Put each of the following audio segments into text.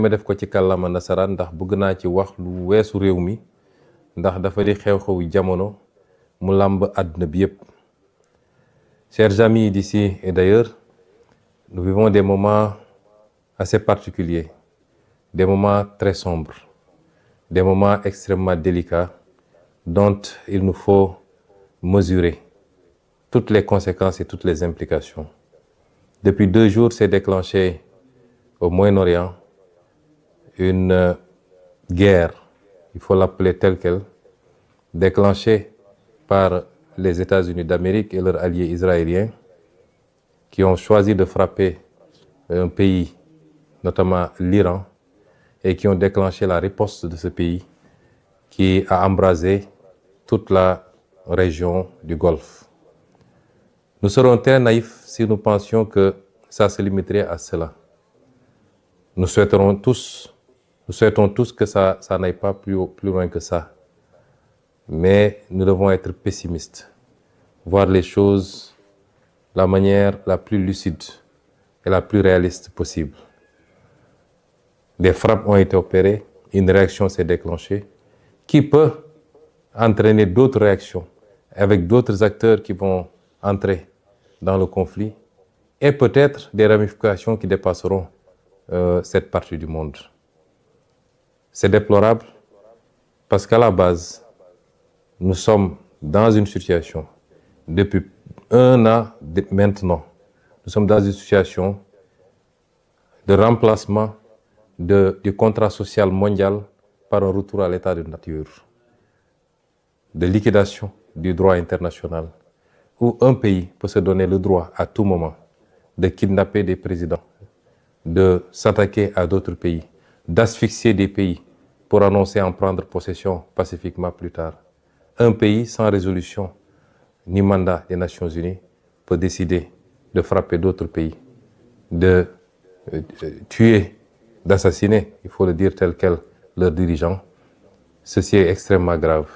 ma def ko ci kàllaama nasaraan ndax bëgg naa ci wax lu weesu réew mi ndax dafa di xew-xewu jamono mu làmb àdduna bi yépp. Chers amis d'ici et d'ailleurs, nous vivons des moments assez particuliers, des moments très sombres, des moments extrêmement délicats dont il nous faut mesurer toutes les conséquences et toutes les implications. Depuis 2 jours, s'est déclenché au Moyen-Orient une guerre, il faut l'appeler telle quelle, déclenchée par les États-Unis d'Amérique et leurs alliés israéliens qui ont choisi de frapper un pays, notamment l'Iran, et qui ont déclenché la riposte de ce pays qui a embrasé toute la région du Golfe. Nous serons très naïfs si nous pensions que ça se limiterait à cela. Nous souhaitons tous que ça n'aille pas plus loin que ça. Mais nous devons être pessimistes, voir les choses de la manière la plus lucide et la plus réaliste possible. Des frappes ont été opérées, une réaction s'est déclenchée, qui peut entraîner d'autres réactions avec d'autres acteurs qui vont entrer dans le conflit et peut-être des ramifications qui dépasseront cette partie du monde. C'est déplorable parce qu'à la base, nous sommes dans une situation, depuis 1 an maintenant, nous sommes dans une situation de remplacement du contrat social mondial par un retour à l'état de nature, de liquidation du droit international, où un pays peut se donner le droit à tout moment de kidnapper des présidents, de s'attaquer à d'autres pays, d'asphyxier des pays pour annoncer en prendre possession pacifiquement plus tard. Un pays sans résolution ni mandat des Nations Unies peut décider de frapper d'autres pays, de tuer, d'assassiner, il faut le dire tel quel, leurs dirigeants. Ceci est extrêmement grave.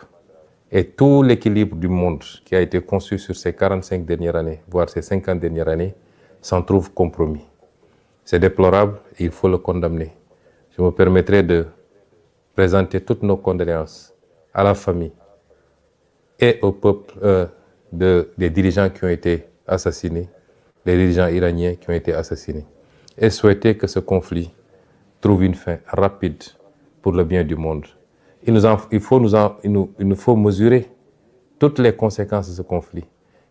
Et tout l'équilibre du monde qui a été conçu sur ces 45 dernières années, voire ces 50 dernières années, s'en trouve compromis. C'est déplorable et il faut le condamner. Je me permettrai de présenter toutes nos condoléances à la famille et au peuple des dirigeants qui ont été assassinés, les dirigeants iraniens qui ont été assassinés, et souhaiter que ce conflit trouve une fin rapide pour le bien du monde. Il nous faut mesurer toutes les conséquences de ce conflit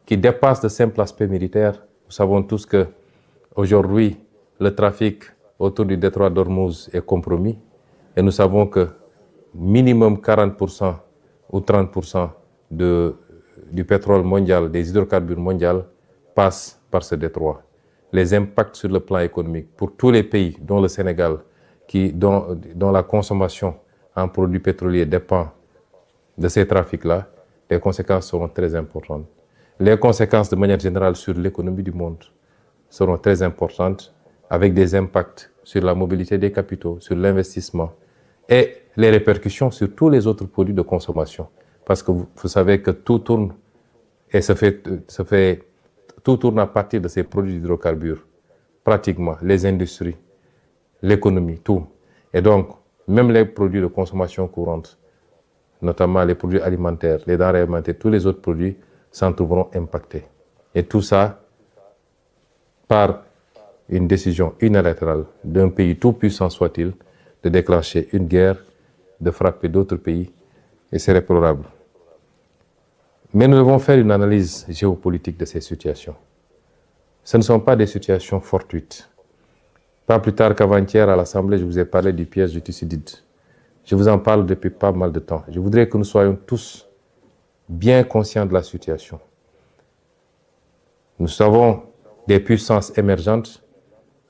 qui dépassent le simple aspect militaire. Nous savons tous que aujourd'hui, le trafic autour du détroit d'Ormuz est compromis et nous savons que minimum 40% ou 30% du pétrole mondial, des hydrocarbures mondiaux passent par ce détroit. Les impacts sur le plan économique pour tous les pays, dont le Sénégal, dont la consommation en produits pétroliers dépend de ces trafics-là, les conséquences seront très importantes. Les conséquences de manière générale sur l'économie du monde seront très importantes, avec des impacts sur la mobilité des capitaux, sur l'investissement et les répercussions sur tous les autres produits de consommation. Parce que vous savez que tout tourne et tout tourne à partir de ces produits d'hydrocarbures, pratiquement, les industries, l'économie, tout. Et donc, même les produits de consommation courante, notamment les produits alimentaires, les denrées alimentaires, tous les autres produits s'en trouveront impactés. Et tout ça par une décision unilatérale d'un pays tout puissant soit-il, de déclencher une guerre, de frapper d'autres pays, et c'est déplorable. Mais nous devons faire une analyse géopolitique de ces situations. Ce ne sont pas des situations fortuites. Pas plus tard qu'avant-hier à l'Assemblée, je vous ai parlé du piège de Thucydide. Je vous en parle depuis pas mal de temps. Je voudrais que nous soyons tous bien conscients de la situation. Nous avons des puissances émergentes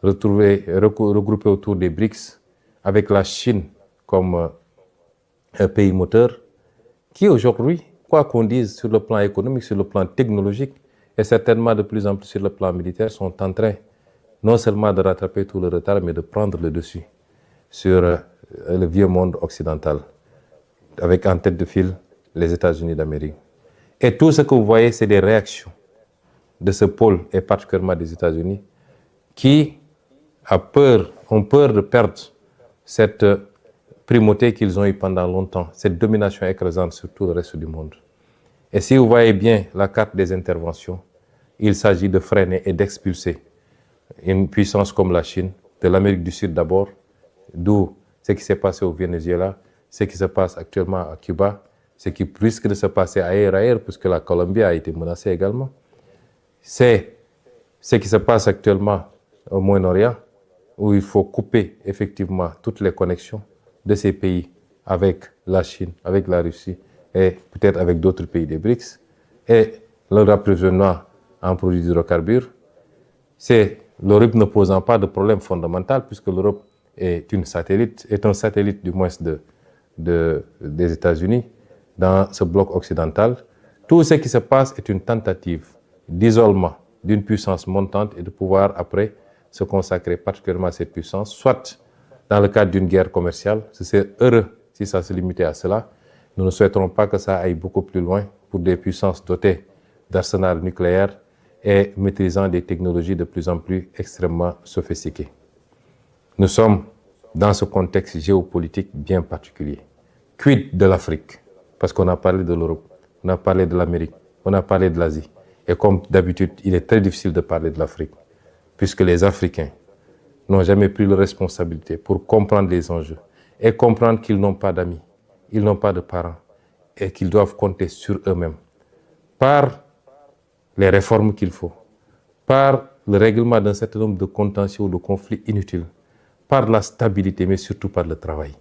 regroupées autour des BRICS, avec la Chine comme un pays moteur, qui aujourd'hui, quoi qu'on dise sur le plan économique, sur le plan technologique, et certainement de plus en plus sur le plan militaire, sont en train non seulement de rattraper tout le retard, mais de prendre le dessus sur le vieux monde occidental, avec en tête de file les États-Unis d'Amérique. Et tout ce que vous voyez, c'est des réactions de ce pôle, et particulièrement des États-Unis, qui ont peur de perdre cette primauté qu'ils ont eue pendant longtemps, cette domination écrasante sur tout le reste du monde. Et si vous voyez bien la carte des interventions, il s'agit de freiner et d'expulser une puissance comme la Chine, de l'Amérique du Sud d'abord, d'où ce qui s'est passé au Venezuela, ce qui se passe actuellement à Cuba, ce qui risque de se passer ailleurs, puisque la Colombie a été menacée également. C'est ce qui se passe actuellement au Moyen-Orient, où il faut couper effectivement toutes les connexions de ces pays avec la Chine, avec la Russie et peut-être avec d'autres pays des BRICS, et leur approvisionnement en produits hydrocarbures. C'est l'Europe ne posant pas de problème fondamental, puisque l'Europe est un satellite du moins des États-Unis dans ce bloc occidental. Tout ce qui se passe est une tentative d'isolement d'une puissance montante et de pouvoir après se consacrer particulièrement à cette puissance, soit dans le cadre d'une guerre commerciale. C'est heureux si ça se limitait à cela. Nous ne souhaiterons pas que ça aille beaucoup plus loin pour des puissances dotées d'arsenal nucléaire et maîtrisant des technologies de plus en plus extrêmement sophistiquées. Nous sommes dans ce contexte géopolitique bien particulier. Quid de l'Afrique? Parce qu'on a parlé de l'Europe, on a parlé de l'Amérique, on a parlé de l'Asie. Et comme d'habitude, il est très difficile de parler de l'Afrique, puisque les Africains n'ont jamais pris la responsabilité pour comprendre les enjeux et comprendre qu'ils n'ont pas d'amis, ils n'ont pas de parents et qu'ils doivent compter sur eux-mêmes par les réformes qu'il faut, par le règlement d'un certain nombre de contentieux ou de conflits inutiles, par la stabilité, mais surtout par le travail,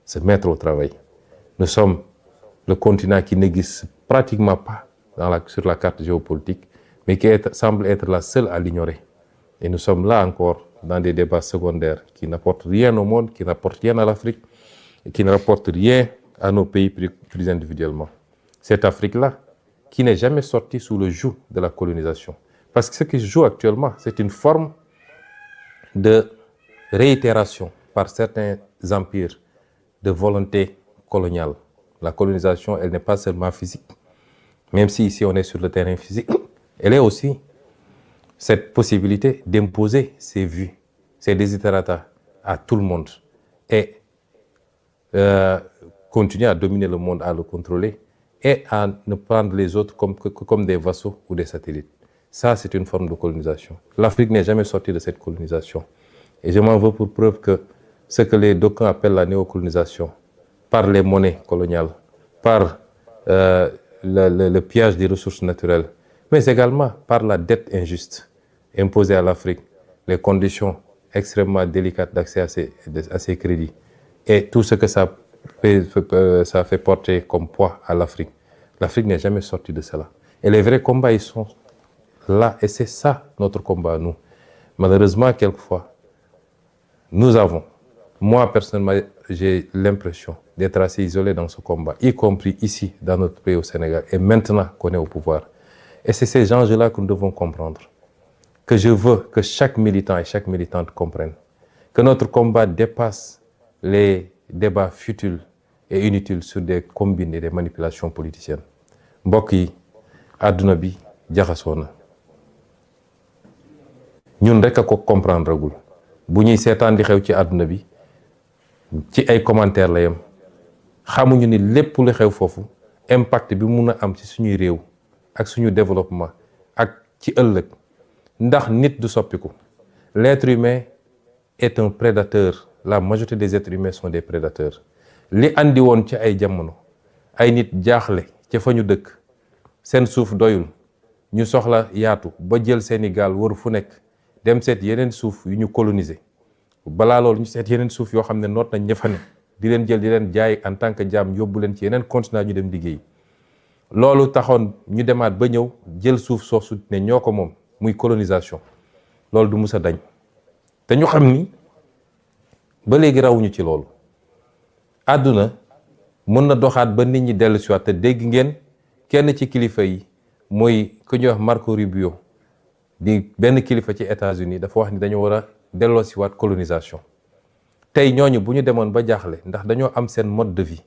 se mettre au travail. Nous sommes le continent qui n'existe pratiquement pas sur la carte géopolitique, mais qui semble être la seule à l'ignorer. Et nous sommes là encore dans des débats secondaires qui n'apportent rien au monde, qui n'apportent rien à l'Afrique, et qui ne rapportent rien à nos pays plus individuellement. Cette Afrique-là, qui n'est jamais sortie sous le joug de la colonisation. Parce que ce qui se joue actuellement, c'est une forme de réitération par certains empires de volonté coloniale. La colonisation, elle n'est pas seulement physique, même si ici on est sur le terrain physique, elle est aussi cette possibilité d'imposer ses vues, ses desiderata à tout le monde et continuer à dominer le monde, à le contrôler et à ne prendre les autres comme des vassaux ou des satellites. Ça, c'est une forme de colonisation. L'Afrique n'est jamais sortie de cette colonisation. Et je m'en veux pour preuve que ce que les d'aucuns appellent la néocolonisation, par les monnaies coloniales, par le pillage des ressources naturelles, mais également par la dette injuste imposée à l'Afrique, les conditions extrêmement délicates d'accès à ces crédits et tout ce que ça fait porter comme poids à l'Afrique. L'Afrique n'est jamais sortie de cela. Et les vrais combats, ils sont là. Et c'est ça notre combat, nous. Malheureusement, quelquefois, moi personnellement, j'ai l'impression d'être assez isolé dans ce combat, y compris ici, dans notre pays au Sénégal, et maintenant qu'on est au pouvoir. Et c'est ces enjeux-là que nous devons comprendre. Que je veux que chaque militant et chaque militante comprenne. Que notre combat dépasse les débats futiles et inutiles sur des combines et des manipulations politiciennes. Mbokk yi, àdduna bi jaxasoo na. Ñun rek a ko comprendre gul. Bu ñuy seetaan di xew ci àdduna bi, ci ay commentaires la yem. Xamuñu ni lépp lu xew foofu impact bi mun a am ci suñuy réew ak suñu développement ak ci ëllëg. Ndax nit du soppiku. L'être humain est un prédateur. La majorité des êtres humains sont des prédateurs. Li andi woon ci ay jamono ay nit jaaxle ca fa ñu dëkk seen suuf doyul ñu soxla yaatu ba jël seeni gaal wër fu nekk dem seet yeneen suuf yu ñu coloniser balaa loolu ñu seet yeneen suuf yoo xam ne noot nañ ña fa ne di leen jël di leen jaay en tant que jaam yóbbu leen ci yeneen continent ñu dem liggéey. Loolu taxoon ñu demaat ba ñëw jël suuf soosu ne ñoo ko moom muy colonisation. Loolu du mus a dañ te ñu xam ni ba léegi rawuñu ci loolu. Àdduna mën na doxaat ba nit ñi dellu si waat te dégg ngeen kenn ci kilifa yi mooy ku ñuy wax Marco Rubio di benn kilifa ci États-Unis dafa wax ni dañoo war a delloo si waat colonisation. Tey ñooñu bu ñu demoon ba jaaxle ndax dañoo am seen mode de vie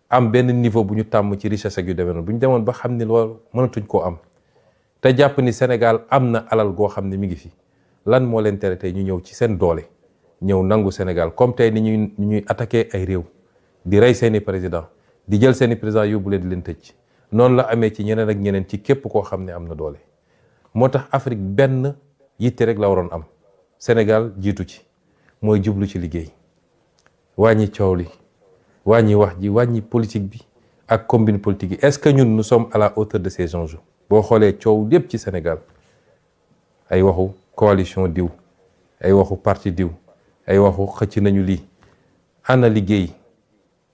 am benn niveau bu ñu tàmm ci richesse ak yu demee noonu bu ñu demoon ba xam ni loolu mënatuñ koo am te jàpp ni Sénégal am na alal goo xam ne mi ngi fi lan moo leen tere tey ñu ñëw ci seen doole ñëw nangu Sénégal comme tey ni ñuy attaqué ay réew di rey seeni président di jël seeni président yóbbu leen di leen tëj noonu la amee ci ñeneen ak ñeneen ci képp koo xam ne am na doole. moo tax Afrique benn yitte rek la waroon am Sénégal jiitu ci mooy jublu ci liggéey wàññi coow li wàññi wax ji wàññi politique bi ak combine politique yi. est-ce que ñun nous sommes à la hauteur de ces enjeux? boo xoolee coow lépp ci Sénégal ay waxu coalition diw ay waxu parti diw ay waxu xëcc nañu lii ana liggéey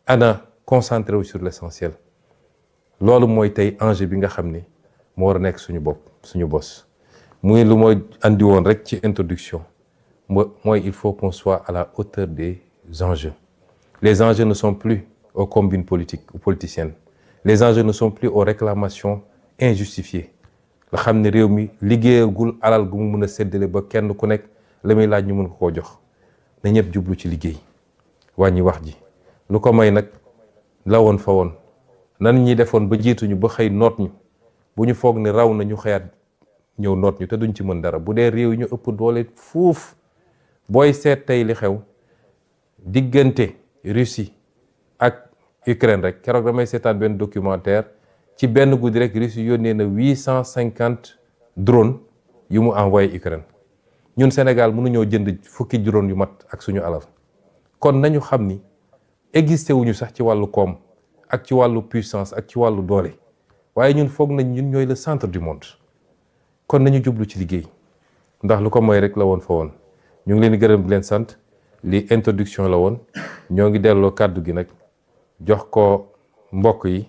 ana concentré wu sur l'essentiel. loolu mooy tey enjeu bi nga xam ni moo war a nekk suñu bos muy lu mooy andi woon rek ci introduction mooy il faut qu'on soit à la hauteur des enjeux. Les enjeux ne sont plus aux combines politiques ou politiciennes. Les enjeux ne sont plus aux réclamations injustifiées. la xam ne réew mi liggéeyagul alal gu mu mën a séddale ba kenn ku nekk la muy laaj ñu mën ko koo jox na ñëpp jublu ci liggéey wàññi wax ji lu ko may nag la woon fa woon nan ñi defoon ba jiituñu ba xëy noot ñu bu ñu foog ne raw na ñu xëyaat ñëw noot ñu te duñ ci mën dara. bu dee réew yi ñu ëpp doole fuuf booy seet tey li xew diggante Russie ak Ukraine rek keroog damay seetaan benn documentaire ci benn guddi rek Russie yónnee na 850 drones yu mu envoyé Ukraine. ñun Sénégal mënuñoo jënd fukki drone yu mat ak suñu alal kon nañu xam ni existé wuñu sax ci wàllu koom ak ci wàllu puissance ak ci wàllu doole waaye ñun foog nañ ñun ñooy le centre du monde. kon nañu jublu ci liggéey ndax lu ko mooy rek la woon fa woon. ñu ngi leen di gërëm di leen sant li introduction la woon ñoo ngi delloo kàddu gi nag jox ko mbokk yi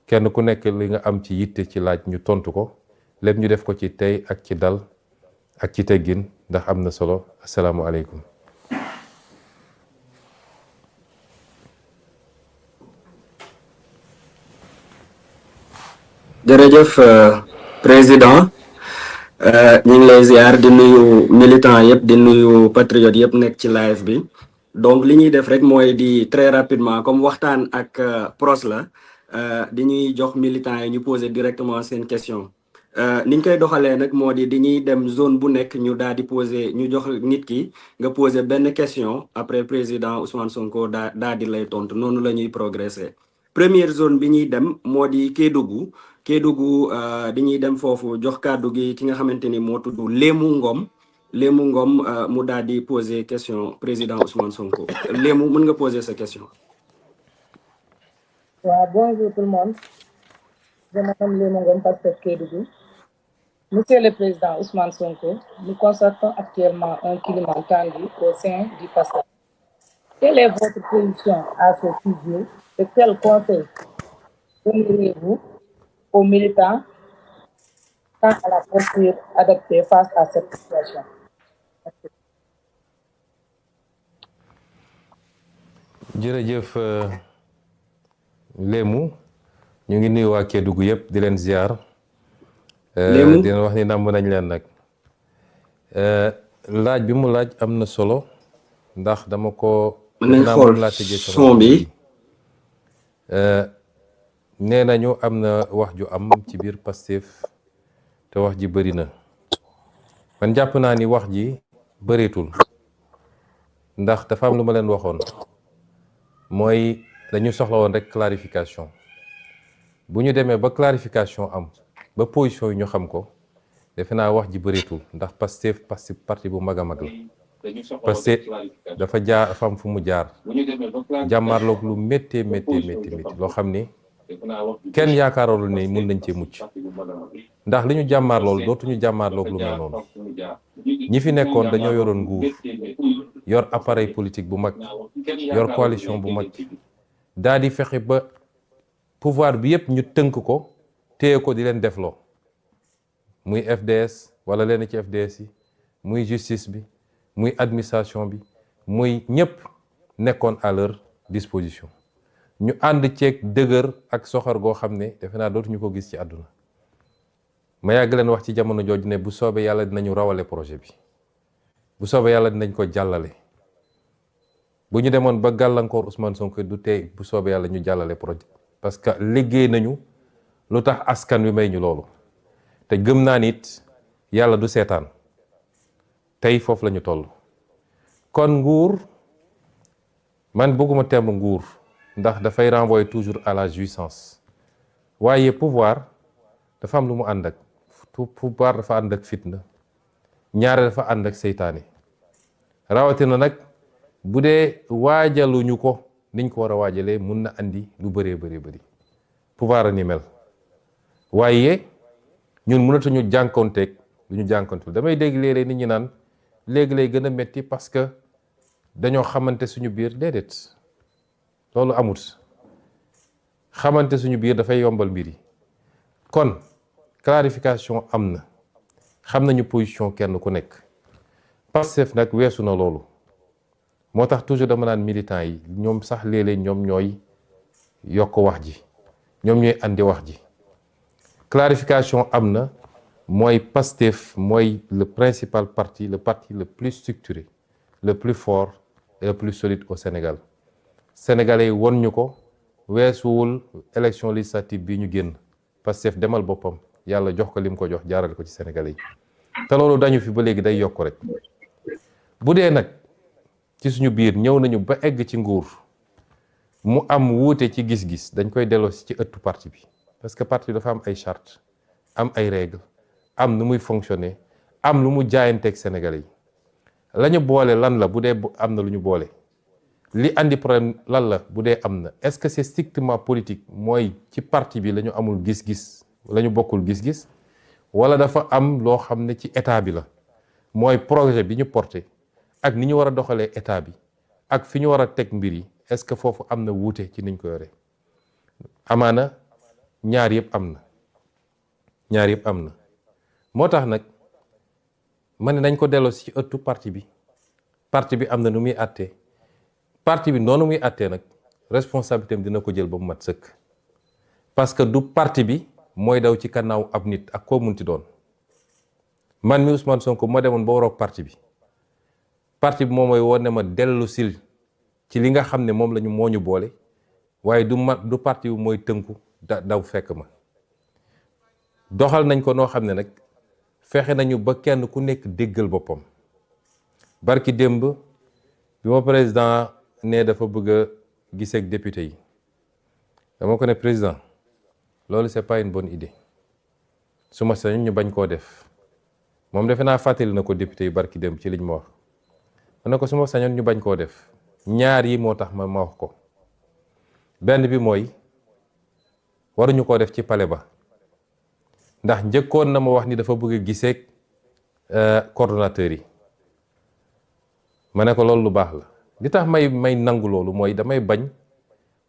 kenn ku nekk li nga am ci yitte ci laaj ñu tontu ko lépp ñu def ko ci tey ak ci dal ak ci teggin ndax am na solo. asalaamualeykum. jërëjëf président ñu ngi lay ziar di nuyu militant yëpp di nuyu patriote yëpp nekk ci live bi donc li ñuy def rek mooy di très rapidement comme waxtaan ak pros la di ñuy jox militants yi ñu poser directement seen question ni ñu koy doxalee nag moo di ñuy dem zone bu nekk ñu daal di poser ñu jox nit ki nga poser benn question après président Ousmane Sonko daa di lay tontu noonu la ñuy progresser. première zone bi ñuy dem moo di Kédougou dañuy dem foofu jox kàddu gi ki nga xamante ni moo tudd Lému Ngom mu daal di poser question président Ousmane Sonko. Lému mën nga poser sa question. Bonjour tout le monde. Je m'appelle Lému Ngom, pasteur Kédougou. Monsieur le président Ousmane Sonko, nous constatons actuellement un climat tendu au sein du pasteur. Quelle est votre position à ce sujet et quel conseil donneriez-vous aux militants quant à la posture adoptée face à cette situation? jërëjëf Lému ñu ngi nuyu waa Kédougou yëpp di leen ziar. di leen wax ni namm nañ leen nag. laaj bi mu laaj am na solo ndax dama ko. mën nañ xool son bi. nee nañu am na wax ju am ci biir Pastef te wax ji bëri na man jàpp naa ni wax ji bëreetul ndax dafa am lu ma leen waxoon mooy dañu soxla woon rek clarification bu ñu demee ba clarification am ba position yi ñu xam ko defe naa wax ji bëreetul ndax Pastef parti bu mag a mag la Pastef dafa am fu mu jaar jàmmaarloog lu méttee loo xam ni kenn yaakaaroon ne mun nañ cee mucc ndax li ñu jàmmaar lool dootuñu jàmmaarloog lu mel noonu ñi fi nekkoon dañoo yoroon nguur yor appareil politique bu mag yor coalition bu mag daa di fexe ba pouvoir bi yëpp ñu tënk ko téye ko di leen defloo muy FDS wala leen ci FDS yi muy justice bi muy administration bi muy ñëpp nekkoon à leur disposition ñu ànd ceeg dëgër ak soxor goo xam ne defe naa dootuñu ko gis ci àdduna ma yàgg leen wax ci jamono jooju ne bu soobee yàlla dinañu rawale projet bi bu soobee yàlla dinañ ko jàllale bu ñu demoon ba gàllankoor Ousmane Sonko du tey bu soobee yàlla ñu jàllale projet parce que liggéey nañu lu tax askan wi may ñu loolu te gëm naa nit yàlla du seetaan tey foofu la ñu toll kon nguur man bëgguma terme nguur ndax dafay renvoyer toujours à la jouissance waaye pouvoir dafa am lu mu ànd ak pouvoir dafa ànd ak fitna ñaare dafa ànd ak seytaane rawatina nag bu dee waajaluñu ko niñ ko war a waajalee mun na andi lu bëree bëri pouvoir a ni mel waaye ñun mënatuñu jànkonteeg lu ñu jànkonteeg damay dégg léeg-léeg nit ñi naan léegi lay gën a metti parce que dañoo xamante suñu biir déedéet loolu amut xamante suñu biir dafay yombal mbir yi kon clarification am na xam nañu position kenn ku nekk Pastef nag weesu na loolu moo tax toujours dama naan militants yi ñoom sax léeg-léeg ñoom ñooy yokk wax ji ñoom ñooy andi wax ji clarification am na mooy Pastef mooy le principal parti le parti le plus structuré le plus fort et le plus solide au Sénégal sénégalais yi won ñu ko weesuwul élection législative bi ñu génn Pastef demal boppam yàlla jox ko lim ko jox jaarale ko ci sénégalais yi te loolu dañu fi ba léegi day yokk rek bu dee nag ci suñu biir ñëw nañu ba egg ci nguur mu am wuute ci gis-gis dañ koy delloo ci ëttu parti bi parce que parti bi dafa am ay charte am ay règles am nu muy fonctionner am lu mu jaayanteeg sénégalais yi la ñu boole lan la bu dee am na lu ñu boole li andi problème lan la bu dee am na est-ce que c'est strictement politique mooy ci parti bi la ñu amul gis-gis la ñu bokkul gis-gis wala dafa am loo xam ne ci état bi la mooy projet bi ñu porté ak ni ñu war a doxalee état bi ak fi ñu war a teg mbir yi est-ce que foofu am na wuute ci niñ ko yoree amaana ñaar yëpp am na moo tax nag ma ne nañ ko delloo ci ëttu parti bi am na nu muy àttee parti bi noonu muy àttee nag responsabilité am dina ko jël ba mu mat sëkk parce que du parti bi mooy daw ci kannaaw ab nit ak koo munti doon man mi Ousmane Sonko moo demoon ba waroog parti bi moom mooy woon ne ma dellu sil ci li nga xam ne moom lañu moo ñu boole waaye du parti bi mooy tënku daw fekk ma doxal nañ ko noo xam ne nag fexe nañu ba kenn ku nekk déggal boppam barki démb bi ma président ne dafa bëgg a gisee ak député yi dama ko ne président loolu c'est pas une bonne idée su ma sañoon ñu bañ koo def moom defe naa fàttali na ko député yi barki démb ci liñ ma wax ma ne ko su ma sañoon ñu bañ koo def ñaar yi moo tax ma wax ko benn bi mooy waruñu koo def ci palais ba ndax njëkkoon na ma wax ni dafa bëgg a gisee coordonnateurs yi ma ne ko loolu lu baax la li tax may nangu loolu mooy damay bañ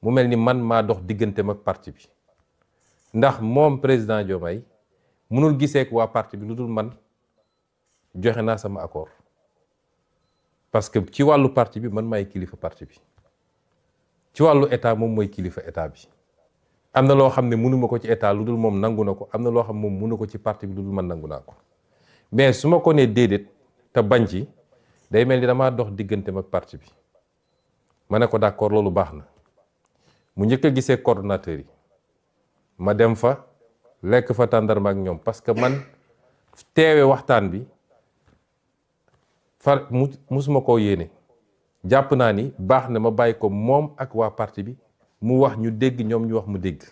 mu mel ni man maa dox digganteem ak parti bi ndax moom président Diomaye mënul gisee ak waa parti bi lu dul man joxe naa sama accord parce que ci wàllu parti bi man maay kilifa parti bi ci wàllu état moom mooy kilifa état bi am na loo xam ne mënuma ko ci état lu dul moom nangu na ko am na loo xam ne moom mënu ko ci parti bi lu dul man nangu naa ko mais su ma ko nee déedéet te bañ ci day mel ni damaa dox digganteem ak parti bi ma ne ko d'accord loolu baax na mu njëkk a gisee coordonnateurs yi ma dem fa lekk fa tàndarma ak ñoom parce que man teewe waxtaan bi musuma koo yéene jàpp naa ni baax na ma bàyyi ko moom ak waa parti bi mu wax ñu dégg ñoom ñu wax mu dégg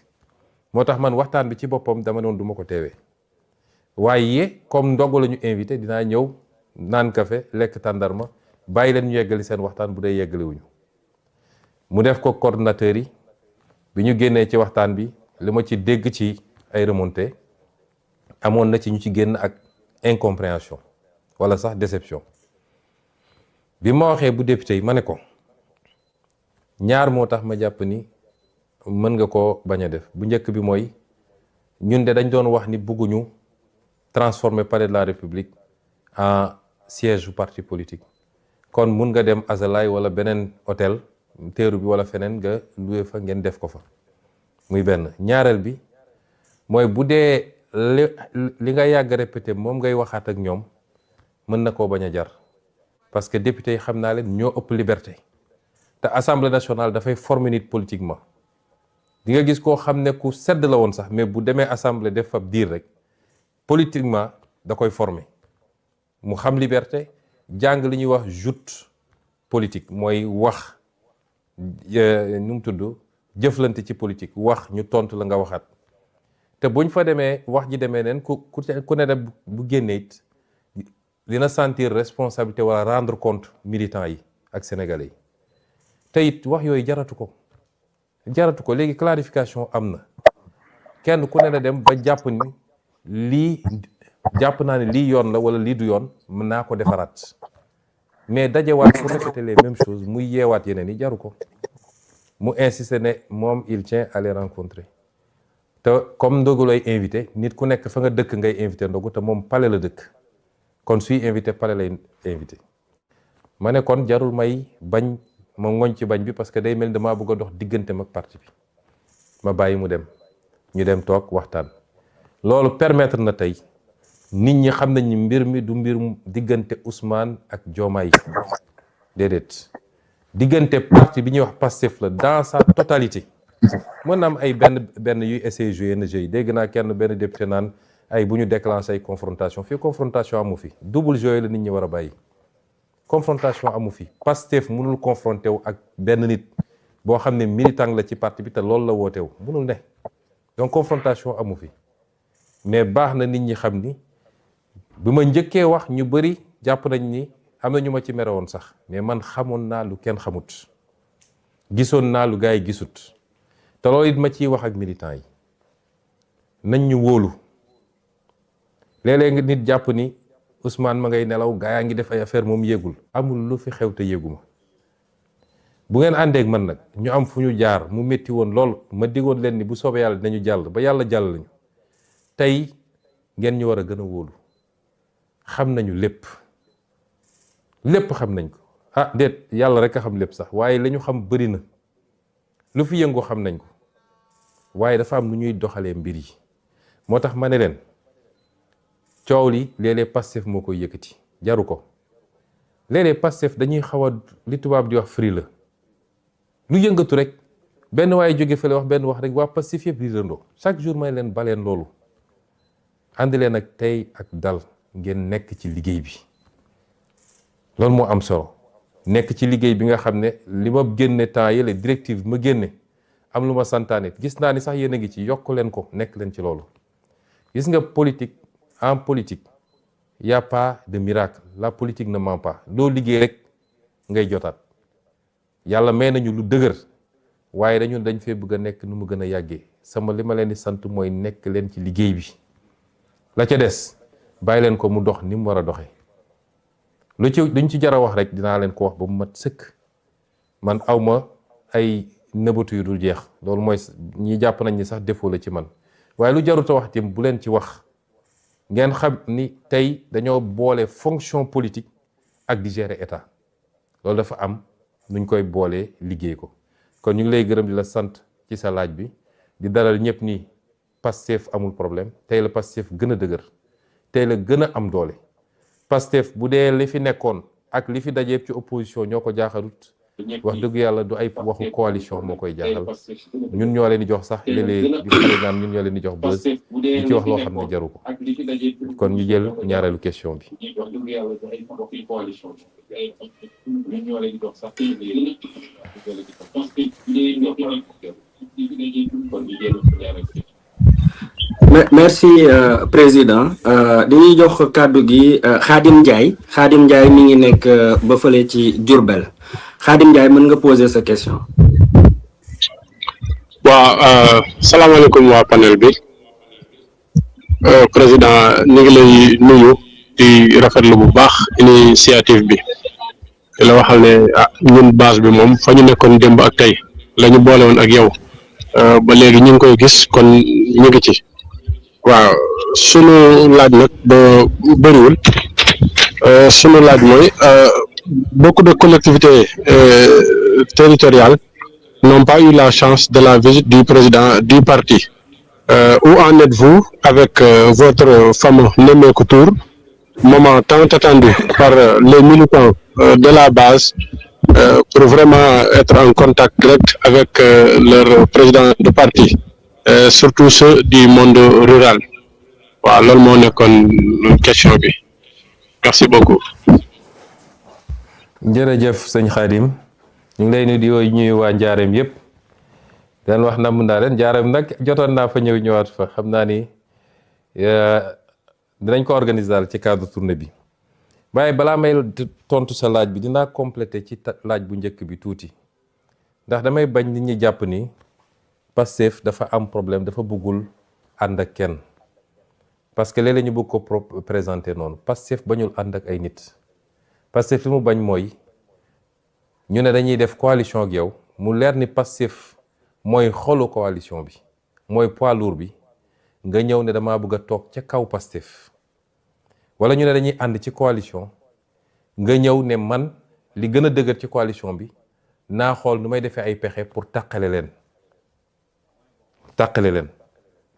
moo tax man waxtaan bi ci boppam dama doon duma ko teewee waaye comme ndogu la ñu invité dinaa ñëw naan café lekk tàndarma bàyyi leen ñu yeggali seen waxtaan bu dee yeggaliwuñu mu def ko coordonnateurs yi bi ñu génnee ci waxtaan bi li ma ci dégg ci ay remontées amoon na ci ñu ci génn ak incompréhension wala sax déception bi ma waxee bu député yi ma ne ko ñaar moo tax ma jàpp ni mën nga koo bañ a def bu njëkk bi mooy ñun de dañ doon wax ni bëgguñu transformer palais de la République en siège du parti politique kon mun nga dem Azalaï wala beneen hôtel teeru bi wala feneen nga loué fa ngeen def ko fa muy benn ñaareel bi mooy bu dee li nga yàgg répété moom ngay waxaat ak ñoom mën na koo bañ a jar parce que député yi xam naa leen ñoo ëpp liberté te assemblée nationale dafay former nit politiquement di nga gis koo xam ne ku sedd la woon sax mais bu demee assemblée def fa diir rek politiquement da koy former mu xam liberté jàng li ñuy wax joute politique mooy wax nu mu tudd jëflante ci politique wax ñu tontu la nga waxaat te buñ fa demee wax ji demee neen ku ne dem bu génnee it dina sentir responsabilité wala rendre compte militants yi ak sénégalais yi te it wax yooyu jaratu ko léegi clarification am na kenn ku ne na dem ba jàpp ni lii jàpp naa ne lii yoon la wala lii du yoon mën naa ko defaraat mais dajewaat pour répéter les mêmes choses muy yeewaat yeneen yi jaru ko mu insister ne moom il tient à les rencontrer te comme ndogu lay invité nit ku nekk fa nga dëkk ngay invité ndogu te moom pale la dëkk kon suy invité pale lay invité ma ne kon jarul may bañ ma ngoñ ci bañ bi parce que day mel ni damaa bëgg a dox digganteem ak parti bi ma bàyyi mu dem ñu dem toog waxtaan loolu permettre na tey nit ñi xam nañ ni mbir mi du mbir diggante Ousmane ak Diomaye déedéet diggante parti bi ñuy wax Pastef la dans sa totalité mën na am ay benn yuy essayer jouer yenn jeu yi dégg naa kenn benn député naan ay bu ñu déclenché ay confrontation fii confrontation amu fi double jeu la nit ñi war a bàyyi confrontation amu fi Pastef mënul confronté wu ak benn nit boo xam ne militant la ci parti bi te loolu la woote wu mënul ne donc confrontation amu fi mais baax na nit ñi xam ni bi ma njëkkee wax ñu bëri jàpp nañ ni am na ñu ma ci mere woon sax mais man xamoon naa lu kenn xamut gisoon naa lu gars yi gisut te loolu it ma ciy wax ak militants yi nañ ñu wóolu léeg-léeg nga nit jàpp ni Ousmane ma ngay nelaw gaa yaa ngi def ay affaire moom yéegul amul lu fi xew te yéeguma bu ngeen àndeek man nag ñu am fu ñu jaar mu métti woon lool ma digoon leen ni bu soobee yàlla dinañu jàll ba yàlla jàll lañu tey ngeen ñu war a gën a wóolu xam nañu lépp xam nañ ko déet yàlla rek a xam lépp sax waaye la ñu xam bëri na lu fi yëngu xam nañ ko waaye dafa am nu ñuy doxalee mbir yi moo tax ma ne leen coow li léeg-léeg Pastef moo koy yëkkati jaru ko léeg-léeg Pastef dañuy xaw a li tubaab di wax free la lu yëngatu rek benn waaye jóge fële wax benn wax rek waa Pastef yëpp riirandoo chaque jour may leen baleen loolu ànd leen ak tey ak dal ngeen nekk ci liggéey bi loolu moo am solo nekk ci liggéey bi nga xam ne li ma génne temps yële directive ma génne am lu ma santaane gis naa ni sax yéen a ngi ci yokk leen ko nekk leen ci loolu gis nga politique en politique y a pas de miracle la politique ne ment pas loo liggéey rek ngay jotaat yàlla may nañu lu dëgër waaye dañ fee bëgg a nekk nu mu gën a yàggee sama li ma leen di sant mooy nekk leen ci liggéey bi la ca des bàyyi leen ko mu dox ni mu war a doxee luñ ci jar a wax rek dinaa leen ko wax ba mu mat sëkk man awma ay nëbatu yu dul jeex loolu mooy ñi jàpp nañ ni sax défaut la ci man waaye lu jarut a wax tim bu leen ci wax ngeen xam ni tey dañoo boole fonction politique ak di gérer état loolu dafa am nuñ koy boolee liggéey ko kon ñu ngi lay gërëm di la sant ci sa laaj bi di dalal ñëpp ni Pastef amul problème tey la Pastef gën a dëgër tey la gën a am doole Pastef bu dee li fi nekkoon ak li fi dajeeb ci opposition ñoo ko jaaxalut wax dëgg yàlla du ay waxu coalition moo koy jaaxal ñun ñoo leen di jox sax léeg-léeg di xale naan ñun ñoo leen di jox buzz di ci wax loo xam ne jaru ko kon ñu jël ñaareelu question bi. merci président dañuy jox kàddu gi Khadim Ndiaye mi ngi nekk ba fële ci Diourbel Khadim Ndiaye mën nga poser sa question. waaw salaamaaleykum waa panel bi président ñu ngi lay nuyu di rafetlu bu baax initiative bi di la waxal ne ñun base bi moom fa ñu nekkoon démb ak tey la ñu boole woon ak yow ba léegi ñu ngi koy gis kon ñu ngi ci. waaw sunu laaj nag ba bëriwul sunu laaj mooy beaucoup de collectivités territoriales n'ont pas eu la chance de la visite du président du parti. Où en êtes-vous avec votre fameux Nemmeeku Tour, moment tant attendu par les militants de la base pour vraiment être en contact direct avec leur président de parti, surtout ceux du monde rural. Waaw loolu moo nekkoon question bi. Merci beaucoup. jërëjëf sëñ Khadim ñu ngi lay nuyu di ñuy waa Njaareem yëpp den wax namm naa leen Njaareem nag jotoon naa fa ñëwaat fa xam naa ni dinañ ko organiser daal ci cadre tournée bi waaye balaa may tontu sa laaj bi dinaa compléter ci laaj bu njëkk bi tuuti ndax damay bañ nit ñi jàpp ni Pastef dafa am problème dafa bëggul ànd ak kenn parce que léeg-léeg ñu bëgg ko présenter noonu Pastef bañul ànd ak ay nit Pastef li mu bañ mooy ñu ne dañuy def coalition ak yow mu leer ni Pastef mooy xolu coalition bi mooy poids lourd bi nga ñëw ne damaa bëgg a toog ca kaw Pastef wala ñu ne dañuy ànd ci coalition nga ñëw ne man li gën a dëgër ci coalition bi naa xool nu may defee ay pexe pour tàqale leen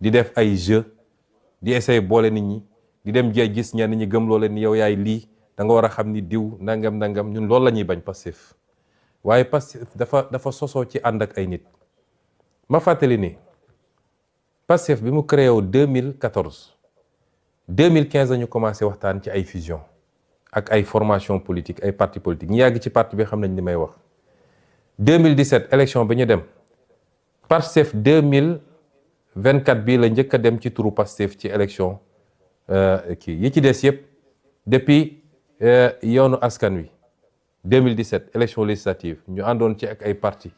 di def ay jeu di essayer boole nit ñi di dem jee gis ñenn ñi gëm loo leen ni yow yaay lii da nga war a xam ni diw nangam ñun loolu la ñuy bañ Pastef waaye Pastef dafa sosoo ci ànd ak ay nit ma fàttali ni Pastef bi mu créé wu 2014 2015 ñu commencé waxtaan ci ay fusion ak ay formation politique ay parti politique ñu yàgg ci parti bi xam nañ li may wax 2017 élection bi ñu dem Pastef 2024 bii la njëkk a dem ci turu Pastef ci élection yi ci des yëpp depuis yoonu askan wi 2017 élection législative ñu àndoon ci ak ay parti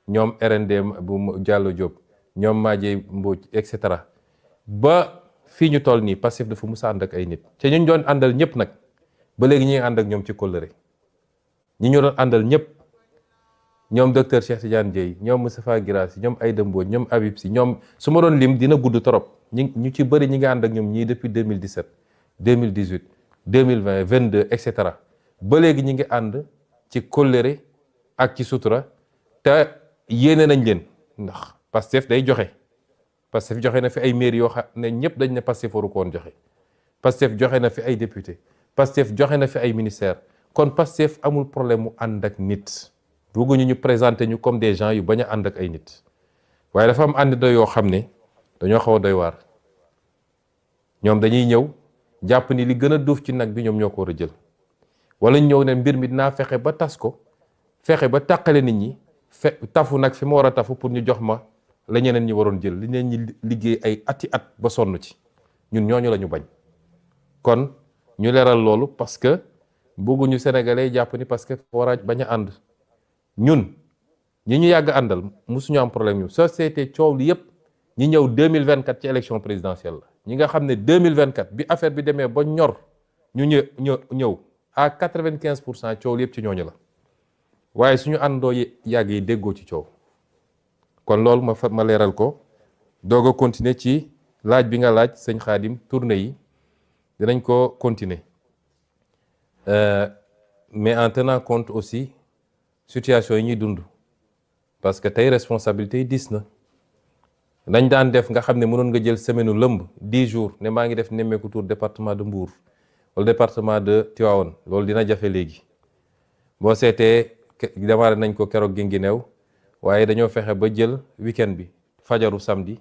ñoom RND bu Diallo Diop ñoom Madieye Mbodj et cetera ba fii ñu toll nii Pastef dafa mus a ànd ak ay nit te ñu doon àndal ñëpp nag ba léegi ñi ngi ànd ak ñoom ci kóllëre ñi ñu doon àndal ñëpp ñoom docteur Cheikh Tidiane Dièye ñoom Moustapha Guirassy ñoom Aïda Mbodj ñoom Habib Sy ñoom su ma doon lim dina gudd trop ñu ci bëri ñi ngi ànd ak ñoom ñii depuis 2017 2018 2020 22 et cetera ba léegi ñi ngi ànd ci kóllëre ak ci sutura te yéene nañ leen ndax Pastef day joxe Pastef joxe na fi ay maire yoo xam ne ñëpp dañ ne Pastef waru ko woon joxe Pastef joxe na fi ay député Pastef joxe na fi ay ministère kon Pastef amul problème mu ànd ak nit bëgguñu ñu présenter ñu comme des gens yu bañ a ànd ak ay nit waaye dafa am ànd yoo xam ne dañoo xaw a doy waar ñoom dañuy ñëw jàpp ni li gën a duuf ci nag bi ñoom ñoo ko war a jël wala ñëw ne mbir mi dinaa fexe ba tas ko fexe ba tàqale nit ñi tafu nag fi ma war a tafu pour ñu jox ma la ñeneen ñi waroon jël li ñeen ñi liggéey ay ati at ba sonn ci ñun ñooñu la ñu bañ kon ñu leeral loolu parce que bëgguñu sénégalais jàpp ni parce que war a bañ a ànd ñun ñi ñu yàgg àndal musuñu am problème ñu société coow li yëpp ñi ñëw 2024 ci élection présidentielle la ñi nga xam ne 2024 bi affaire bi demee ba ñor ñu ñëw à 95% coow li yëpp ci ñooñu la waaye suñu àndoo yàgg yi déggoo ci coow kon loolu ma leeral ko doog a continuer ci laaj bi nga laaj sëñ Khadim tournée yi dinañ ko continuer mais en tenant compte aussi situation yi ñuy dund parce que tey responsabilité yi diis na dañ daan def nga xam ne mënoon nga jël semaine u lëmb 10 jours ne maa ngi def nemmeeku tour département de Mbour wala département de Tivaouane loolu dina jafe léegi boo seetee démarré nañ ko keroog Guinguinéo waaye dañoo fexe ba jël week-end bi fajaru samedi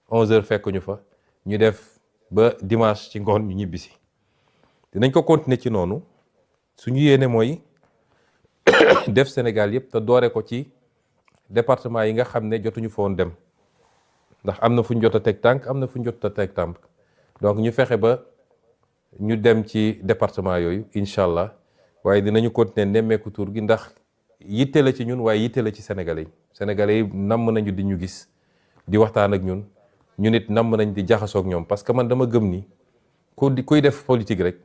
11h fekk ñu fa ñu def ba dimanche ci ngoon ñu ñibbisi dinañ ko continuer ci noonu suñu yéene mooy def Sénégal yëpp te doore ko ci département yi nga xam ne jotuñu fa woon dem ndax am na fu ñu jot a teg tànk am na fu ñu jot a teg tànk donc ñu fexe ba ñu dem ci département yooyu incha allah waaye dinañu continuer nemmeeku tur gi ndax yitte la ci ñun waaye yitte la ci sénégalais yi namm nañu di ñu gis di waxtaan ak ñun ñu nit namm nañ di jaxasoog ñoom parce que man dama gëm ni kuy def politique rek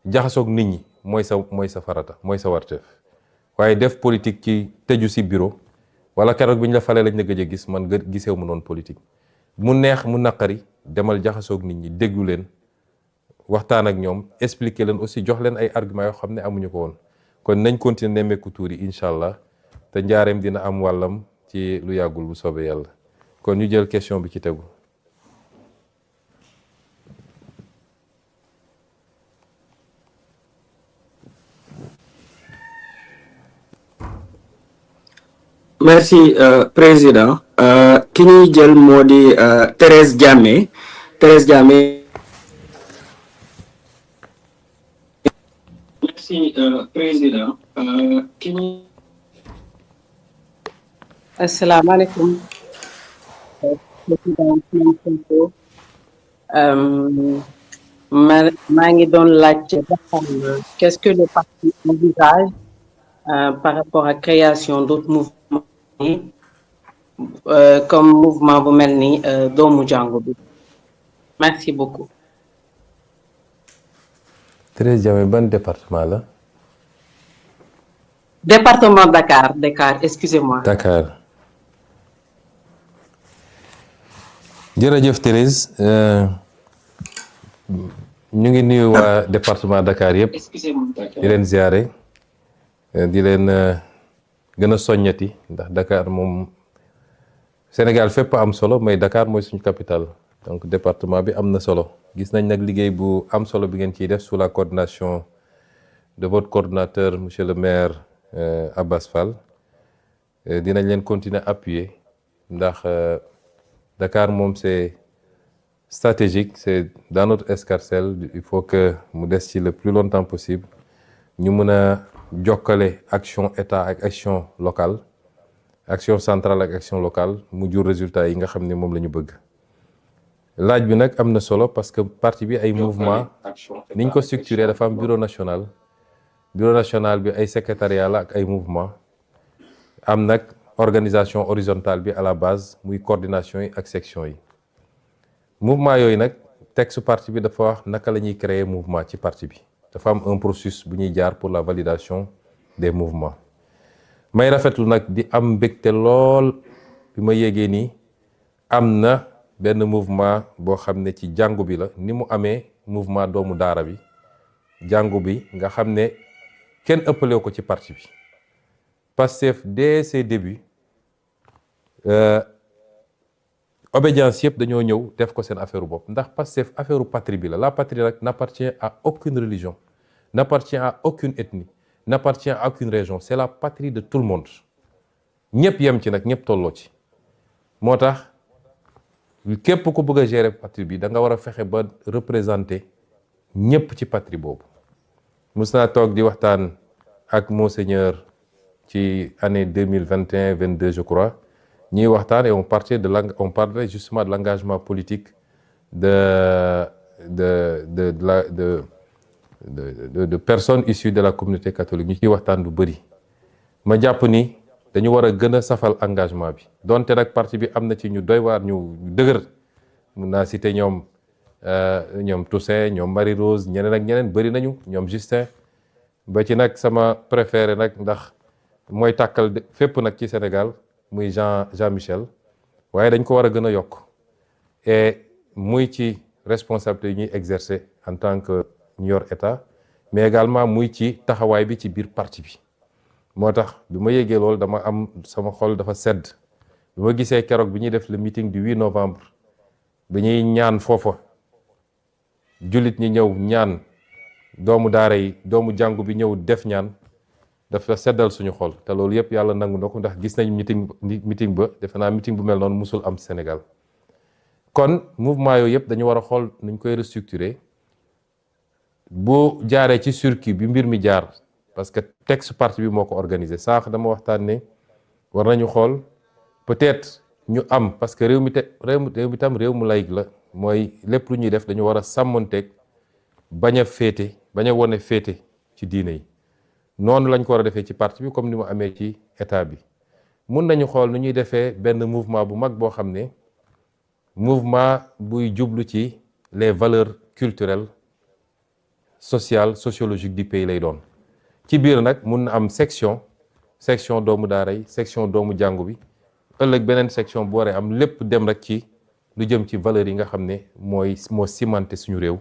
jaxasoog nit ñi mooy sa farata mooy sa warteef waaye def politique ci tëju si bureau wala keroog bi ñu la falee lañ la gëj a gis man giseewu mu noonu politique mu neex mu naqari demal jaxasoog nit ñi déglu leen waxtaan ak ñoom expliquer leen aussi jox leen ay arguments yoo xam ne amuñu ko woon kon nañ continuer nemmeeku tuur yi incha allah te njaareem dina am wàllam ci lu yàggul bu soobee yàlla kon ñu jël question bi ci tegu. merci président ki ñuy jël moo di Thérèse Diamé. merci président. Assalamu alaikum. Président Ousmane Sonko. maa ngi doon laajte ba xam qu'est-ce que le parti envisage par rapport à création d'autres mouvements comme mouvement bu mel ni doomu jàngu bi. Merci beaucoup. Thérèse Diamé ban département la. Département Dakar, excusez-moi. Dakar. jërëjëf Thérèse ñu ngi nuyu waa département Dakar yëpp di leen ziare di leen gën a soññati ndax Dakar moom Sénégal fépp am solo mais Dakar mooy suñu capitale donc département bi am na solo gis nañ nag liggéey bu am solo bi ngeen ciy def sous la coordination de votre coordonnateur monsieur le maire Abbas Fall dinañ leen continuer appuyer ndax Dakar moom c'est stratégique, c'est dans notre escarcelle, il faut que mu des ci le plus longtemps possible ñu mën a jokkale action état ak action locale action centrale ak action locale mu jur résultat yi nga xam ne moom la ñu bëgg. laaj bi nag am na solo parce que parti bi ay mouvement niñ ko structuré dafa am bureau national bi ay secrétariat la ak ay mouvement am nag organisation horizontale bi à la base muy coordination yi ak section yi mouvement yooyu nag texte parti bi dafa wax naka la ñuy créer mouvement ci parti bi dafa am un processus bu ñuy jaar pour la validation des mouvements may rafetlu nag di am mbégte lool bi ma yégee nii am na benn mouvement boo xam ne ci jàngu bi la ni mu amee mouvement doomu daara bi jàngu bi nga xam ne kenn ëppalew ko ci parti bi Pastef dès ses débuts obédience yëpp dañoo ñëw def ko seen affaire bopp ndax Pastef affaire patrie bi la patrie nag n'appartient à aucune religion n'appartient à aucune ethnie n'appartient à aucune région c'est la patrie de tout le monde ñëpp yem ci nag ñëpp tolloo ci moo tax képp ku bëgg a gérer patrie bi da nga war a fexe ba représenter ñëpp ci patrie boobu mus naa toog di waxtaan ak monseigneur ci année 2021-22 je crois ñuy waxtaan et on parlait justement de l'engagement politique de personnes issues de la communauté catholique ñu ciy waxtaan lu bëri ma jàpp ni dañu war a gën a safal engagement bi donte nag parti bi am na ci ñu doy waar ñu dëgër mun naa citer ñoom Toussaint ñoom Marie Rose ñeneen ak ñeneen bëri nañu ñoom Justin ba ci nag sama préféré nag ndax mooy tàkkal fépp nag ci Sénégal muy Jean Michel waaye dañ ko war a gën a yokk et muy ci responsabilité yi ñuy exercer en tant que ñu yor état mais également muy ci taxawaay bi ci biir parti bi moo tax bi ma yégee loolu dama am sama xol dafa sedd bi ma gisee keroog bi ñuy def le meeting du 8 novembre bi ñuy ñaan foofa jullit ñi ñëw ñaan doomu daara yi doomu jàngu bi ñëw def ñaan dafa seddal suñu xol te loolu yëpp yàlla nangu na ko ndax gis nañ meeting ba defe naa meeting bu mel noonu musul am Sénégal kon mouvement yooyu yëpp dañu war a xool nuñ koy restructurer bu jaaree ci circuit bi mbir mi jaar parce que texte parti bi moo ko organisé sànq dama waxtaan ne war nañu xool peut-être ñu am parce que réew mi tam réew mu laïc la mooy lépp lu ñuy def dañu war a sàmmonteeg bañ a wone féete ci diine yi noonu lañ ko war a defee ci parti bi comme ni mu amee ci état bi mun nañu xool nu ñuy defee benn mouvement bu mag boo xam ne mouvement buy jublu ci les valeurs culturelles sociales sociologiques du pays lay doon ci biir nag mun na am section doomu daara yi section doomu jàngu bi ëllëg beneen section bu waree am lépp dem rek ci lu jëm ci valeurs yi nga xam ne moo cimenté suñu réew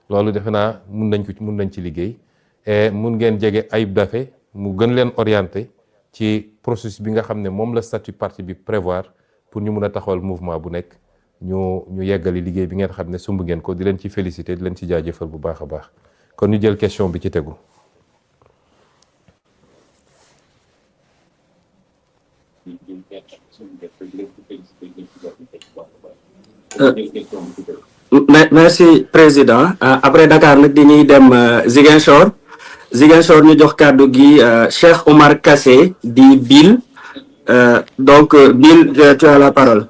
loolu defe naa mun nañ ci liggéey et mun ngeen jege Ayib Daffé mu gën leen orienté ci processus bi nga xam ne moom la statut parti bi prévoir pour ñu mun a taxawal mouvement bu nekk ñu yeggali liggéey bi ngeen xam ne sumb ngeen ko di leen ci félicité di leen ci jaajëfal bu baax a baax kon ñu jël question bi ci tegu. Merci président après Dakar nag dañuy dem Ziguinchor Ziguinchor ñu jox kàddu gi Cheikh Omar Kassé di Bill donc Bill tu as la parole.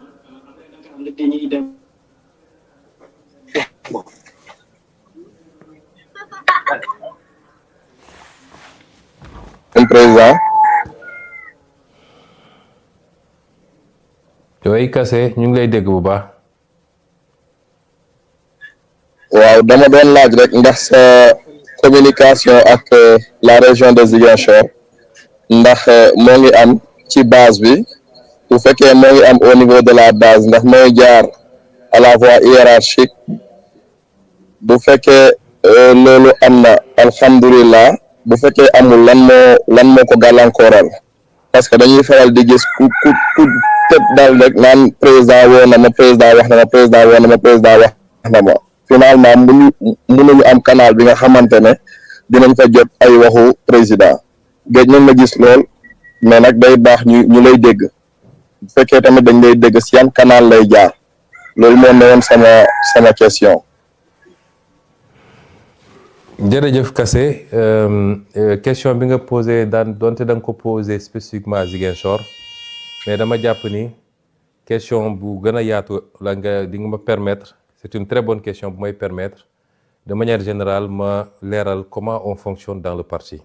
Président. yooyu Kassé ñu ngi lay dégg bu baax. waaw dama doon laaj rek ndax sa communication ak la région de Ziguinchor ndax moo ngi am ci base bi bu fekkee moo ngi am au niveau de la base ndax mooy jaar à la voie hiérarchique bu fekkee loolu am na alhamdulilah bu fekkee amul lan moo ko gàllankooral parce que dañuy faral di gis ku tëb daal rek naan président woo na ma président wax na ma président woo na ma président wax na ma finalement mënuñu am canal bi nga xamante ne dinañ fa jot ay waxu président géej nañ ma gis lool mais nag day baax ñu lay dégg bu fekkee tamit dañ lay dégg si yan canal lay jaar loolu moo newoon sama question. jërëjëf Kassé question bi nga posé donte da nga ko posé spécifiquement à Ziguinchor mais dama jàpp ni question bu gën a yaatu la di nga ma permettre c'est une très bonne question bu may permettre de manière générale ma leeral comment on fonctionne dans le parti.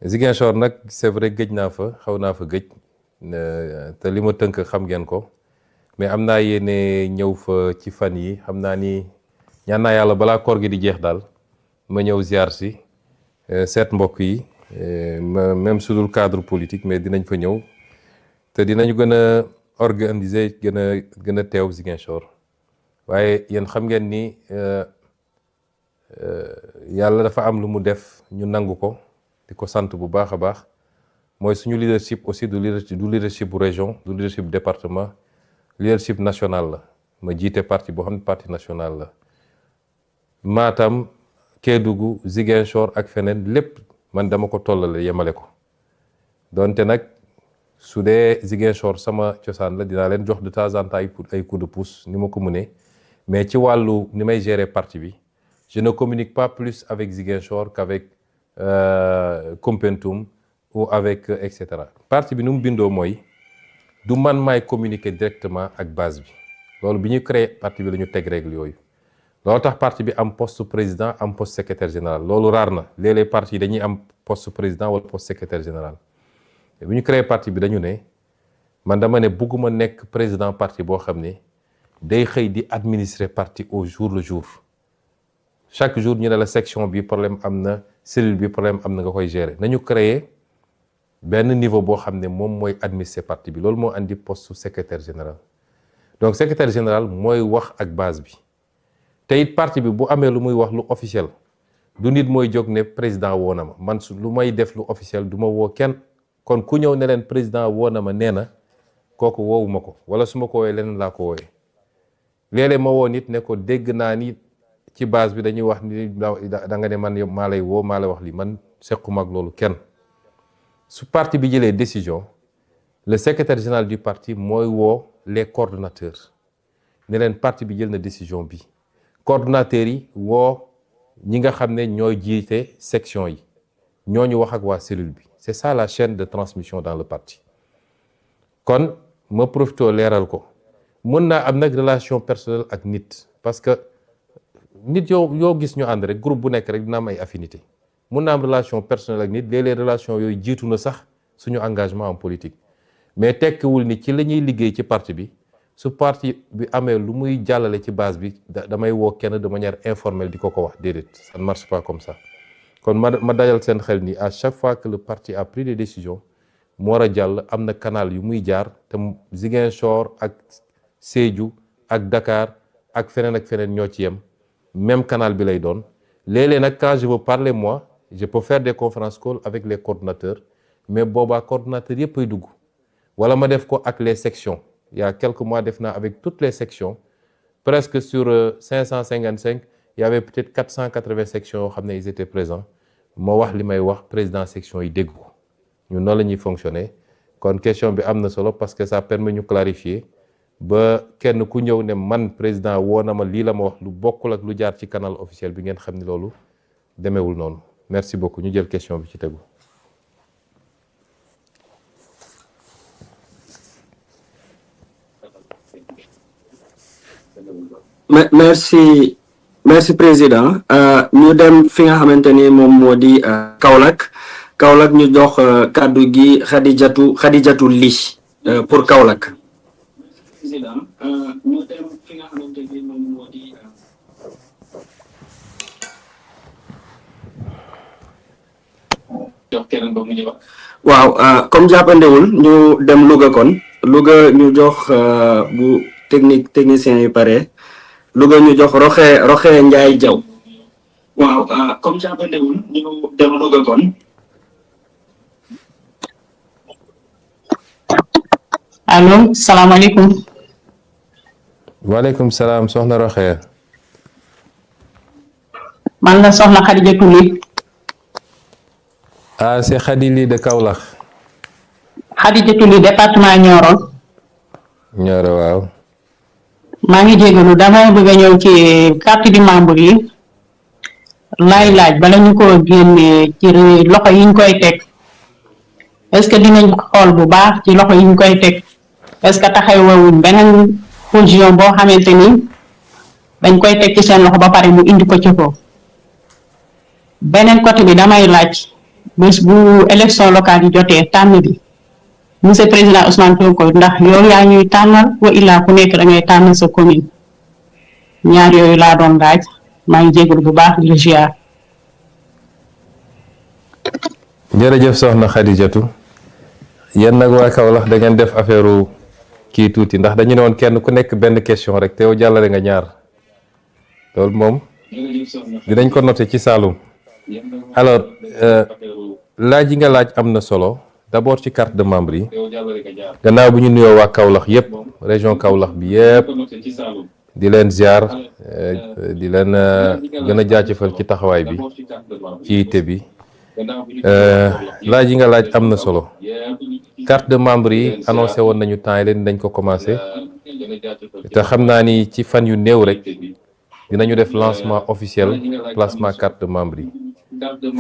Ziguinchor nag c'est vrai gëj naa fa xaw naa fa gëj te li ma tënk xam ngeen ko mais am naa yéene ñëw fa ci fan yi xam naa ni ñaan naa yàlla balaa koor gi di jeex daal ma ñëw ziar si seet mbokk yi même su dul cadre politique mais dinañ fa ñëw te dinañu gën a organiser gën a teew Ziguinchor waaye yéen xam ngeen ni yàlla dafa am lu mu def ñu nangu ko di ko sant bu baax a baax mooy suñu leadership aussi du leadership bu région du leadership département leadership national la ma jiite parti boo xam ne parti national la Matam Kédougou Ziguinchor ak feneen lépp man dama ko tollale yemale ko donte nag su dee Ziguinchor sama cosaan la dinaa leen jox de temps en temps ay coup de pouce ni ma ko mënee mais ci wàllu ni may gérer parti bi je ne communique pas plus avec Ziguinchor qu'avec Koumpentoum ou avec et cetera. Parti bi nu mu bindoo mooy du man maay communiquer directement ak base bi loolu bi ñu créé parti bi la ñu teg règle yooyu loolu tax parti bi am poste président am poste secrétaire général loolu raar na léeg-léeg parti yi dañuy am poste président wala poste secrétaire général bi ñu créé parti bi dañu ne man dama ne bugguma nekk président parti boo xam ne day xëy di administrer parti au jour le jour chaque jour ñu ne la section bi problème am na cellule bi problème am na nga koy gérer nañu créer benn niveau boo xam ne moom mooy administrer parti bi loolu moo andi poste secrétaire général donc secrétaire général mooy wax ak base bi te it parti bi bu amee lu muy wax lu officiel du nit mooy jóg ne président woo na ma man su lu may def lu officiel du ma woo kenn kon ku ñëw ne leen président woo na ma nee na kooku woowu ma ko wala su ma ko woowee leneen laa ko woowee léeg-léeg ma woo nit ne ko dégg naa ni ci base bi dañuy wax ni da nga ne man maa lay woo maa lay wax li man sequma ak loolu kenn su parti bi jëlee décision le secrétaire général du parti mooy woo les coordonnateurs ne leen parti bi jël na décision bi coordonnateurs yi woo ñi nga xam ne ñooy jiite section yi ñooñu wax ak waa cellule bi c'est ça la chaîne de transmission dans le parti kon ma profité leeral ko mën naa am nag relation personnelle ak nit parce que nit yoo gis ñu ànd rek groupe bu nekk rek dina am ay affinité mun naa am relation personnelle ak nit léeg-léeg relation yooyu jiitu na sax suñu engagement en politique mais tekkiwul ni ci la ñuy liggéey ci parti bi su parti bi amee lu muy jàllale ci base bi damay woo kenn de manière informelle di ko wax déedéet ça ne marche pas comme ça kon ma dajal seen xel ni à chaque fois que le parti a pris des décisions mu war a jàll am na canal yu muy jaar te Ziguinchor ak Sédhiou ak Dakar ak feneen ñoo ci yem même canal bi lay doon léeg-léeg nag quand je veux parler moi je peux faire des conférences call avec les coordonnateurs mais boobaa coordonnateurs yëpp ay dugg wala ma def ko ak les sections il y a quelques mois def naa avec toutes les sections presque sur 555 il y avait peut-être 480 sections yoo xam ne ils étaient présents ma wax li may wax président section yi dégg ko ñun noonu la ñuy fonctionner kon question bi am na solo parce que ça permet ñu clarifier ba kenn ku ñëw ne man président woo na ma lii la ma wax lu bokkul ak lu jaar ci canal officiel bi ngeen xam ni loolu demeewul noonu merci beaucoup ñu jël question bi ci tegu. merci président ñu dem fi nga xamante ni moom moo di Kaolack ñu jox kàddu gi Khadijatou Ly pour Kaolack. président ñu dem fi nga xamante ni moom moo di. jox keneen ba mu ñëwaat. waaw comme jàppandewul ñu dem Louga kon Louga ñu jox bu technicien yi pare. Louga ñu jox Roxe Ndiaye Diaw. waaw comme jàppandewul ñu dem Louga kon. allo salaamaaleykum. waaleykum salaam soxna Roxe. man la soxna Khadijatou Ly. ah c'est Khady Ly de Kaolack. Khadijatou Ly département Nioro. Nioro waaw. maa ngi jégalu damay bëgg a ñëw ci carte du membre yi laaj bala ñu ko génnee ci loxo yi ñu koy teg est-ce que dinañ xool bu baax ci loxo yi ñu koy teg est-ce que taxawuñ beneen position boo xamante ni dañ koy teg ci seen loxo ba pare mu indi ko ci foofu beneen côté bi damay laaj bés bu élection locale yi jotee tànn bi monsieur président Ousmane Sonko ndax yow yaa ñuy tànnal wa illaa ku nekk da ngay tànnal sa commune ñaar yooyu laa doon laaj maa ngi jégalu bu baax di ziar. jërëjëf soxna Khadijatou yéen nag waa Kaolack da ngeen def affaire kii tuuti ndax dañu ne woon kenn ku nekk benn question rek te yow jàllale nga ñaar loolu moom dinañ ko noté ci Saloum. alors laaj yi nga laaj am na solo. d'abord ci carte de membre yi gannaaw bu ñu nuyoo waa Kaolack yépp région Kaolack bi yépp di leen ziar di leen gën a jaajëfal ci taxawaay bi ci yitte bi laaj yi nga laaj am na solo carte de membre yi annoncé woon nañu temps yi leen dañ ko commencé te xam naa ni ci fan yu néew rek dinañu def lancement officiel placement carte de membre yi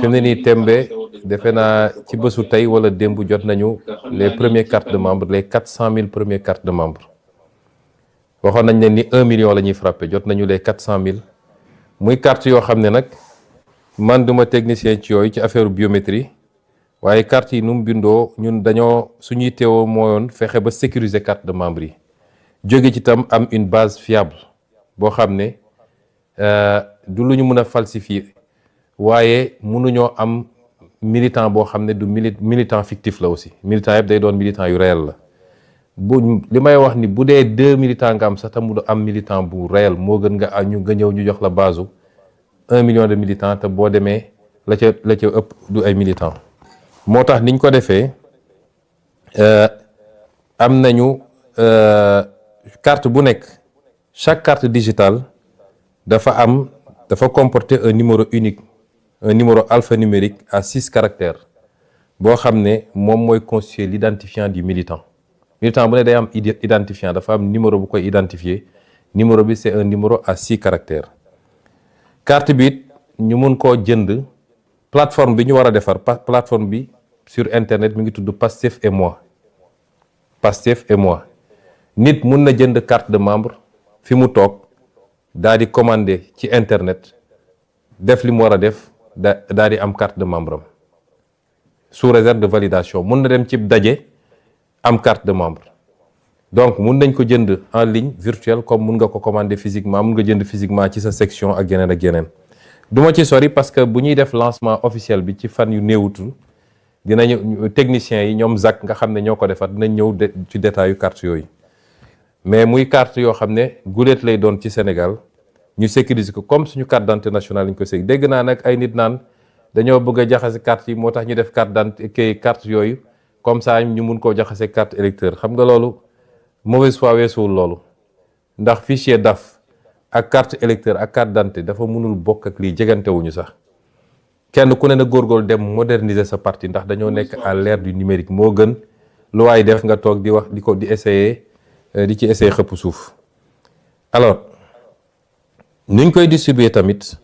fi mu ne nii tembe defe naa ci bésu tey wala démb jot nañu les premiers cartes de membre les 400 000 premières cartes de membre waxoon nañ ne ni 1 million la ñuy frappé jot nañu les 400 000 muy carte yoo xam ne nag man duma technicien ci yooyu ci affaire biométrie waaye carte yi nu mu bindoo ñun dañoo suñuy teewoo mooyoon fexe ba sécuriser carte de membre yi jóge ci tam am une base fiable boo xam ne du lu ñu mën a falsifier waaye mënuñoo am militant boo xam ne du militant fictif la aussi militant yëpp day doon militant yu réel la bu li may wax ni bu dee 2 militants nga am sax te mu am militant bu réel moo gën nga ñëw ñu jox la base 1 million de militants te boo demee la ca ëpp du ay militants moo tax niñ ko defee am nañu carte bu nekk chaque carte digitale dafa comporter un numéro unique un numéro alphanumérique à 6 caractères boo xam ne moom mooy constituer l'identifiant du militant bu ne day am identifiant dafa am numéro bu koy identifier numéro bi c'est un numéro à 6 caractères carte bi it ñu mun koo jënd plateforme bi ñu war a defar plateforme bi sur internet mi ngi tudd Pastef et moi nit mun na jënd carte de membre fi mu toog daal di commander ci internet def li mu war a def daal di am carte de membre am sous réserve de validation mun na dem ci daje am carte de membre donc mun nañ ko jënd en ligne virtuelle comme mun nga ko commander physiquement mun nga jënd physiquement ci sa section ak yeneen du ma ci sori parce que bu ñuy def lancement officiel bi ci fan yu néewutul dinañu techniciens yi ñoom ZAC nga xam ne ñoo ko defar dinañ ñëw ci détail yu carte yooyu mais muy carte yoo xam ne guléet lay doon ci Sénégal ñu sécuriser ko comme suñu carte d'identité nationale lañ ko sécuriser dégg naa nag ay nit naan dañoo bëgg a jaxase carte yi moo tax ñu def carte d'identité carte yooyu comme ça ñu mun koo jaxase carte électeur xam nga loolu mauvaise foi weesuwul loolu ndax fichier DAF ak carte électeur ak carte d'identité dafa mënul bokk ak lii jegantewuñu sax kenn ku ne na góorgóorlu dem moderniser sa parti ndax dañoo nekk à l'ère du numérique moo gën lu waay def nga toog di wax di essayer di ci essayer xëpp suuf alors nuñ koy distribuer tamit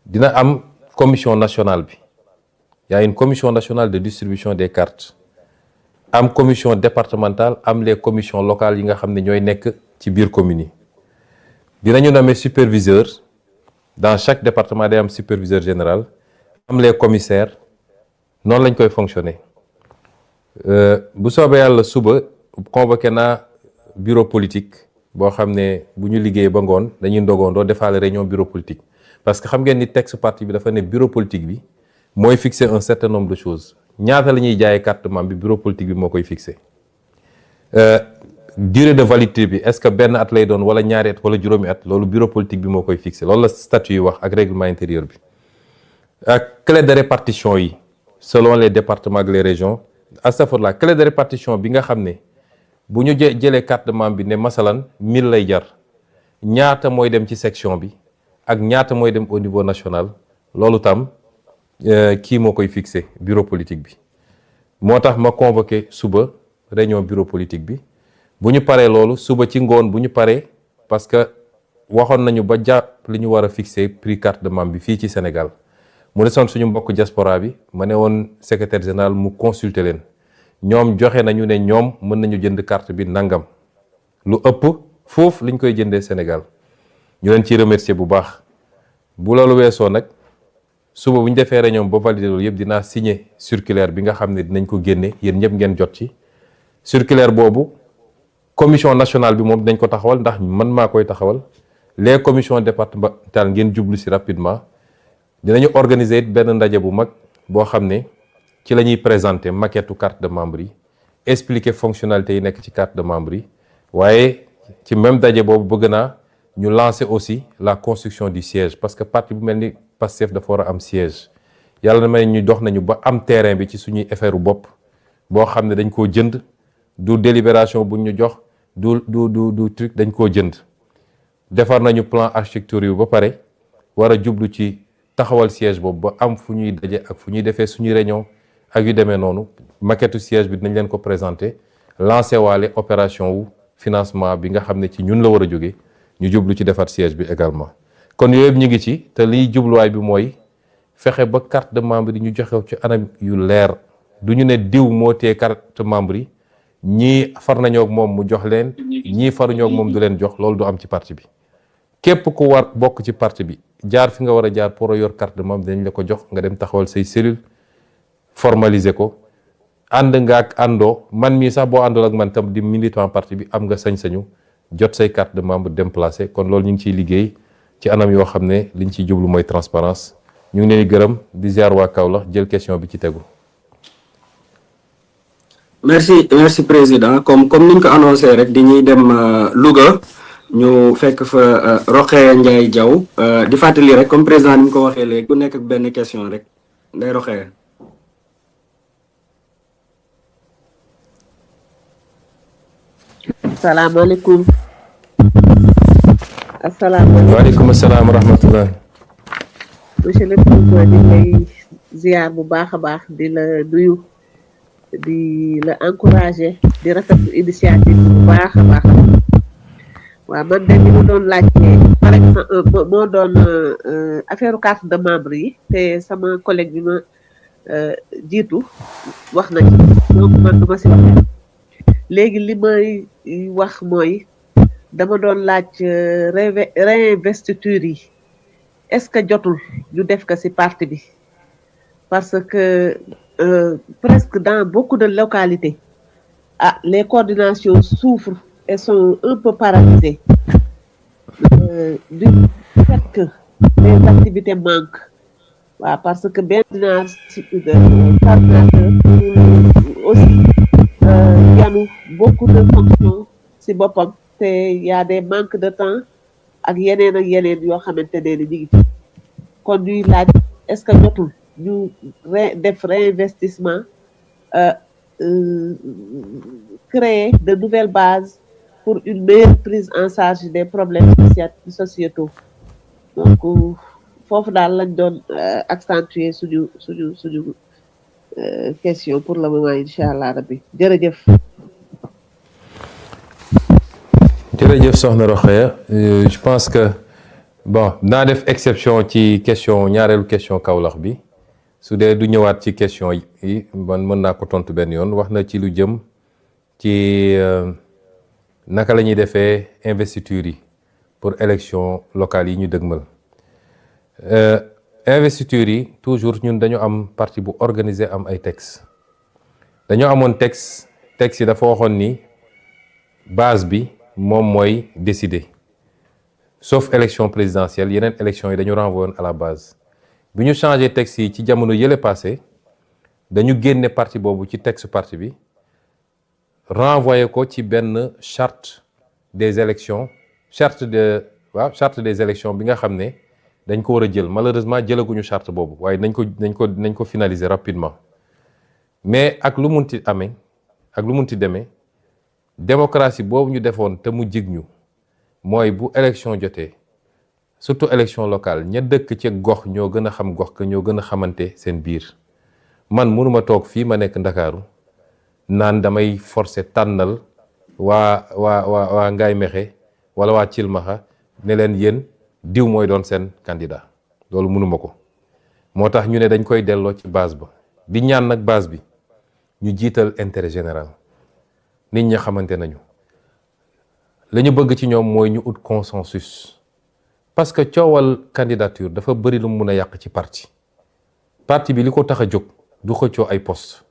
dina am commission nationale bi y a une commission nationale de distribution des cartes am commission départementale am les commissions locales yi nga xam ne ñooy nekk ci biir communes yi dinañu nommer superviseur dans chaque département day am superviseur général am les commissaires noonu lañ koy fonctionner bu soobee yàlla suba convoqué naa bureau politique boo xam ne bu ñu liggéey ba ngoon dañuy ndogoondoo defaale réunion bureau politique parce que xam ngeen ni texte parti bi dafa ne bureau politique bi mooy fixer un certain nombre de choses ñaata la ñuy jaayee carte membre bi bureau politique bi moo koy fixer durée de validité bi est-ce que benn at lay doon wala ñaari at wala juróomi at loolu bureau politique bi moo koy fixer loolu la statut yi wax ak règlement intérieur bi ak clé de répartition yi selon les départements ak les régions astafurlah clé de répartition bi nga xam ne bu ñu jëlee carte de membre bi ne masalan 1000 lay jar ñaata mooy dem ci section bi ak ñaata mooy dem au niveau national loolu tam kii moo koy fixé bureau politique bi moo tax ma convoqué suba réunion bureau politique bi bu ñu paree loolu suba ci ngoon bu ñu paree parce que waxoon nañu ba jàpp li ñu war a fixé prix carte de membre bi fii ci Sénégal mu desoon suñu mbokk diaspora bi ma ne woon secrétaire général mu consulter leen ñoom joxe nañu ne ñoom mën nañu jënd carte bi nangam lu ëpp foofu liñ koy jëndee Sénégal ñu leen ciy remercier bu baax bu loolu weesoo nag suba bu ñu defee réunion ba valider loolu yëpp dinaa signer circulaire bi nga xam ne dinañ ko génne yéen ñëpp ngeen jot ci circulaire boobu commission nationale bi moom dinañ ko taxawal ndax man maa koy taxawal les commissions départementales ngeen jublu si rapidement dinañu organiser benn ndaje bu mag boo xam ne ci la ñuy présenter maquette carte de membre yi expliquer fonctionnalité yi nekk ci carte de membre yi waaye ci même daje boobu bëgg naa ñu lancer aussi la construction du siège parce que parti bu mel ni Pastef dafa war a am siège yàlla na may ñu dox nañu ba am terrain bi ci suñuy affaire bopp boo xam ne dañ koo jënd du délibération buñ ñu jox du truc dañ koo jënd defar nañu plan architecture yu ba pare war a jublu ci taxawal siège boobu ba am fu ñuy daje ak fu ñuy defee suñuy réunion ak yu demee noonu maquette siège bi dinañ leen ko présenter lancer waale opération wu financement bi nga xam ne ci ñun la war a jóge ñu jublu ci defar siège bi également kon yooyu yëpp ñu ngi ci te liy jubluwaay bi mooy fexe ba carte de membre yi ñu joxe ci anam yu leer du ñu ne diw moo tee carte membre yi ñii far nañoo ak moom mu jox leen ñii faruñoo ak moom du leen jox loolu du am ci parti bi képp ku war bokk ci parti bi jaar fi nga war a jaar pour yor carte de membre dañ la ko jox nga dem taxawal say cellule formaliser ko ànd nga ak àndoo man mii sax boo àndul ak man tam di militant parti bi am nga sañ-sañu jot say carte de membre dem placé kon loolu ñu ngi ciy liggéey ci anam yoo xam ne liñ ciy jublu mooy transparence ñu ngi leen di gërëm di ziar waa Kaolack jël question bi ci tegu. merci président comme niñ ko annoncé rek di ñuy dem Louga ñu fekk fa Rokhaya Ndiaye Diaw di fàttali rek comme président ni mu ko waxee léegi ku nekk ak benn question rek nday Rokhaya. asalaamaaleykum. asalaamaaleykum waaleykum salaam wa rahmatullah. monsieur le président di lay ziar bu baax a baax di la nuyu di la encourager di rafetlu initiative bu baax a baax waaw man de li ma doon laajte par exemple moo doon affaire carte de membre yi te sama collègue bi ma jiitu wax na ci donc man du ma si wax léegi li may wax mooy dama doon laaj réinvestiture yi est-ce que jotul ñu def ko ci parti bi parce que presque dans beaucoup de localités les coordinations souffrent et sont un peu paralysées du fait que les activités manquent parce que benn dinaa ci coordinateur aussi yanu beaucoup de fonctions ci boppam te y a des manques de temps ak yeneen yoo xamante ne ni ñu ngi ci kon ñuy laaj est-ce que jotul ñu def réinvestissement créer de nouvelles bases pour une meilleure prise en charge des problèmes sociétaux donc foofu daal lañ doon accentuer suñu question pour le moment incha allah rabbi jërëjëf. jërëjëf soxna Rokhaya je pense que bon naa def exception ci question ñaareelu question Kaolack bi su dee du ñëwaat ci question yi man mën naa ko tontu benn yoon wax na ci lu jëm ci naka la ñuy defee investiture yi pour élection locale yi ñu dëgmal investiture yi toujours ñun dañu am parti bu organisé am ay texte dañoo amoon texte yi dafa waxoon ni base bi moom mooy décider sauf élection présidentielle yeneen élection yi dañu renvoyer woon à la base bi ñu changé texte yi ci jamono yële passé dañu génne parti boobu ci texte parti bi renvoyer ko ci benn charte des élections charte des élections bi nga xam ne dañ ko war a jël malheureusement jëlaguñu charte boobu waaye nañ ko finaliser rapidement mais ak lu munti amee ak lu munti demee démocratie boobu ñu defoon te mu jig ñu mooy bu élection jotee surtout élection locale ña dëkk ci gox ñoo gën a xam gox ka ñoo gën a xamante seen biir man mënuma toog fii ma nekk Ndakaaru naan damay forcer tànnal waa Ngaye Mékhé wala waa Thilmakha ne leen yéen diw mooy doon seen candidat loolu mënuma ko moo tax ñu ne dañ koy delloo ci base ba di ñaan nag base bi ñu jiital intérêt général nit ñi xamante nañu la ñu bëgg ci ñoom mooy ñu ut consensus parce que coowal candidature dafa bëri lu mu mun a yàq ci parti bi li ko tax a jóg du xëccoo ay poste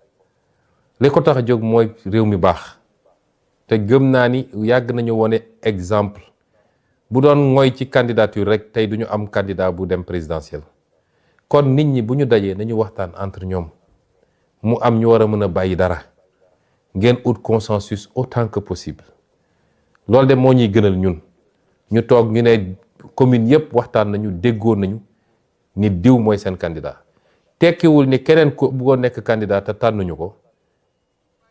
li ko tax a jóg mooy réew mi baax te gëm naa ni yàgg nañu wone exemple bu doon mooy ci candidature rek tey duñu am candidat bu dem présidentiel kon nit ñi bu ñu dajee nañu waxtaan entre ñoom mu am ñu war a mën a bàyyi dara ngeen ut consensus autant que possible loolu de moo ñuy gënal ñun ñu toog ñu ne commune yépp waxtaan nañu déggoo nañu ni diw mooy seen candidat tekkiwul ni keneen ko bëggoon nekk candidat te tànnuñu ko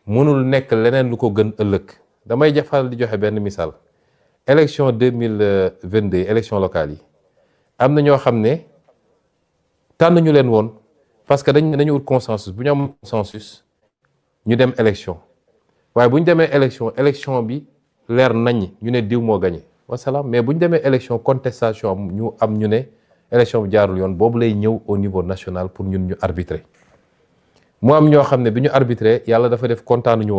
mënul nekk leneen lu ko gën ëllëg damay jafal di joxe benn misaal élection 2022 élection locale yi am na ñoo xam ne tànnuñu leen woon parce que dañu ut consensus bu ñu am consensus ñu dem élection waaye bu ñu demee élection bi leer nañ ñu ne diw moo gagné wasalaam mais bu ñu demee élection contestation am ñu ne élection bi jaarul yoon boobu lay ñëw au niveau national pour ñun ñu arbitrer mu am ñoo xam ne bi ñu arbitrer yàlla dafa def kontaanuñu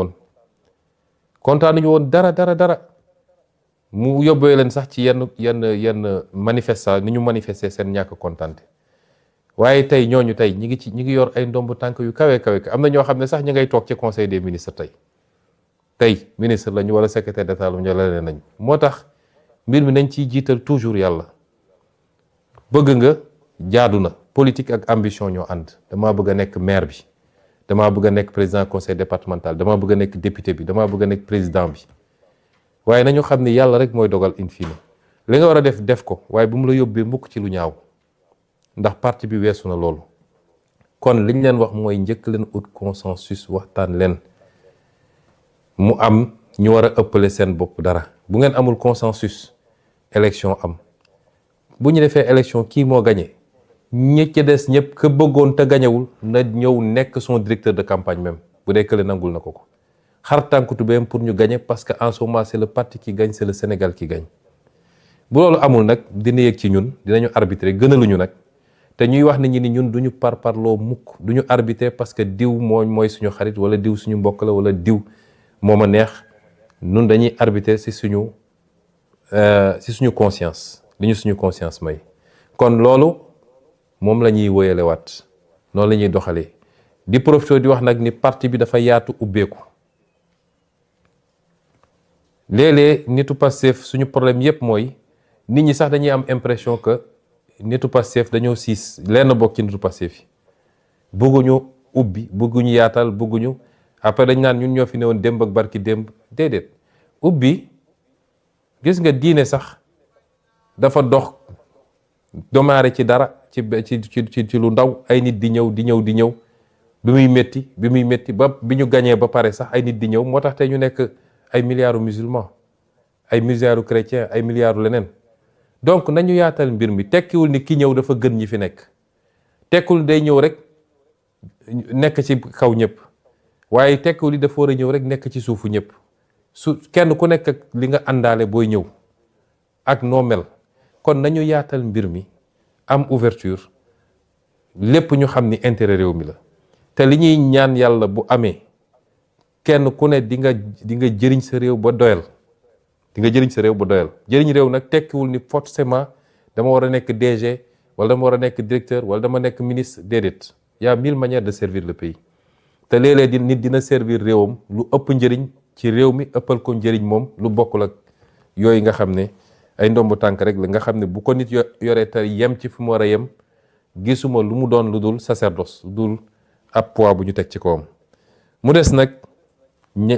woon dara mu yóbbee leen sax ci yenn manifestation ni ñu manifester seen ñàkk kontaante waaye tey ñooñu tey ñi ngi yor ay ndomb tànk yu kawe am na ñoo xam ne sax ñi ngay toog ci conseil des ministres tey ministre lañu wala secrétaire d'état lañu wala leneen nañ moo tax mbir mi nañ ciy jiital toujours yàlla bëgg nga jaadu na politique ak ambition ñoo ànd damaa bëgg a nekk maire bi damaa bëgg a nekk président conseil départemental damaa bëgg a nekk député bi damaa bëgg a nekk président bi waaye nañu xam ni yàlla rek mooy dogal in fine li nga war a def ko waaye bu mu la yóbbee mukk ci lu ñaaw ndax parti bi weesu na loolu kon liñ leen wax mooy njëkk leen ut consensus waxtaan leen mu am ñu war a ëppale seen bopp dara bu ngeen amul consensus élection am bu ñu defee élection kii moo gagné ñi ci des ñëpp ka bëggoon te gañewul na ñëw nekk son directeur de campagne même bu dee kële nangul na ko xar tànku tubéyam pour ñu gagner parce que en ce moment c'est le parti qui gagne c'est le Sénégal qui gagne bu loolu amul nag dina yëg ci ñun dinañu arbitrer gënaluñu nag te ñuy wax nit ñi ni ñun duñu parparloo mukk duñu arbitrer parce que diw mooy suñu xarit wala diw suñu mbokk la wala diw moo ma neex ñun dañuy arbitrer ci suñu conscience li ñu suñu conscience may kon loolu moom la ñuy wóyale waat noonu la ñuy doxalee di profité di wax nag ni parti bi dafa yaatu ubbeeku léeg-léeg nitu Pastef suñu problème yépp mooy nit ñi sax dañuy am impression que nitu Pastef dañoo siis lenn bokk ci nitu Pastef yi bëgguñu ubbi bëgguñu yaatal bëgguñu après dañ naan ñun ñoo fi newoon démb ak barki démb déedéet ubbi gis nga diine sax dafa dox domaare ci dara ci lu ndaw ay nit di ñëw bi muy métti ba bi ñu gañee ba pare sax ay nit di ñëw moo tax tey ñu nekk ay milliards musulmans ay milliards chrétiens ay milliards leneen donc nañu yaatal mbir mi tekkiwul ni ki ñëw dafa gën ñi fi nekk tekkiwul day ñëw rek nekk ci kaw ñëpp waaye tekkiwul ni dafa war a ñëw rek nekk ci suufu ñëpp kenn ku nekk ak li nga àndaale booy ñëw ak noo mel kon nañu yaatal mbir mi am ouverture lépp ñu xam ni intérêt réew mi la te li ñuy ñaan yàlla bu amee kenn ku ne di nga jëriñ sa réew ba doyal jëriñ réew nag tekkiwul ni forcément dama war a nekk DG wala dama war a nekk directeur wala dama nekk ministre déedéet y a 1000 manières de servir le pays te léeg-léeg nit dina servir réewam lu ëpp njëriñ ci réew mi ëppal ko njëriñ moom lu bokkul ak yooyu nga xam ne ay ndombu tànk rek la nga xam ne bu ko nit yoree te yem ci fu mu war a yem gisuma lu mu doon lu dul sacerdoce lu dul ab poids bu ñu teg ci kawam. mu des nag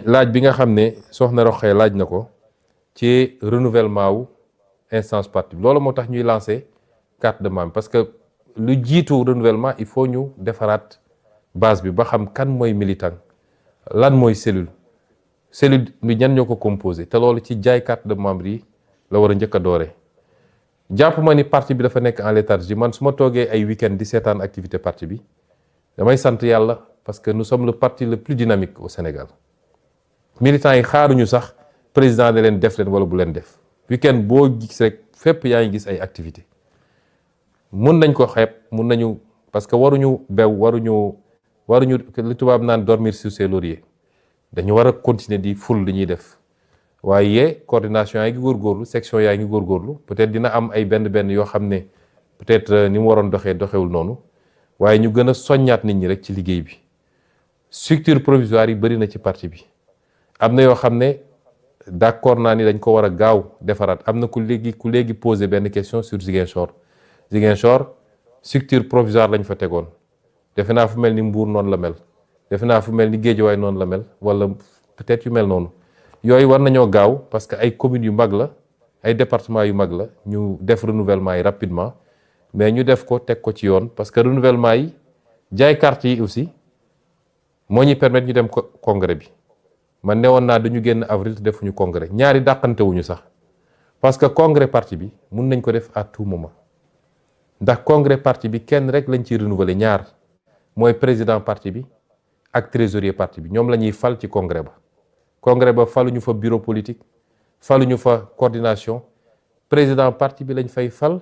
laaj bi nga xam ne soxna Roxee laaj na ko ci renouvellement wu instance parti bi loolu moo tax ñuy lancer carte de membre parce que lu jiitu renouvellement il faut ñu defaraat base bi ba xam kan mooy militant lan mooy cellule bi ñan ñoo ko composé te loolu ci jaay carte de membre yi la war a njëkk a doore jàpp ma ni parti bi dafa nekk en léthargie man su ma toogee ay week-end di seetaan activité parti bi damay sant yàlla parce que nous sommes le parti le plus dynamique au Sénégal militants yi xaaruñu sax président ne leen def leen wala bu leen def week-end boo gis rek fépp yaa ngi gis ay activité mun nañ ko xeeb mun nañu parce que waruñu bew waruñu li tubaab naan dormir sur ses lauriers dañu war a continuer di ful li ñuy def waaye coordination yaa ngi góorgóorlu section yaa ngi góorgóorlu peut-être dina am ay benn yoo xam ne peut-être ni mu waroon doxewul noonu waaye ñu gën a soññaat nit ñi rek ci liggéey bi structure provisoire yi bëri na ci parti bi am na yoo xam ne d'accord naa ni dañ ko war a gaaw defaraat am na ku léegi poser benn question sur Ziguinchor structure provisoire lañ fa tegoon defe naa fu mel ni Mbour noonu la mel defe naa fu mel ni Guédiawaye noonu la mel wala peut-être yu mel noonu yooyu war nañoo gaaw parce que ay communes yu mag la ay départements yu mag la ñu def renouvellement yi rapidement mais ñu def ko teg ko ci yoon parce que renouvellement yi jaay carte yi aussi moo ñuy permettre ñu dem congrès bi man newoon naa dañu génn avril te defuñu congrès ñaari dàqante wuñu sax parce que congrès parti bi mun nañ ko def à tout moment ndax congrès parti bi kenn rek lañ ciy renouveler ñaar mooy président parti bi ak trésorier parti bi ñoom la ñuy fal ci congrès ba faluñu fa bureau politique faluñu fa coordination président parti bi lañ fay fal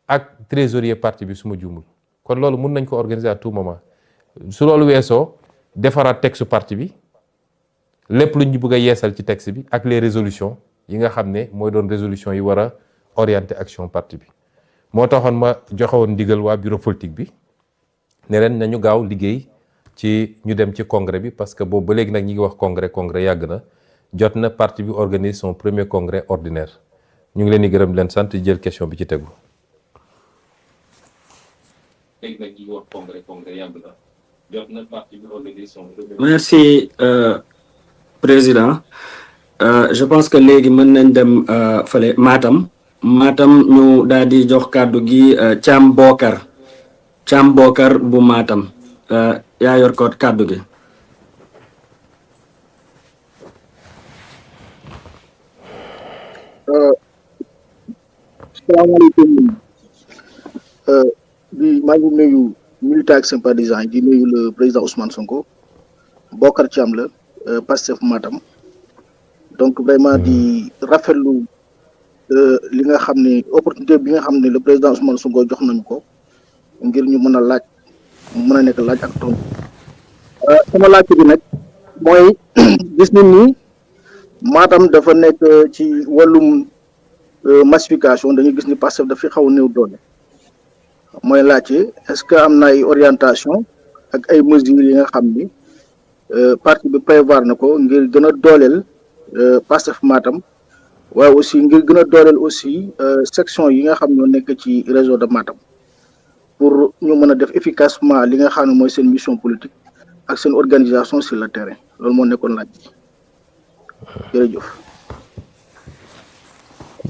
ak trésorier parti bi su ma juumul kon loolu mun nañ ko organiser à tout moment su loolu weesoo defaraat texte parti bi lépp lu ñu bëgg a yeesal ci texte bi ak les résolutions yi nga xam ne mooy doon résolution yi war a orienter action parti bi moo taxoon ma joxewoon ndigal waa bureau politique bi ne leen nañu gaaw liggéey ci ñu dem ci congrès bi parce que boobu ba léegi nag ñi ngi wax congrès yàgg na jot na parti bi organise son premier congrès ordinaire ñu ngi leen di gërëm leen sant jël question bi ci tegu. Merci président je pense que léegi mën nañ dem fale Matam ñu daal di jox kàddu gi Thiam Bokar bu Matam yaa yor ko kàddu gi. salaamaaleykum maa ngi nuyu militants ak sympathisants yi di nuyu le président Ousmane Sonko Bokar Thiam la Pastef Matam donc vraiment di rafetlu li nga xam ne opportunité bi nga xam ne le président Ousmane Sonko jox nañu ko ngir ñu mën a nekk laaj ak tontu sama laaj bi nag mooy gis nañ ni Matam dafa nekk ci wàllum massification dañuy gis ni Pastef dafay xaw a néew doole mooy laajte est-ce que am na ay orientation ak ay mesures yi nga xam ni parti bi prévoir na ko ngir gën a dooleel Pastef Matam waaye aussi ngir gën a dooleel aussi section yi nga xam ñoo nekk ci réseau de Matam pour ñu mën a def efficacement li nga xam ne mooy seen mission politique ak seen organisation sur le terrain loolu moo nekkoon laaj bi jërëjëf.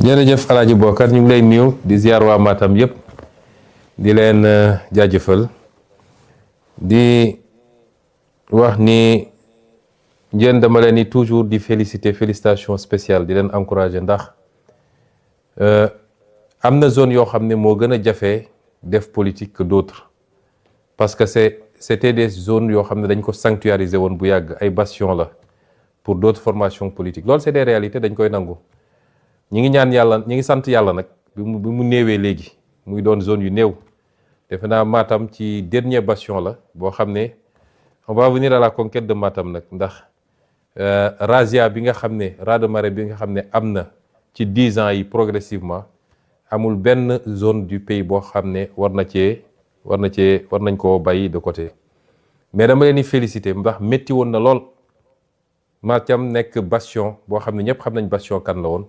jërëjëf Alaaji Bokar ñu ngi lay nuyu di ziar waa Matam yëpp di leen jaajëfal di wax ni njeen dama leen ni toujours di félicitation spéciale di leen encourager ndax am na zone yoo xam ne moo gën a jafe def politique que d'autres parce que c'était des zones yoo xam ne dañ ko sanctuariser woon bu yàgg ay bastion la pour d'autres formations politiques loolu c'est des réalités dañ koy nangu ñi ngi ñaan yàlla ñi ngi sant yàlla nag bi mu néewee léegi muy doon zone yu néew defe naa Matam ci dernier bastion la boo xam ne on va venir à la conquête de Matam nag ndax razzia bi nga xam ne raz de marée bi nga xam ne am na ci 10 ans yi progressivement amul benn zone du pays boo xam ne war nañ koo bàyyi de côté mais dama leen di féliciter ndax métti woon na lool Matam nekk bastion boo xam ne ñëpp xam nañ bastion kan la woon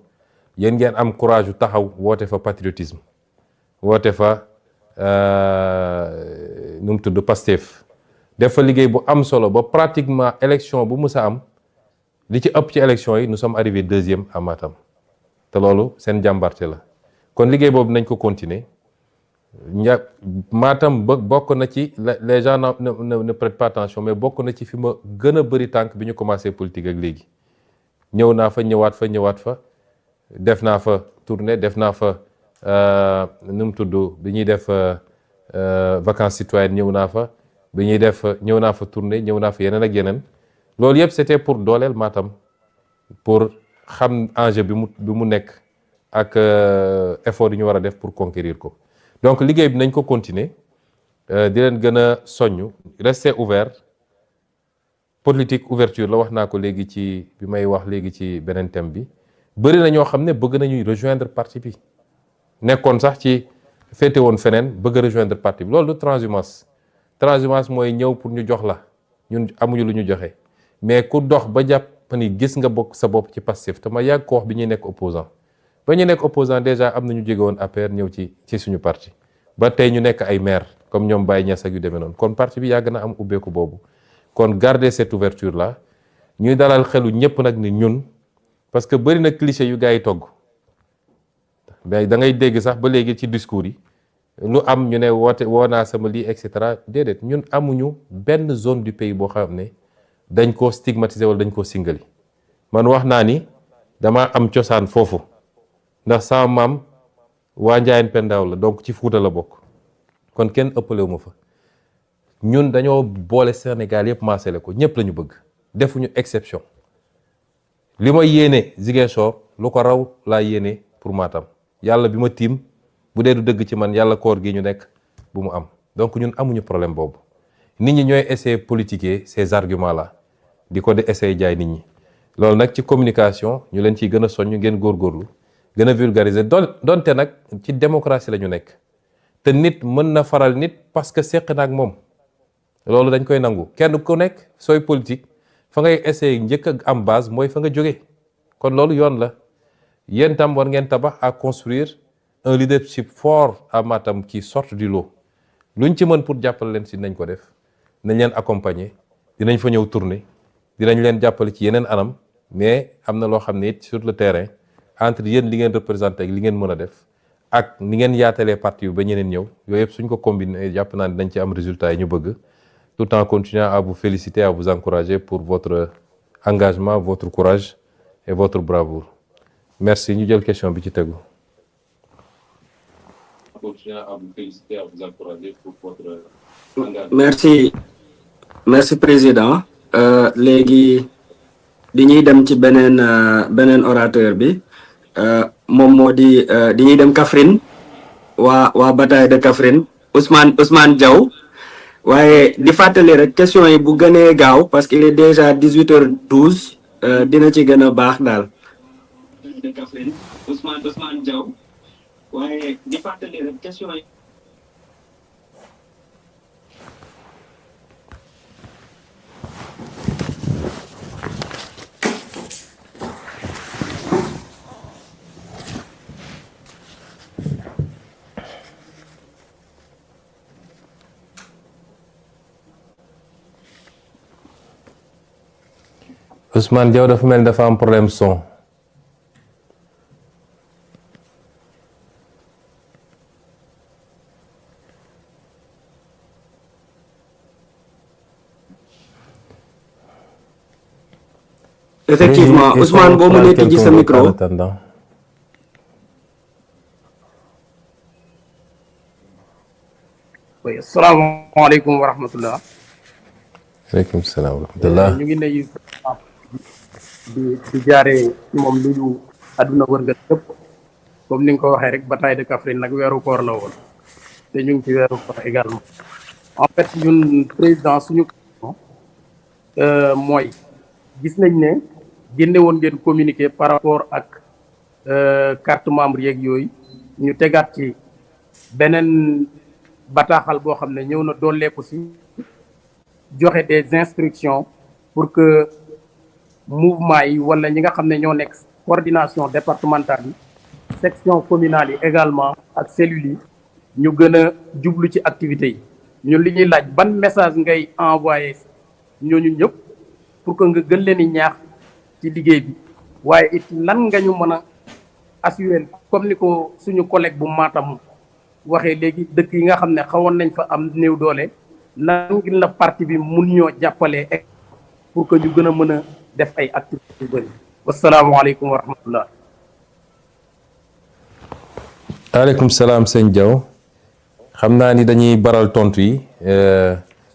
yéen ngeen am courage yu taxaw woote fa patriotisme woote fa nu mu tudd Pastef def fa liggéey bu am solo ba pratiquement élection bu mus a am li ci ëpp ci élection yi nous sommes arrivés 2e à Matam te loolu seen jàmbarte la kon liggéey boobu nañ ko continuer Matam bokk na ci les gens ne prêtent pas attention mais bokk na ci fi ma gën a bëri tànk bi ñu commencé politique ak léegi ñëw naa fa ñëwaat fa def naa fa tournée def naa fa nu mu tudd bi ñuy def vacances citoyennes ñëw naa fa bi ñuy def ñëw naa fa tournée ñëw naa fa yeneen ak yeneen loolu yëpp c'était pour dooleel Matam pour xam enjeu bi mu nekk ak effort yi ñu war a def pour conquérir ko donc liggéey bi nañ ko continuer di leen gën a soññ rester ouvert politique ouverture la wax naa ko léegi ci bi may wax léegi ci beneen thème bi bëri na ñoo xam ne bëgg nañuy rejoindre parti bi nekkoon sax ci féete woon feneen bëgg a rejoindre parti bi loolu du transhumance mooy ñëw pour ñu jox la ñun amuñu lu ñu joxe mais ku dox ba jàpp ni gis nga bokk sa bopp ci Pastef te ma yàgg ko wax bi ñuy nekk opposant ba ñu nekk opposant déjà am na ñu jóge woon APR ñëw ci suñu parti ba tey ñu nekk ay maire comme ñoom Baye Niass ak yu demee noonu kon parti bi yàgg na am ubbeeku boobu kon garder cette ouverture là ñuy dalal xelu ñëpp nag ni ñun parce que bëri na cliché yu gars yi togg mais da ngay dégg sax ba léegi ci discours yi lu am ñu ne woo naa sama lii et cetera déedéet ñun amuñu benn zone du pays boo xam ne dañ koo stigmatiser wala dañ koo singali man wax naa ni dama am cosaan foofu ndax sama maam waa Njaayeen Pendaaw la donc ci Fuuta la bokk kon kenn ëppalewu ma fa ñun dañoo boole Sénégal yëpp maasale ko ñëpp lañu bëgg defuñu exception li ma yéene Ziguinchor lu ko raw laa yéene pour Matam yàlla bi ma tiim bu dee du dëgg ci man yàlla koor gi ñu nekk bu mu am donc ñun amuñu problème boobu nit ñi ñooy essayer politiquer ces arguments là di ko de essayer jaay nit ñi loolu nag ci communication ñu leen ciy gën a soññ ngeen góorgóorlu gën a vulgariser donte nag ci démocratie la ñu nekk te nit mën na faral nit parce que seq na ak moom loolu dañ koy nangu kenn ku nekk sooy politique fa ngay essayer njëkk a am base mooy fa nga jóge kon loolu yoon la yéen tam war ngeen tabax à construire un leadership fort à Matam qui sorte du lot luñ ci mën pour jàppale leen si nañ ko def nañ leen accompagner dinañ fa ñëw tourner dinañ leen jàppale ci yeneen anam mais am na loo xam ne it sur le terrain entre yéen li ngeen représenté ak li ngeen mën a def ak ni ngeen yaatalee parti yu ba ñeneen ñëw yooyu yëpp suñ ko combiner jàpp naa ne dañ ci am résultat yi ñu bëgg tout en continuant à vous féliciter à vous encourager pour votre engagement votre courage et votre bravoure merci ñu jël question bi ci tegu. merci président léegi di ñuy dem ci beneen orateur bi moom moo di ñuy dem Kaffrine waa bataille de Kaffrine Ousmane Diaw waaye di fàttali rek question yi bu gënee gaaw parce qu'il est déjà 18h12 dina ci gën a baax daal. de Kaffrine Ousmane Diaw waaye di fàttali rek question yi. Ousmane Diaw dafa mel dafa am problème son. effectivement Ousmane boo mënee tijji sa micro. oui asalaamaaleykum wa rahmatullah. waaleykum salaam wa rahmatullah. ñu ngi nuyu di jaaree ci moom nuyu àdduna wërngal yëpp comme ni nga ko waxee rek bataille de Kaffrine nag weeru koor la woon te ñu ngi ci weeru koor également. En fait ñun président suñu mooy gis nañ ne génne woon ngeen communiqué par rapport ak carte membre yeeg yooyu ñu tegaat ci beneen bataaxal boo xam ne ñëw na dooleeku si joxe des instructions pour que mouvement yi wala ñi nga xam ne ñoo nekk coordination départementale yi section communale yi également ak cellules yi ñu gën a jublu ci activités yi ñun li ñuy laaj ban message ngay envoyé ñooñu ñëpp pour que nga gën leen di ñaax ci liggéey bi waaye it lan nga ñu mën a assurer comme ni ko suñu collègue bu Matam waxee léegi dëkk yi nga xam ne xawoon nañ fa am néew doole lan ngir la parti bi mun ñoo jàppalee pour que ñu gën a mën a def ay activités yu bëri. wasalaamaaleykum wa rahmatullah. aleykum salaam sëñ Diaw xam naa ni dañuy baral tontu yi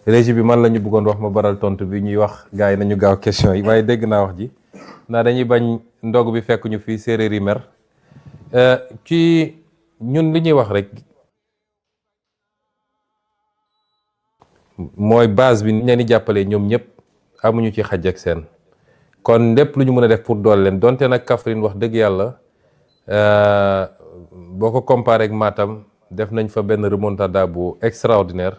régie bi man la ñu bëggoon wax ma baral tontu bi ñuy wax gars yi nañu gaaw question yi waaye dégg naa wax ji naa dañuy bañ ndog bi fekk ñu fii séeréer yi mer ci ñun li ñuy wax rek mooy base bi ni leen di jàppalee ñoom ñëpp amuñu ci xaj ak seen kon lépp lu ñu mën a def pour dool leen donte nag Kaffrine wax dëgg yàlla boo ko comparé ak Matam def nañ fa benn remontada bu extraordinaire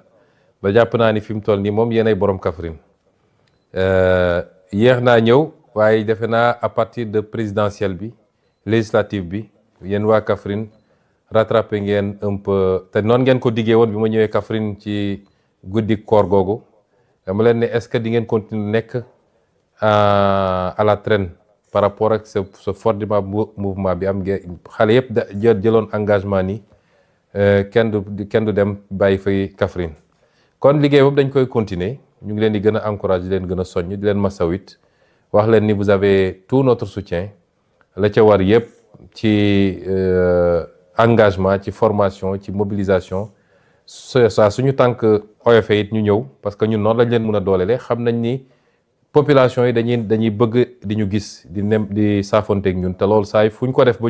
ba jàpp naa ni fi mu toll nii moom yéenay borom Kaffrine yéex naa ñëw waaye defe naa à partir de présidentielle bi législative bi yéen waa Kaffrine rattrapé ngeen un peu te noonu ngeen ko diggee woon bi ma ñëwee Kaffrine ci guddi koor googu dama leen ne est-ce que di ngeen continuer nekk à la traîne par rapport ak ce fortement mouvement bi am ngeen xale yëpp jëloon engagement ni kenn du dem bàyyi fay Kaffrine kon liggéey boobu dañ koy continuer ñu ngi leen di gën a encourager di leen gën a soññ di leen masawit wax leen ni vous avez tout notre soutien la ca war yëpp ci engagement ci formation ci mobilisation saa suñu tànk oyofe it ñu ñëw parce que ñun noonu lañ leen mën a dooleele xam nañ ni population yi dañuy bëgg di ñu gis di saafonteeg ñun te loolu saa fu ñu ko def ba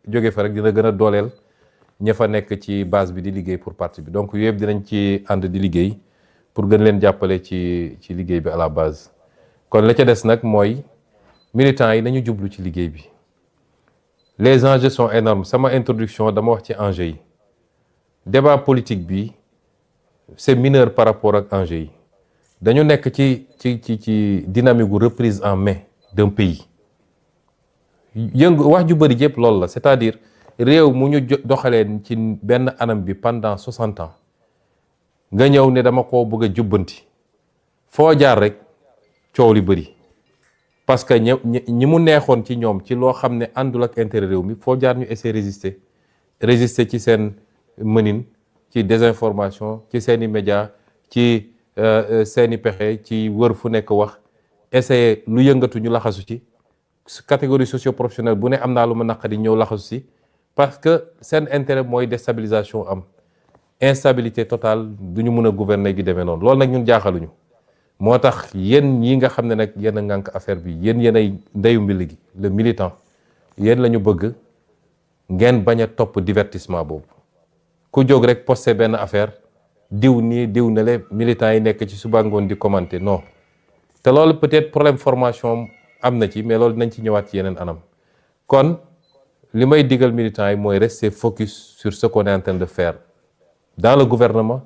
jóge fa rek dina gën a dooleel ña fa nekk ci base bi di liggéey pour parti bi donc yëpp dinañ ci ànd di liggéey pour gën leen jàppale ci liggéey bi à la base kon la ca des nag mooy militants yi nañu jublu ci liggéey bi les enjeux sont énormes sama introduction dama wax ci enjeux yi débat politique bi c'est mineur par rapport ak enjeux yi dañu nekk ci dynamique gu reprise en main d'un pays wax ju bëri yëpp loolu la c'est-à-dire réew mu ñu doxalee ci benn anam bi pendant 60 ans nga ñëw ne dama ko bëgg a jubbanti foo jaar rek coow li bëri parce que ñi mu neexoon ci ñoom ci loo xam ne àndul ak intérêt réew mi foo jaar ñu essayer résister ci seen mënin ci désinformation ci seeni média ci seeni pexe ci wër fu nekk wax essayer lu yëngatu ñu laxasu ci catégorie socio-professionnelle bu ne am naa lu ma naqari ñëw laxasu ci parce que seen intérêt mooy déstabilisation am instabilité totale du ñu mën a gouverner gi demee noonu loolu nag ñun jaaxaluñu moo tax yéen ñi nga xam ne nag yéen a ngànk affaire bi yéen ay ndeyu mbili gi le militant yéen la ñu bëgg ngeen bañ a topp divertissement boobu ku jóg rek posté benn affaire diw nii diw na le militants yi nekk ci suba ngoon di commenter non te loolu peut-être problème formation am na ci mais loolu dinañ ci ñëwaat ci yeneen anam kon li may digal militants yi mooy rester focus sur ce qu'on est en train de faire dans le gouvernement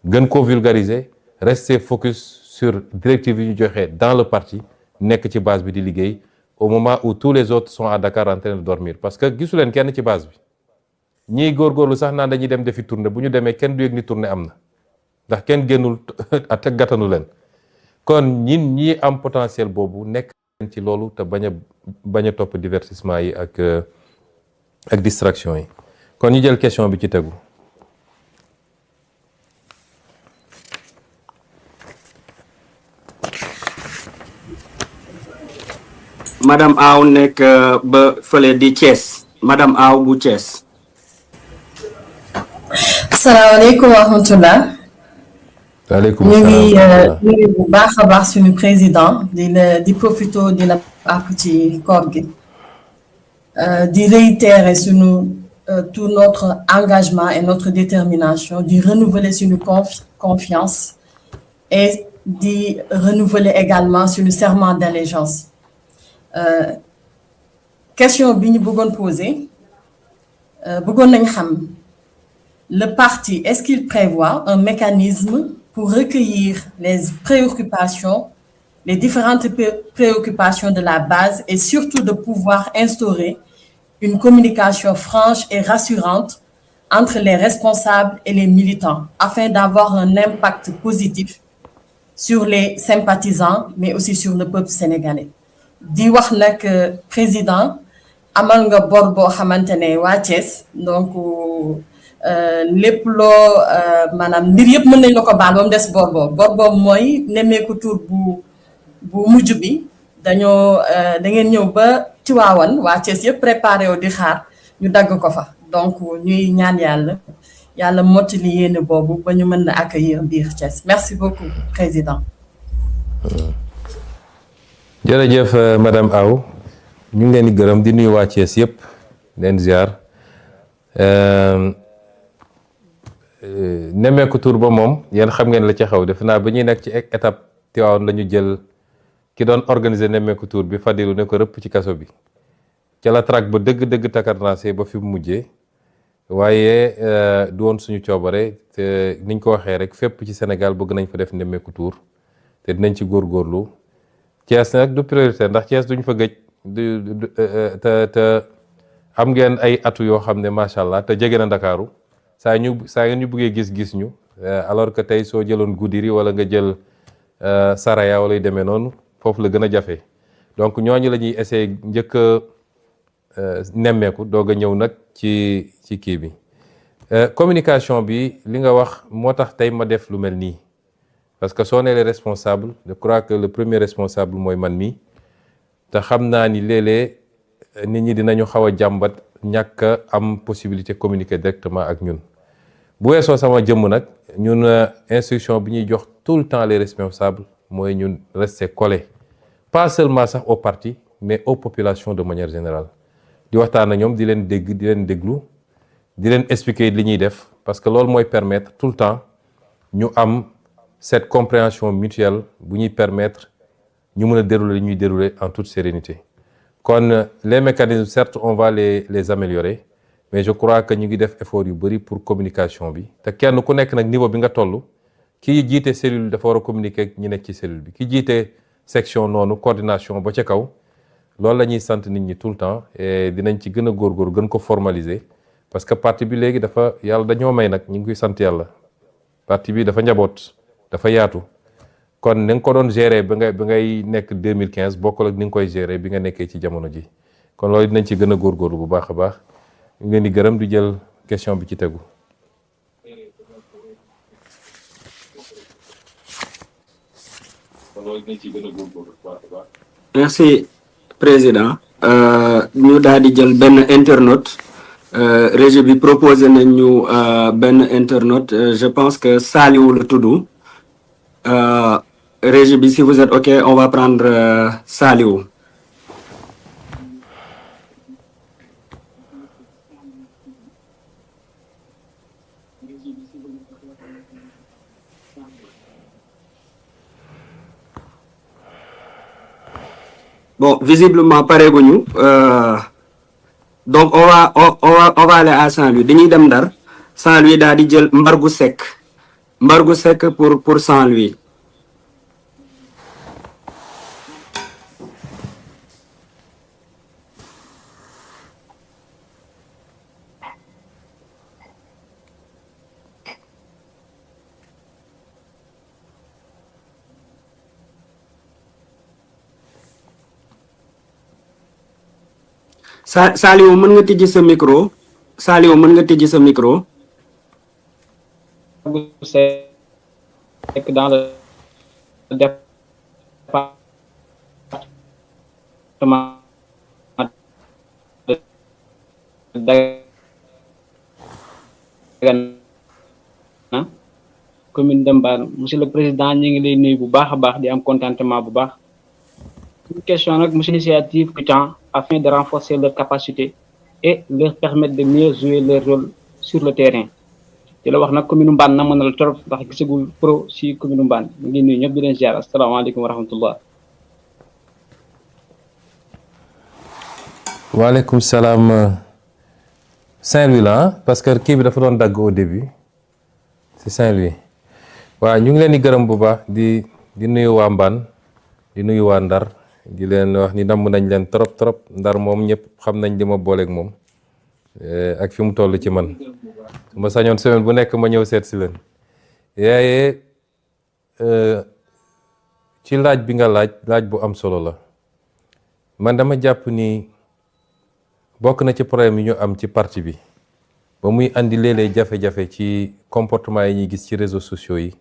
gën ko vulgariser rester focus sur directive yi ñu joxe dans le parti nekk ci base bi di liggéey au moment où tous les autres sont à Dakar en train de dormir parce que gisu leen kenn ci base bi ñiy góorgóorlu sax naan dañuy dem defi tournée bu ñu demee kenn du yëg ni tournée am na ndax kenn génnul te gàttanu leen kon ñi am potentiel boobu nekk ci loolu te bañ a topp divertissement yi ak distraction yi kon ñu jël question bi ci tegu. madame Aw nekk ba fële di Thiès madame Aw bu Thiès. asalaamaaleykum wa rahmatulah. waaleykum ñu salaam ngi nuyu bu baax a baax suñu président di profito di la àpp ci koor gi. d'y réitérer tout notre engagement et notre détermination, d'y renouveler une confiance et d'y renouveler également sur le serment d'allégeance. Question bi ñu bëggoon poser bëggoon nañ xam le parti est-ce qu'il prévoit un mécanisme pour recueillir les préoccupations, les différentes préoccupations de la base et surtout de pouvoir instaurer une communication franche et rassurante entre les responsables et les militants afin d'avoir un impact positif sur les sympathisants mais aussi sur le peuple sénégalais. Di wax nag président amal nga bor boo xamante ne waa Thiès donc lépp loo maanaam mbir yëpp mën nañ la ko baal ba mu des bor boobu mooy nemmeeku tur bu mujj bi da ngeen ñëw ba Tiwaawan waa Thiès yëpp préparé wu di xaar ñu dagg ko fa donc ñuy ñaan yàlla mottali yéene boobu ba ñu mën na accueillir biir Thiès. Merci beaucoup président. jërëjëf madame Aw ñu ngi leen di gërëm di nuyu waa Thiès yëpp leen ziar nemmeeku tur ba moom yéen xam ngeen la ci xaw defe naa ba ñuy nekk ci étape Tiwaawan la ñu jël ki doon organiser nemmeeku tur bi Fadilu ne ko rëpp ci kaso bi ca la traque ba dëgg takarnaase ba fi mu mujjee waaye du woon suñu coobare te niñ ko waxee rek fépp ci Sénégal bëgg nañ fa def nemmeeku tur te dinañ ci góorgóorlu Thiès nag du priorité ndax Thiès duñ fa gëj te am ngeen ay atu yoo xam ne macha allah te jege na Ndakaaru saa ngeen ñu bëggee gis ñu alors que tey soo jëloon Goudiri wala nga jël Saraya wala yu demee noonu foofu la gën a jafe donc ñooñu la ñuy essayer njëkk a nemmeeku doog a ñëw nag ci kii bi communication bi li nga wax moo tax tey ma def lu mel nii parce que soo nee les responsables je crois que le premier responsable mooy man mi te xam naa ni léeg-léeg nit ñi dinañu xaw a jàmbat ñàkk a am possibilité communiquer directement ak ñun bu weesoo sama jëmm nag ñun instruction bi ñuy jox tout le temps les responsables mooy ñun rester collés pas seulement sax au parti mais aux populations de manière générale di waxtaan ak ñoom di leen dégg di leen déglu di leen expliquer li ñuy def parce que loolu mooy permettre tout le temps ñu am cette compréhension mutuelle bu ñuy permettre ñu mën a dérouler li ñuy dérouler en toute sérénité kon les mécanismes certes on va les améliorer mais je crois que ñu ngi def effort yu bëri pour communication bi te kenn ku nekk nag niveau bi nga toll kii jiite cellule dafa war a communiquer ak ñi nekk ci cellule bi ki jiite section noonu coordination ba ca kaw loolu la ñuy sant nit ñi tout le temps et dinañ ci gën a góorgóor gën ko formaliser parce que parti bi léegi dafa yàlla dañoo may nag ñu ngi koy sant yàlla parti bi dafa njaboot dafa yaatu kon ni nga ko doon gérer ba ngay nekk 2015 bokkul ak ni nga koy gérer bi nga nekkee ci jamono ji kon loolu dinañ ci gën a góorgóorlu bu baax a baax ñu ngi leen di gërëm di jël question bi ci tegu. merci président ñu daal di jël benn internaute régie bi proposé nañ ñu benn internaute je pense que Saliou la tudd régie bi si vous êtes ok on va prendre Saliou. Bon, visiblement pareeguñu donc on va aller à Saint-Louis dañuy dem Ndar Saint-Louis daal di jël Mbargu Seck pour Saint-Louis. Saliou mën nga tijji sa micro Saliou mën nga tijji sa micro. Dans le département de Dagana commune de Mbane monsieur le président ñu ngi lay nuyu bu baax a baax di am contentement bu baax. Une question nag monsieur initiative du temps afin de renforcer leurs capacités et leur permettre de mieux jouer leur rôle sur le terrain. te la wax nag commune Mbane na mën na la trop ndax gisagul pro si commune Mbane ñu ngi nuyu ñëpp di leen ziar asalaamaaleykum wa rahmatullah. waaleykum salaam. Saint-Louis la parce que kii bi dafa doon dagg au début c'est Saint-Louis waaw ñu ngi leen di gërëm bu baax di nuyu waa Mbane di nuyu waa Ndar di leen wax ni namm nañ leen trop Ndar moom ñëpp xam nañ li ma booleeg moom ak fi mu toll ci man su ma sañoon semaine bu nekk ma ñëw seet si leen yaaye ci laaj bi nga laaj bu am solo la man dama jàpp ni bokk na ci problème yi ñu am ci parti bi ba muy andi léeg-léeg jafe-jafe ci comportement yi ñuy gis ci réseaux sociaux yi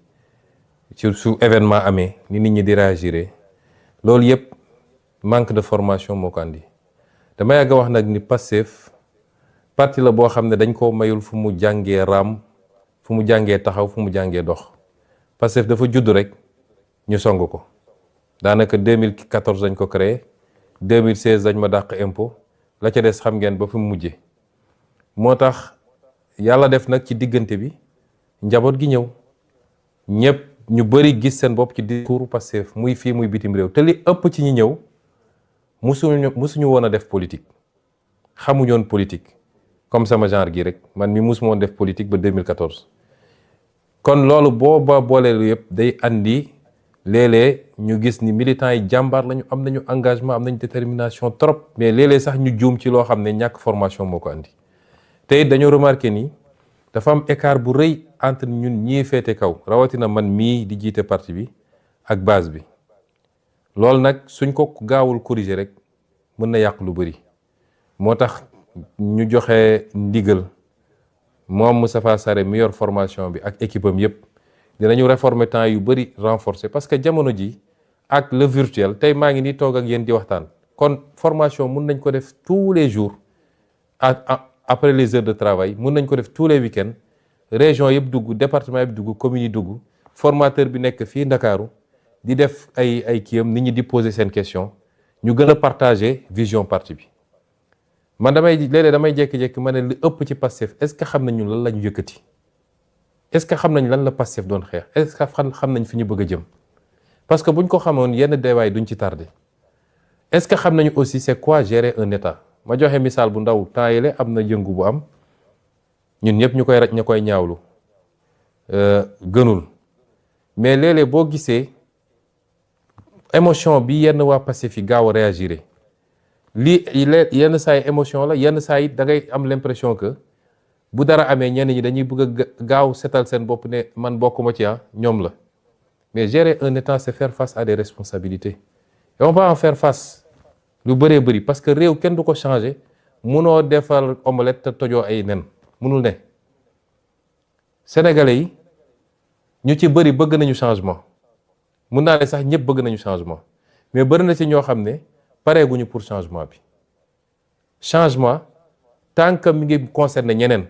ci su événement amee ni nit ñi di réagir loolu yëpp manque de formation moo ko andi dama yàgg wax nag ni Pastef parti la boo xam ne dañ koo mayul fu mu jàngee raam fu mu jàngee taxaw fu mu jàngee dox Pastef dafa judd rek ñu song ko daanaka 2014 dañ ko créé 2016 dañ ma dàq impôt la ca des xam ngeen ba fi mu mujjee moo tax yàlla def nag ci diggante bi njaboot gi ñëw ñëpp ñu bëri gis seen bopp ci discours Pastef muy fii muy bitim réew te li ëpp ci ñi ñëw musuñu woon a def politique xamuñoon politique comme sama genre gi rek man mi musuma woon def politique ba 2014 kon loolu booba booleelu yëpp day andi léeg-léeg ñu gis ni militants yi jàmbaar lañu am nañu engagement am nañu détermination trop mais léeg-léeg sax ñu juum ci loo xam ne ñàkk formation moo ko andi te it dañoo remarqué ni dafa am écart bu rëy entre ñun ñii féete kaw rawatina man mii di jiite parti bi ak base bi loolu nag suñ ko gaawul corriger rek mën na yàq lu bëri moo tax ñu joxe ndigal moom Moustapha Sarré mi yor formation bi ak équipe am yëpp dinañu réformer temps yu bëri renforcer parce que jamono ji ak le virtuel tey maa ngi nii toog ak yéen di waxtaan kon formation mun nañ ko def tous les jours après les heures de travail mun nañ ko def tous les week-ends région yëpp dugg département yëpp dugg commune yi dugg formateur bi nekk fii Ndakaaru di def ay kiyam nit ñi di poser seen question ñu gën a partager vision parti bi man léeg-léeg damay jékki-jékki ma ne li ëpp ci Pastef est-ce que xam nañu lan la ñu yëkkati est-ce que xam nañ lan la Pastef doon xeex est-ce que xam nañ fi ñu bëgg a jëm parce que buñ ko xamoon yenn déwaay duñ ci tardé est-ce que xam nañu aussi c'est quoi gérer un état ma joxe misaal bu ndaw temps yële am na yëngu bu am ñun ñëpp ñu koy raj ña koy ñaawlu gënul mais léeg-léeg boo gisee émotion bi yenn waa Pastef yi gaaw a réagir lii yenn saa yi émotion la yenn saa yi da ngay am l'impression que bu dara amee ñenn ñi dañuy bëgg a gaaw setal seen bopp ne man bokkuma ci ñoom la mais gérer un état c'est faire face à des responsabilités et on va en faire face lu bëree bëri parce que réew kenn du ko changer munoo defal omelette te tojoo ay nen munul ne sénégalais yi ñu ci bëri bëgg nañu changement mun naa ne sax ñëpp bëgg nañu changement mais bëri na ci ñoo xam ne pareeguñu pour changement bi changement tant que mi ngi concerné ñeneen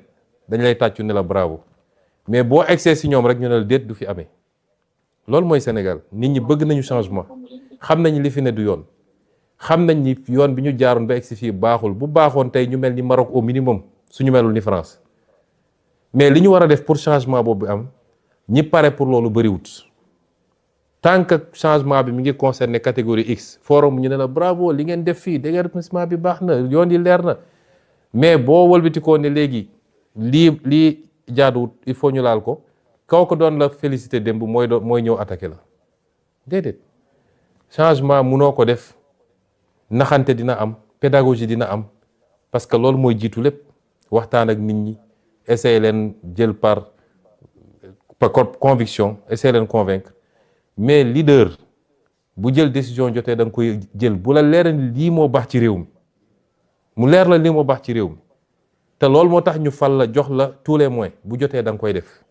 dañ lay tàccu ne la bravo mais boo egsee si ñoom rek ñu ne la déet du fi amee loolu mooy Sénégal nit ñi bëgg nañu changement xam nañ li fi ne du yoon xam nañ ni yoon bi ñu jaaroon ba egsi fii baaxul bu baaxoon tey ñu mel ni Maroc au minimum suñu melul ni France mais li ñu war a def pour changement boobu am ñi pare pour loolu bëriwut tant que changement bi mi ngi concerné catégorie X forum ñu ne la bravo li ngeen def fii déguerpissement bi baax na yoon yi leer na mais boo wëlbatikoo ne léegi lii jaaduwut il faut ñu laal ko kaw ko doon la félicité démb mooy ñëw attaqué la déedéet changement munoo ko def naxante dina am pédagogie dina am parce que loolu mooy jiitu lépp waxtaan ak nit ñi essayer leen jël par conviction essayer leen convaincre mais leader bu jël décision jotee da nga koy jël bu la leer ni lii moo baax ci réew mi mu leer la lii moo baax ci réew mi te loolu moo tax ñu fal la jox la tous les moyens bu jotee da nga koy def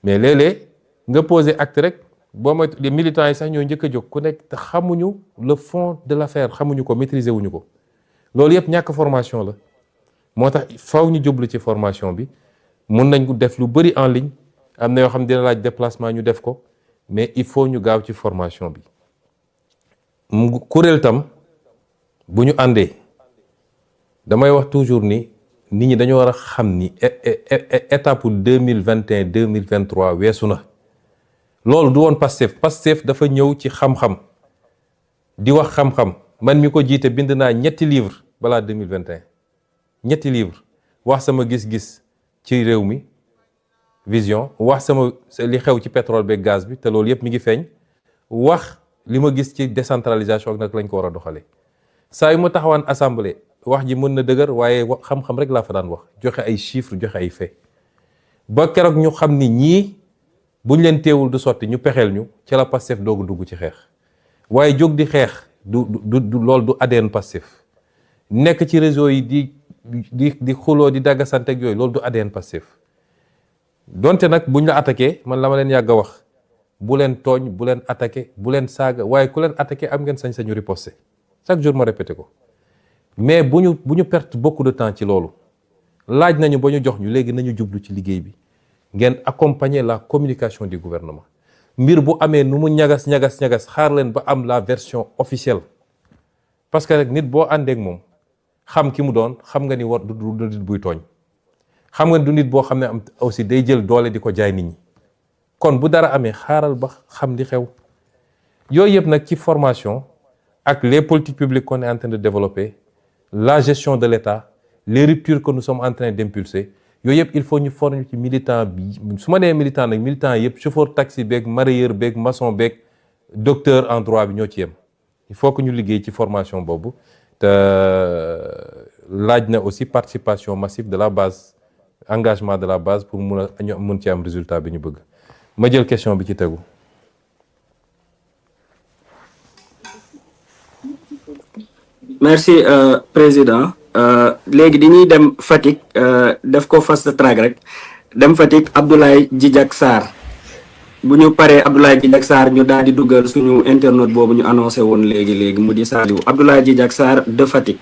mais léeg-léeg nga poser acte rek boo moy les militants yi sax ñoo njëkk a jóg ku nekk te xamuñu le fond de l'affaire xamuñu ko maîtriser wuñu ko loolu yëpp ñàkk formation la moo tax faw ñu jublu ci formation bi mun nañ ko def lu bëri en ligne am na yoo xam dina laaj déplacement ñu def ko mais il faut ñu gaaw ci formation bi kuréel tam bu ñu àndee damay wax toujours ni nit ñi dañoo war a xam ni étape 2021 2023 weesu na. loolu du woon Pastef dafa ñëw ci xam-xam di wax xam-xam man mi ko jiite bind naa 3 livres balaa 2021 3 livres wax sama gis-gis ci réew mi vision wax sama li xew ci pétrole beeg gaz bi te loolu yëpp mi ngi feeñ wax li ma gis ci décentralisation ak nag lañ ko war a doxalee saa yu ma taxawaan assemblée wax ji mën na dëgër waaye xam-xam rek laa fa daan wax joxe ay chiffres joxe ay faits ba keroog ñu xam ni ñii buñ leen teewul du sotti ñu pexeel ñu ci la Pastef doogu dugg ci xeex waaye jóg di xeex du loolu du ADN Pastef nekk ci réseau yi di xuloo di daggasante ak yooyu loolu du ADN Pastef donte nag buñ la attaqué man la ma leen yàgg a wax bu leen tooñ bu leen attaqué bu leen saaga waaye ku leen attaqué am ngeen sañ-sañu riposter chaque jour ma répété ko mais bu ñu perte beaucoup de temps ci loolu laaj nañu ba ñu jox ñu léegi nañu jublu ci liggéey bi ngeen accompagner la communication du gouvernement mbir bu amee nu mu ñagas xaar leen ba am la version officielle parce que rek nit boo àndeek moom xam ki mu doon xam nga ni war du nit buy tooñ xam nga du nit boo xam ne am aussi day jël doole di ko jaay nit ñi kon bu dara amee xaaral ba xam di xew yooyu yëpp nag ci formation ak les politiques publiques qu'on est en train de développer la gestion de l'État les ruptures que nous sommes en train d'impulser yooyu yëpp il faut ñu former ci militant bi su ma nee militant nag militant yëpp chauffeur taxi beeg mareyeur beeg maçon beeg docteur en droit bi ñoo ci yem il faut que ñu liggéey ci formation boobu te laaj na aussi participation massive de la base engagement de la base pour mun ci am résultat bi ñu bëgg ma jël question bi ci tegu. merci président léegi dañuy dem Fatick def ko fast track rek dem Fatick Abdoulaye Djidjack Sarr bu ñu paree Abdoulaye Djidjack Sarr ñu daal di dugal suñu internet boobu ñu annoncé woon léegi mu di Saliou Abdoulaye Djidjack Sarr de Fatick.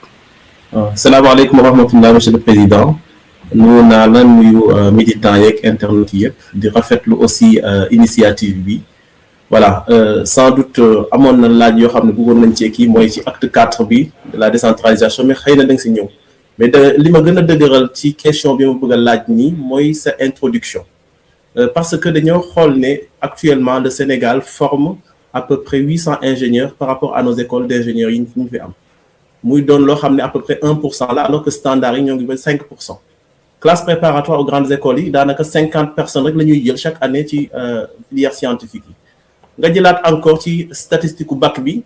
salaamaaleykum wa rahmatullah monsieur le président nuyu naa la nuyu militants yeeg internet yëpp di rafetlu aussi initiative bi. voilà sans doute amoon na laaj yoo xam ne bëggoon nañ ci kii mooy ci acte 4 bi de la décentralisation mais xëy na da nga si ñëw mais li ma gën a dëgëral ci question bi ma bëgg a laaj nii mooy sa introduction parce que dañoo xool ne actuellement le Sénégal forme à peu près 800 ingénieurs par rapport à nos écoles d'ingénieurs yi ñu fi am muy doon loo xam ne à peu près 1% la alors que standard yi ñoo ngi ba 5%. classe préparatoire aux grandes écoles yi daanaka 50 personnes rek la ñuy jël chaque année ci filière scientifique yi. nga jëlaat encore ci statistique bac bi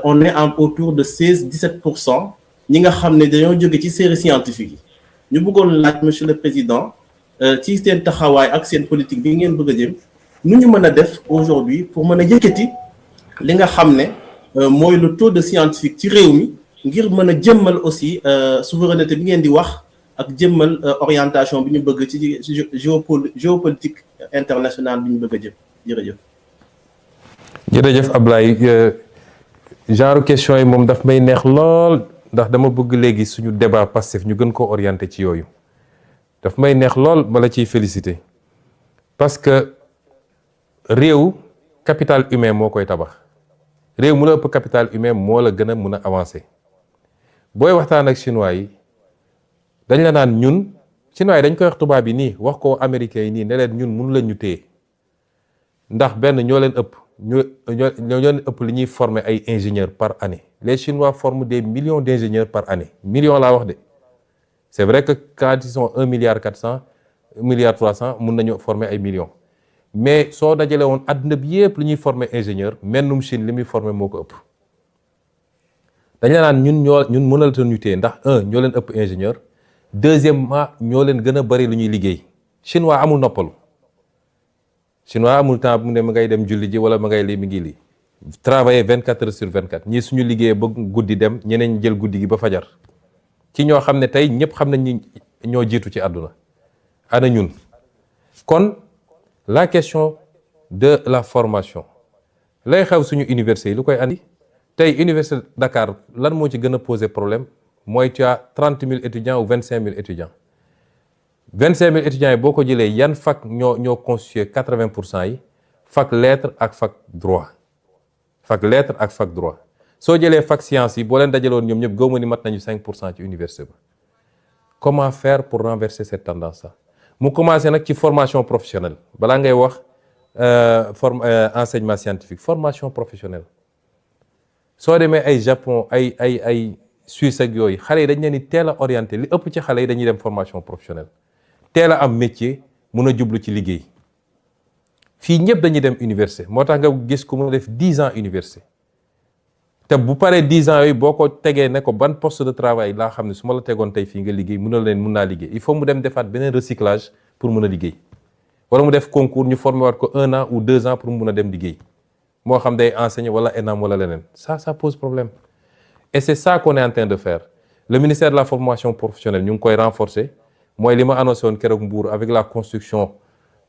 on est autour de 16-17% ñi nga xam ne dañoo jóge ci série scientifique yi ñu bëggoon laaj monsieur le président ci seen taxawaay ak seen politique bi ngeen bëgg a jëm nu ñu mën a def aujourd'hui pour mën a yëkkati li nga xam ne mooy le taux de scientifique ci réew mi ngir mën a jëmmal aussi souveraineté bi ngeen di wax ak jëmmal orientation bi ñu bëgg ci géopolitique internationale bi ñu bëgg a jëm jërëjëf. jërëjëf Ablaye genre question yi moom daf may neex lool ndax dama bëgg léegi suñu débat Pastef ñu gën ko orienté ci yooyu daf may neex lool ma la ciy félicité parce que réew capital humain moo koy tabax réew mu la ëpp capital humain moo la gën a mun a avancer booy waxtaan ak chinois yi dañ la naan ñun chinois yi dañ koy wax tubaab yi nii wax ko américains yi nii ne leen ñun mënu leen ñu téye ndax benn ñoo leen ëpp ñoo leen ëpp li ñuy former ay ingénieurs par année les Chinois forment des millions d'ingénieurs par année millions laa wax de c'est vrai que quand ils sont 1,4 milliard 1,3 milliard mun nañu former ay millions mais soo dajale woon àdduna bi yëpp li ñuy former ingénieur mennum Chine li muy former moo ko ëpp dañ la naan ñun mënalata ñu téye ndax ñoo leen ëpp ingénieur deuxièmement ñoo leen gën a bari lu ñuy liggéey chinois amul noppalu chinois amul temps mu ne ma ngay dem julli ji wala ma ngay lii mi ngi lii travailler 24 heures sur 24 ñii suñu liggéeyee ba guddi dem ñeneen jël guddi gi ba fajar ci ñoo xam ne tey ñëpp xam nañ ni ñoo jiitu ci àdduna ana ñun kon la question de la formation lay xew suñu université yi lu koy andi tey université Dakar lan moo ci gën a poser problème mooy tu as 30 000 étudiants ou 25 000 étudiants 25 000 étudiants yi boo ko jëlee yan fac ñoo constitué 80% yi fac lettres ak fac droit soo jëlee fac science yi boo leen dajaloon ñoom ñëpp gëwma ni mat nañu 5% ci université ba. Comment faire pour renverser cette tendance là mu commencé nag ci formation professionnelle balaa ngay wax enseignement scientifique formation professionnelle soo demee ay Japon ay Suisse ak yooyu xale yi dañ leen di teel a orienté li ëpp ci xale yi dañuy dem formation professionnelle teel a am métier mun a jublu ci liggéey fii ñëpp dañuy dem université moo tax nga gis ku mu def 10 ans université te bu paree 10 ans yooyu boo ko tegee ne ko ban poste de travail laa xam ne su ma la tegoon tey fii nga liggéey mun naa liggéey il faut mu dem defaat beneen recyclage pour mun a liggéey wala mu def concours ñu formé waat ko 1 an ou 2 ans pour mun a dem liggéey moo xam day enseigner wala ENAM wala leneen ça pose problème et c'est ça qu'on est en train de faire le ministère de la formation professionnelle ñu ngi koy renforcer mooy li ma annoncé woon keroog Mbour avec la construction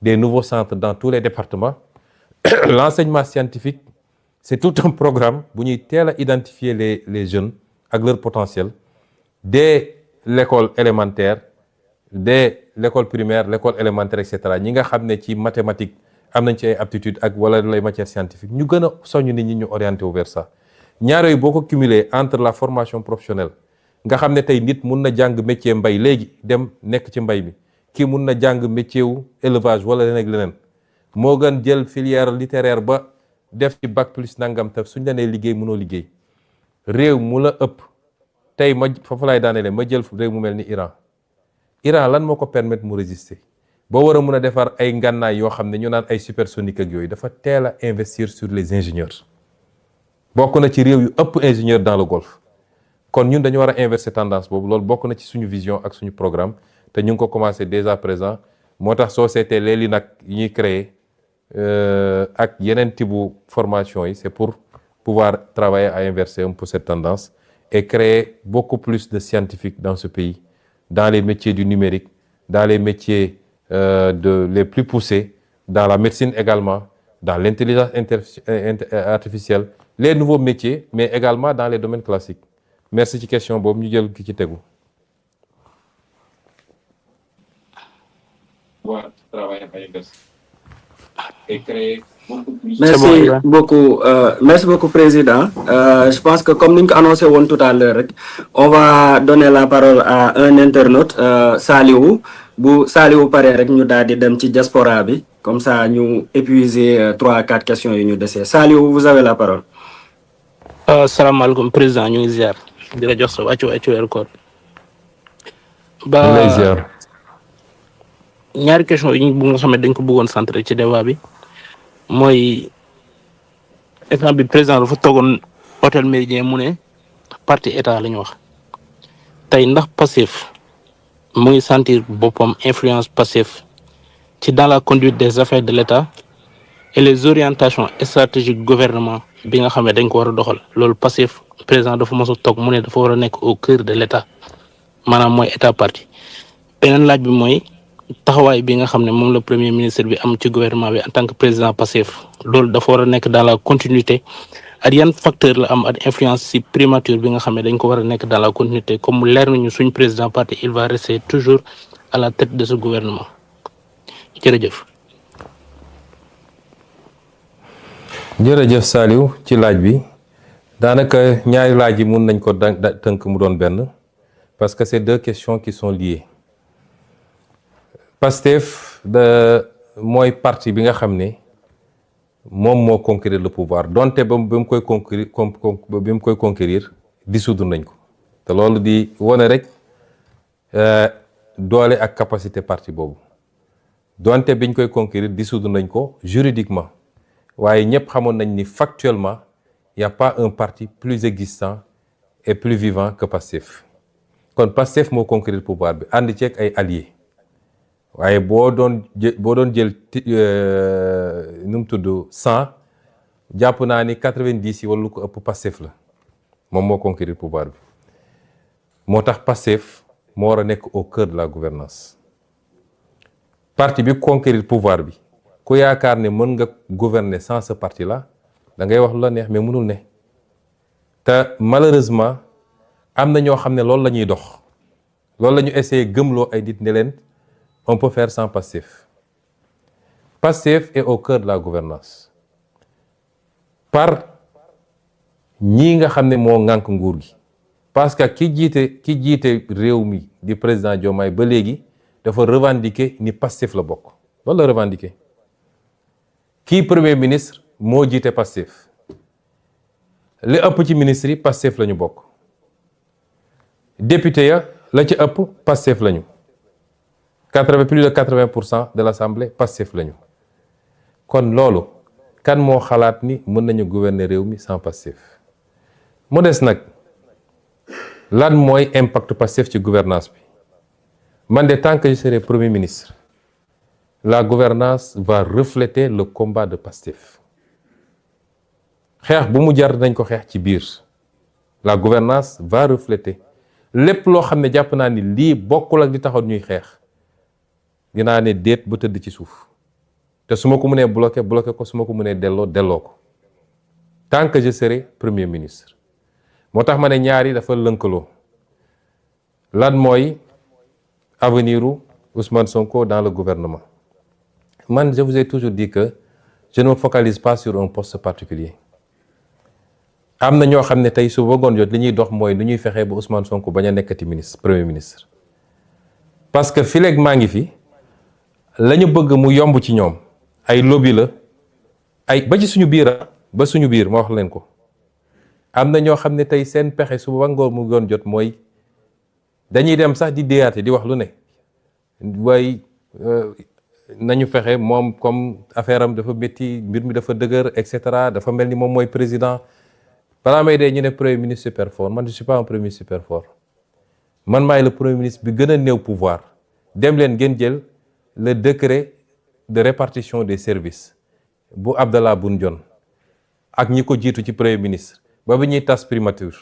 des nouveaux centres dans tous les départements l'enseignement scientifique c'est tout un programme bu ñuy teel a identifier les jeunes ak leur potentiel dès l'école élémentaire dès l'école primaire l'école élémentaire et cetera ñi nga xam ne ci mathématiques am nañ ci ay aptitudes ak wala les matières scientifiques ñu gën a soññ nit ñi ñu orienté wu vers ça ñaar yooyu boo ko cumuler entre la formation professionnelle nga xam ne tey nit mun na jàng métier mbay léegi dem nekk ci mbay mi kii mun na jàng métier wu élevage wala leneen ak leneen moo gën jël filière littéraire ba def ci bac plus nangam te suñ la nee liggéey mënoo liggéey réew mu la ëpp tey ma foofu laay daanelee ma jël réew mu mel ni Iran lan moo ko permettre mu résister boo war a mun a defar ay ngànnaay yoo xam ne ñu naan ay supersonique ak yooyu dafa teel a investir sur les ingénieurs bokk na ci réew yu ëpp ingénieur dans le Golfe kon ñun dañu war a inverser tendance boobu loolu bokk na ci suñu vision ak suñu programme te ñu ngi ko commencé dès à présent moo tax société léegi nag yi ñuy créer ak yeneen type formation yi c'est pour pouvoir travailler à inverser un peu cette tendance et créer beaucoup plus de scientifiques dans ce pays dans les métiers du numérique dans les métiers les plus poussés dans la médecine également dans l'intelligence artificielle les nouveaux métiers mais également dans les domaines classiques merci ci question boobu ñu jël ki ci tegu. Merci beaucoup président je pense que comme ni ñu ko annoncé woon tout à l'heure rek on va donner la parole à un internaute Saliou bu Saliou paree rek ñu daal di dem ci diaspora bi comme ça ñu épuiser 3 à 4 questions yu ñu desee Saliou vous avez la parole. Salaamaaleykum président ñu ngi ziar di la jox sa wàccu weeru koor ñaari question yi bu nga xam ne dañ ko bëggoon centré ci débat bi mooy exemple bi président dafa toogoon hôtel Méridien mu ne parti état la ñu wax tey ndax Pastef mu ngi sentir boppam influence Pastef ci dans la conduite des affaires de l'État et les orientations stratégiques gouvernement bi nga xam ne dañ ko war a doxal loolu Pastef président dafa mos a toog mu ne dafa war a nekk au cœur de l'État maanaam mooy état parti beneen laaj bi mooy taxawaay bi nga xam ne moom la premier ministre bi am ci gouvernement bi en tant que président Pastef loolu dafa war a nekk dans la continuité ak yan facteur la am ak influence ci primature bi nga xam ne dañ ko war a nekk dans la continuité comme leer nañu suñ président parti il va rester toujours à la tête de ce gouvernement jërëjëf. jërëjëf Saliou ci laaj bi daanaka ñaari laaj yi mun nañ ko tënk mu doon benn parce que c'est 2 questions qui sont liées. Pastef mooy parti bi nga xam ne moom moo conquérir le pouvoir donte ba mu koy conquérir dissoudre nañ ko te loolu di wone rek doole ak capacité parti boobu donte biñ koy conquérir dissoudre nañ ko juridiquement waaye ñëpp xamoon nañ ni factuellement y a pas un parti plus existant et plus vivant que Pastef kon Pastef moo conquérir pouvoir bi ànd ceeg ay alliés. waaye boo doon jël nu mu tudd 100 jàpp naa ni 90 yi wala lu ko ëpp Pastef la moom moo conquérir pouvoir bi moo tax Pastef moo war a nekk au cœur de la gouvernance parti bi conquérir pouvoir bi ku yaakaar ne mën nga gouverner sans ce parti là da ngay wax lu la neex mais mënul ne te malheureusement am na ñoo xam ne loolu la ñuy dox loolu la ñu essayé gëmloo ay nit ne leen on peut faire sans Pastef. Pastef est au cœur de la gouvernance par ñii nga xam ne moo ŋànk nguur gi parce que ki jiite réew mi di président Diomaye ba léegi dafa revendiquer ni Pastef la bokk loolu la revendiquer kii premier ministre moo jiite Pastef li ëpp ci ministre yi Pastef la ñu bokk député ya la ci ëpp Pastef la ñu plus de 80% de l'Assemblée Pastef la ñu kon loolu kan moo xalaat ni mën nañu gouverner réew mi sans Pastef mu des nag lan mooy impact Pastef ci gouvernance bi man de tant que je serai premier ministre la gouvernance va refléter le combat de Pastef xeex bu mu jar nañ ko xeex ci biir la gouvernance va refléter lépp loo xam ne jàpp naa ni lii bokkul ak li taxoon ñuy xeex dinaa ne déet ba tëdd ci suuf te su ma ko mënee bloqué ko su ma ko mënee delloo ko tant que je serai premier ministre moo tax ma ne ñaari dafa lënkaloo lan mooy avenir u Ousmane Sonko dans le gouvernement man je vous ai toujours dit que je ne me focalise pas sur un poste particulier am na ñoo xam ne tey su bëggoon jot li ñuy dox mooy nu ñuy fexee ba Ousmane Sonko bañ a nekkati premier ministre parce que fileeg maa ngi fi la ñu bëgg mu yomb ci ñoom ay lobby la ay ba ci suñu biir ma wax leen ko am na ñoo xam ne tey seen pexe su ba ngoor mu doon jot mooy dañuy dem sax di déyaate di wax lu ne waaye nañu fexe moom comme affaire am dafa métti mbir mi dafa dëgër et cetera dafa mel ni moom mooy président balaa may dee ñu ne premier ministre super fort man je suis pas un premier ministre super fort man maay le premier ministre bi gën a néew pouvoir dem leen ngeen jël le décret de répartition des services bu Abdallah Boun Dionne ak ñi ko jiitu ci premier ministre ba bi ñuy tas primature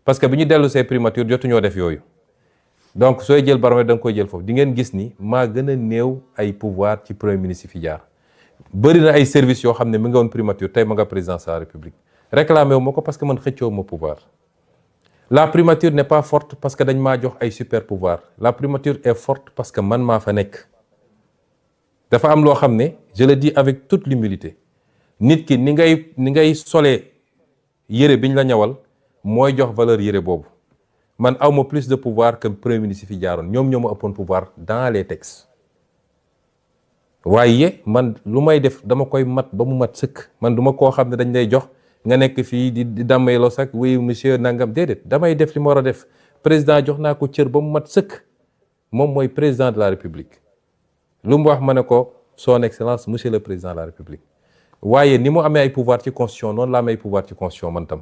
parce que bi ñu dellu see primature jotuñoo def yooyu donc sooy jël baromètre da nga koy jël foofu di ngeen gis ni maa gën a néew ay pouvoir ci premier ministre yi fi jaar bëri na ay services yoo xam ne mi nga woon primature tey ma nga présidence de la république réclamé wu ma ko parce que man xëccoo ma pouvoir la primature n'est pas forte parce que dañ maa jox ay super pouvoir la primature est forte parce que man maa fa nekk dafa am loo xam ne je le dis avec toute l'humilité nit ki ni ngay solee yére biñ la ñawal mooy jox valeur yére boobu man awma plus de pouvoir que premier ministre fi jaaroon ñoom ñoo ma ëppoon pouvoir dans les textes waaye man lu may def dama koy mat ba mu mat sëkk man duma koo xam ne dañ lay jox nga nekk fii di dammayloo sax oui monsieur nangam déedéet damay def li ma war a def président jox naa ko cër ba mu mat sëkk moom mooy président de la république lu mu wax ma ne ko son excellence monsieur le président de la république waaye ni mu amee ay pouvoir ci constitution noonu la amee ay pouvoir ci constitution man tam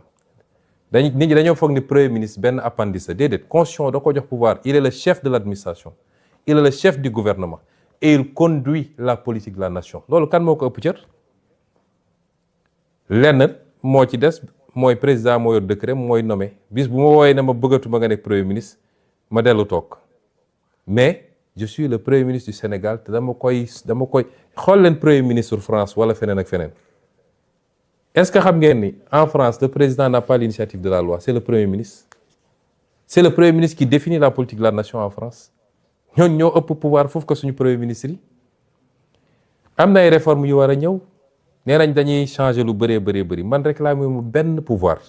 nit ñi dañoo foog ni premier ministre benn appendice la déedéet constitution da ko jox pouvoir il est le chef de l'administration il est le chef du gouvernement et il conduit la politique de la nation loolu kan moo ko ëpp cër lenn moo ci des mooy président moo yor décret mooy nommé bis bu ma wooyee ne ma bëggatuma nga nekk premier ministre ma dellu toog mais je suis le premier ministre du Sénégal te dama koy xool leen premier ministre France wala feneen ak feneen est-ce que xam ngeen ni en France le président n'a pas l'initiative de la loi c'est le premier ministre qui définit la politique de la nation en France ñooñu ñoo ëpp pouvoir foofu ko suñu premier ministre yi am na ay réformes yu war a ñëw nee nañ dañuy changer lu bëri man réclamer mu benn pouvoir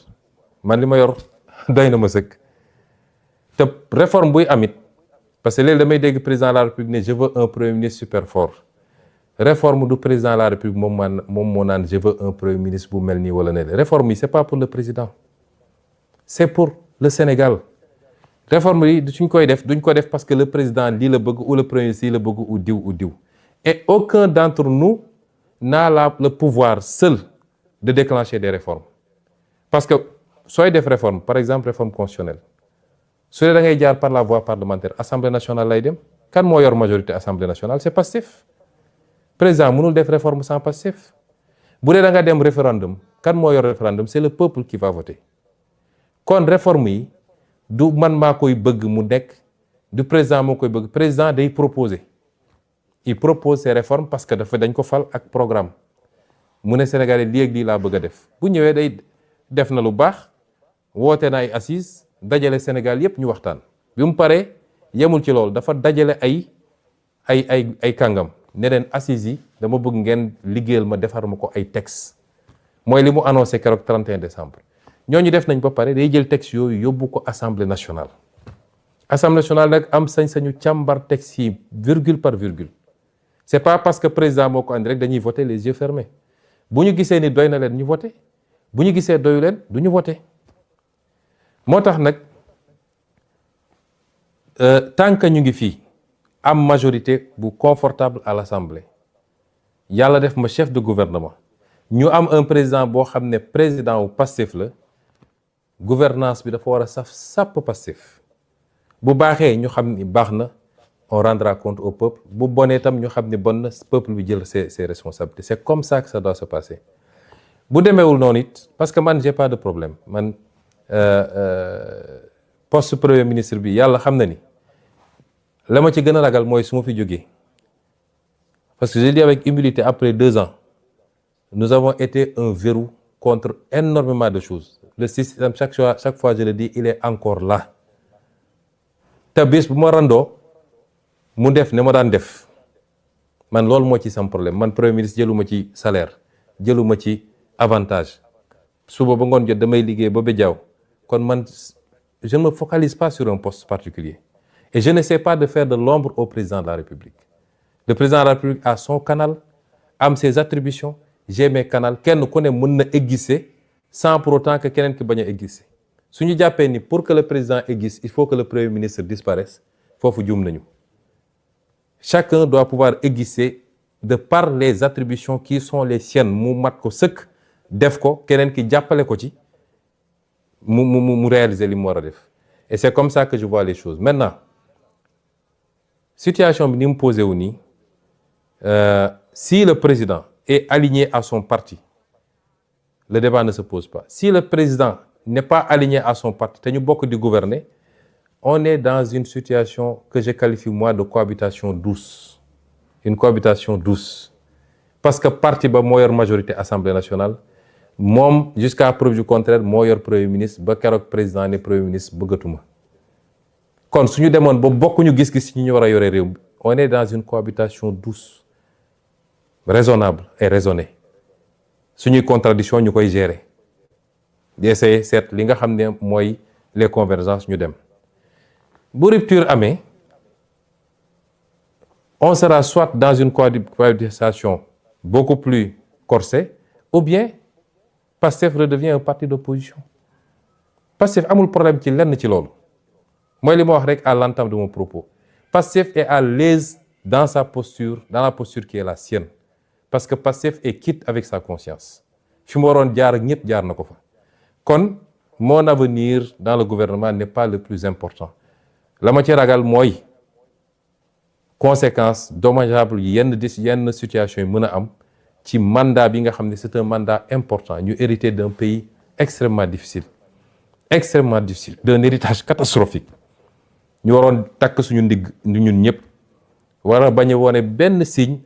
man li ma yor doy na ma sëkk te réforme buy amit parce que léegi damay dégg président de la république ne je veux un premier ministre super fort réforme du président de la république moom moo naan je veux un premier ministre bu mel nii wala ne réforme yi c'est pas pour le président c'est pour le Sénégal réforme yi suñ koy def duñ ko def parce que le président lii la bëgg ou le premier ministre lii la bëgg ou diw et aucun d'entre nous n'a le pouvoir seul de déclencher des réformes parce que sooy def réforme par exemple réforme constitutionnelle su dee da ngay jaar par la voie parlementaire assemblée nationale lay dem kan moo yor majorité assemblée nationale c'est Pastef président mënul def réforme sans Pastef bu dee da nga dem référendum kan moo yor référendum c'est le peuple qui va voter kon réforme yi du man maa koy bëgg mu nekk du président moo koy bëgg président day proposer il propose ces réformes parce que dañ ko fal ak programme mu ne Sénégalais lii ak lii laa bëgg a def bu ñëwee day def na lu baax woote na ay assises dajale Sénégal yépp ñu waxtaan bi mu paree yemul ci loolu dafa dajale ay kàngam ne leen assises yi dama bëgg ngeen liggéeyal ma defar ma ko ay textes mooy li mu annoncé keroog 31 décembre ñooñu def nañ ba pare day jël texte yooyu yóbbu ko assemblée nationale. Assemblée nationale nag am sañ-sañu càmbar texte yi virgule par virgule. C'est pas parce que président moo ko andi rek dañuy voter les yeux fermés bu ñu gisee ni doy na leen ñu voter bu ñu gisee doyu leen du ñu voter. moo tax nag tant que ñu ngi fii am majorité bu confortable à l'Assemblée yàlla def ma chef de gouvernement ñu am un président boo xam ne président wu Pastef la gouvernance bi dafa war a sàpp Pastef bu baaxee ñu xam ni baax na on rendra compte au peuple bu bonee tam ñu xam ni bon na peuple bi jël ses responsabilités. C'est comme ça que ça doit se passer bu demeewul noonu it parce que man j'ai pas de problème man poste premier ministre bi yàlla xam na ni la ma ci gën a ragal mooy su ma fi jógee parce que je dis avec humilité après 2 ans nous avons été un verrou contre énormément de choses. Le système chaque fois je le dis il est encore là te bés bu ma randoo mu def ne ma daan def man loolu moo ci sam problème man premier ministre jëluma ci salaire jëluma ci avantage suba ba ngoon jot damay liggéey ba bejaaw kon man je ne me focalise pas sur un poste particulier et je n'essaie pas de faire de l'ombre au président de la République. Le président de la République a son canal am ses attributions j'ai mes canaux kenn ku ne mën na exister sans pour autant que keneen ki bañ a exister su ñu jàppee ni pour que le président existe il faut que le premier ministre disparaisse foofu juum nañu. Chacun doit pouvoir exister de par les attributions qui sont les siennes mu mat ko sëkk def ko keneen ki jàppale ko ci mu réaliser li mu war a def et c'est comme ça que je vois les choses. Maintenant situation bi ni mu posé wu nii si le président est aligné à son parti le débat ne se pose pas. Si le président n'est pas aligné à son parti te ñu bokk di gouverner on est dans une situation que je qualifie moi de cohabitation douce. Une cohabitation douce. Parce que parti ba moo yor majorité Assemblée nationale moom jusqu'à preuve du contraire moo yor premier ministre ba keroog président ne premier ministre bëggatuma. kon suñu demoon ba bokkuñu gis-gis ñi ñu war a yore réew mi on est dans une cohabitation douce raisonnable et raisonnée suñuy contradiction ñu koy gérer di essayer seet li nga xam ne mooy les convergences ñu dem. bu rupture amee on sera soit dans une cohabitation beaucoup plus corsée ou bien Pastef redevient un parti d'opposition. Pastef amul problème ci lenn ci loolu mooy li ma wax rek à l'entame de mon propos. Pastef est à l'aise dans sa posture, dans la posture qui est la sienne parce que Pastef est quitte avec sa conscience fi mu waroon jaar ak ñëpp jaar na ko fa. kon mon avenir dans le gouvernement n'est pas le plus important. la ma ci ragal mooy conséquences dommageables yenn situation yi mën a am ci mandat bi nga xam ne c'est un mandat important ñu hérité d'un pays extrêmement difficile d'un héritage catastrophique ñu waroon takk suñu ndigg ñun ñëpp war a bañ a wone benn signe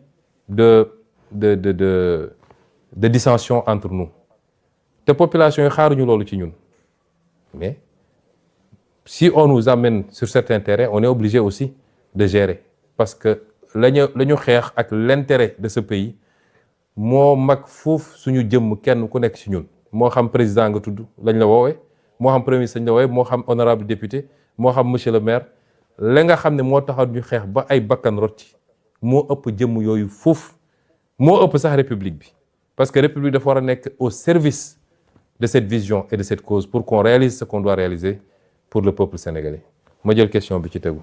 de dissension entre nous te population yi xaaruñu loolu ci ñun mais si on nous amène sur certains terrains on est obligé aussi de gérer parce que la ñu xeex ak l'intérêt de ce pays moo mag foofu suñu jëmm kenn ku nekk ci ñun moo xam président nga tudd lañ la woowee moo xam premier ministre lañ la woowee moo xam honorable député moo xam monsieur le maire la nga xam ne moo taxaw ñu xeex ba ay bakkan rot ci moo ëpp jëmm yooyu foofu moo ëpp sax république bi parce que république dafa war a nekk au service de cette vision et de cette cause pour qu'on réalise ce qu'on doit réaliser pour le peuple sénégalais. ma jël question bi ci tegu.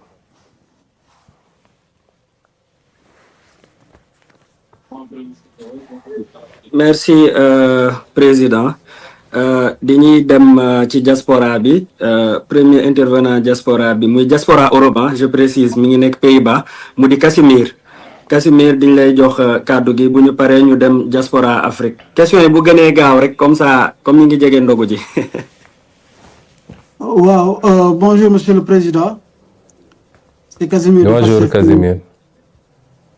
merci président dañuy dem ci diaspora bi premier intervenant diaspora bi muy diaspora Europe je précise mi ngi nekk Pays-Bas mu di Casimir dañ lay jox kàddu gi bu ñu paree ñu dem diaspora Afrique question yi bu gënee gaaw rek comme ça comme ñu ngi jege ndogu ji. waaw bonjour monsieur le président. c'est Casimir. bonjour Casimir.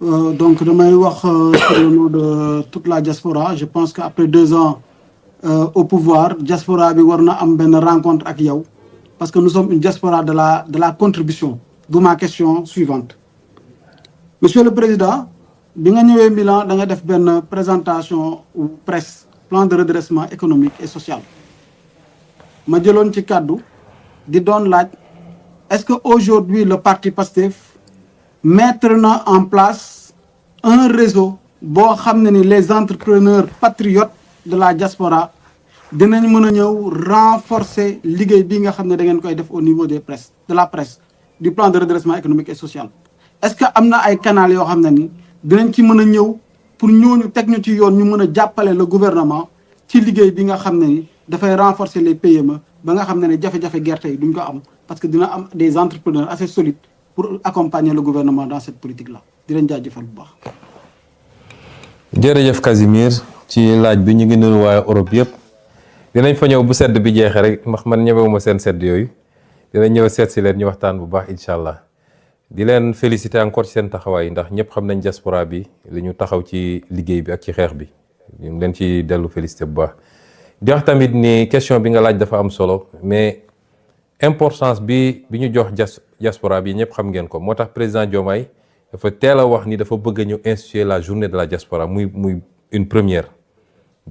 Donc damay wax sur le nom de toute la diaspora je pense qu'après 2 ans au pouvoir diaspora bi war na am benn rencontre ak yow parce que nous sommes une diaspora de la contribution. D'où ma question suivante. Monsieur le président bi nga ñëwee Milan da nga def benn présentation presse plan de redressement économique et social ma jëloon ci kàddu di doon laaj est-ce que aujourd'hui le parti PASTEF mettre na en place un réseau boo xam ne ni les entrepreneurs patriotes de la diaspora dinañ mën a ñëw renforcer liggéey bi nga xam ne da ngeen koy def au niveau des presse de la presse du plan de redressement économique et social. Est-ce que am na ay canal yoo xam ne ni dinañ ci mën a ñëw pour ñooñu teg ñu ci yoon ñu mën a jàppale le gouvernement ci liggéey bi nga xam ne ni dafay renforcer les PME ba nga xam ne ne jafe-jafe gerte yi duñ ko am parce que dina am des entrepreneurs assez solides pour accompagner le gouvernement dans cette politique là di leen jaajëfal bu baax. jërëjëf Casimir ci laaj bi ñu ngi nuyu waa Europe yëpp dinañ fa ñëw bu sedd bi jeexee rek ndax man ñëwewuma seen sedd yooyu dinañ ñëw seet si leen ñu waxtaan bu baax incha allah di leen féliciter encore ci seen taxawaay ndax ñëpp xam nañ diaspora bi li ñu taxaw ci liggéey bi ak ci xeex bi ñu ngi leen ci dellu féliciter bu baax. di wax tamit ni question bi nga laaj dafa am solo mais importance bi ñu jox diaspora bi ñëpp xam ngeen ko moo tax président Diomaye dafa teel a wax ni dafa bëgg ñu instituer la journée de la diaspora muy une première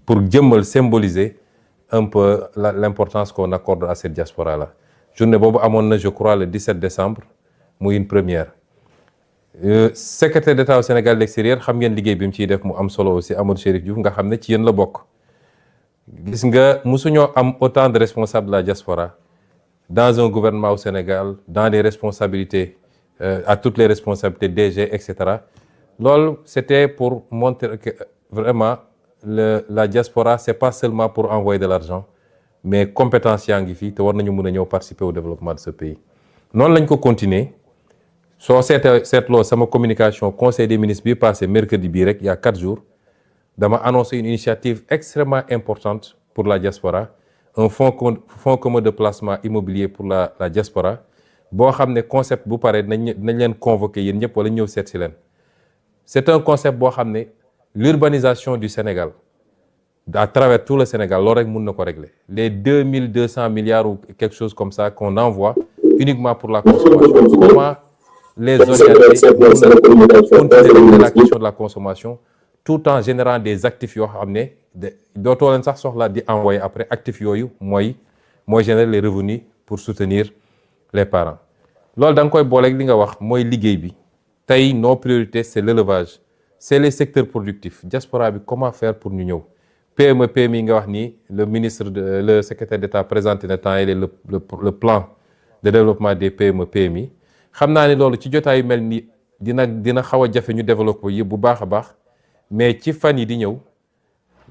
pour jëmmal symboliser un peu l'importance qu'on accorde à cette diaspora là journée boobu amoon na je crois le 17 décembre muy une première secrétaire d'État au Sénégal de l'extérieur xam ngeen liggéey bi mu ciy def mu am solo aussi Amadou Chérif Diouf nga xam ne ci yéen la bokk gis nga mosuñoo am autant de responsables de la diaspora dans un gouvernement au Sénégal dans des responsabilités à toutes les responsabilités DG etc. loolu c'était pour montrer que vraiment la diaspora c'est pas seulement pour envoyer de l'argent mais compétence yaa ngi fii te war nañu mën a ñëw participer au développement de ce pays noonu lañ ko continuer soo seetloo sama communication conseil des ministres bi passé mercredi bii rek il y a 4 jours dama annoncé une initiative extrêmement importante pour la diaspora un fonds commun de placement immobilier pour la diaspora boo xam ne concept bu pare nañ leen convoquer yéen ñëpp wala ñëw seet si leen c'est un concept boo xam ne l'urbanisation du Sénégal à travers tout le Sénégal loolu rek mën na ko régler les 2200 milliards ou quelque chose comme ça qu'on envoie uniquement pour la consommation comment les orienter continuer la question de la consommation tout en générant des actifs yoo xam ne dootoo leen sax soxla di envoyer après actifs yooyu mooy générer les revenus pour soutenir les parents loolu da nga koy booleeg li nga wax mooy liggéey bi tey nos priorités c'est l'élevage c'est les secteurs productifs diaspora bi comment faire pour ñu ñëw PME PMI nga wax nii le secrétaire d'État présenté na temps yii le plan de développement des PME PMI xam naa ne loolu ci jotaay yu mel ni dina xaw a jafe ñu développer yi bu baax a baax mais ci fan yi di ñëw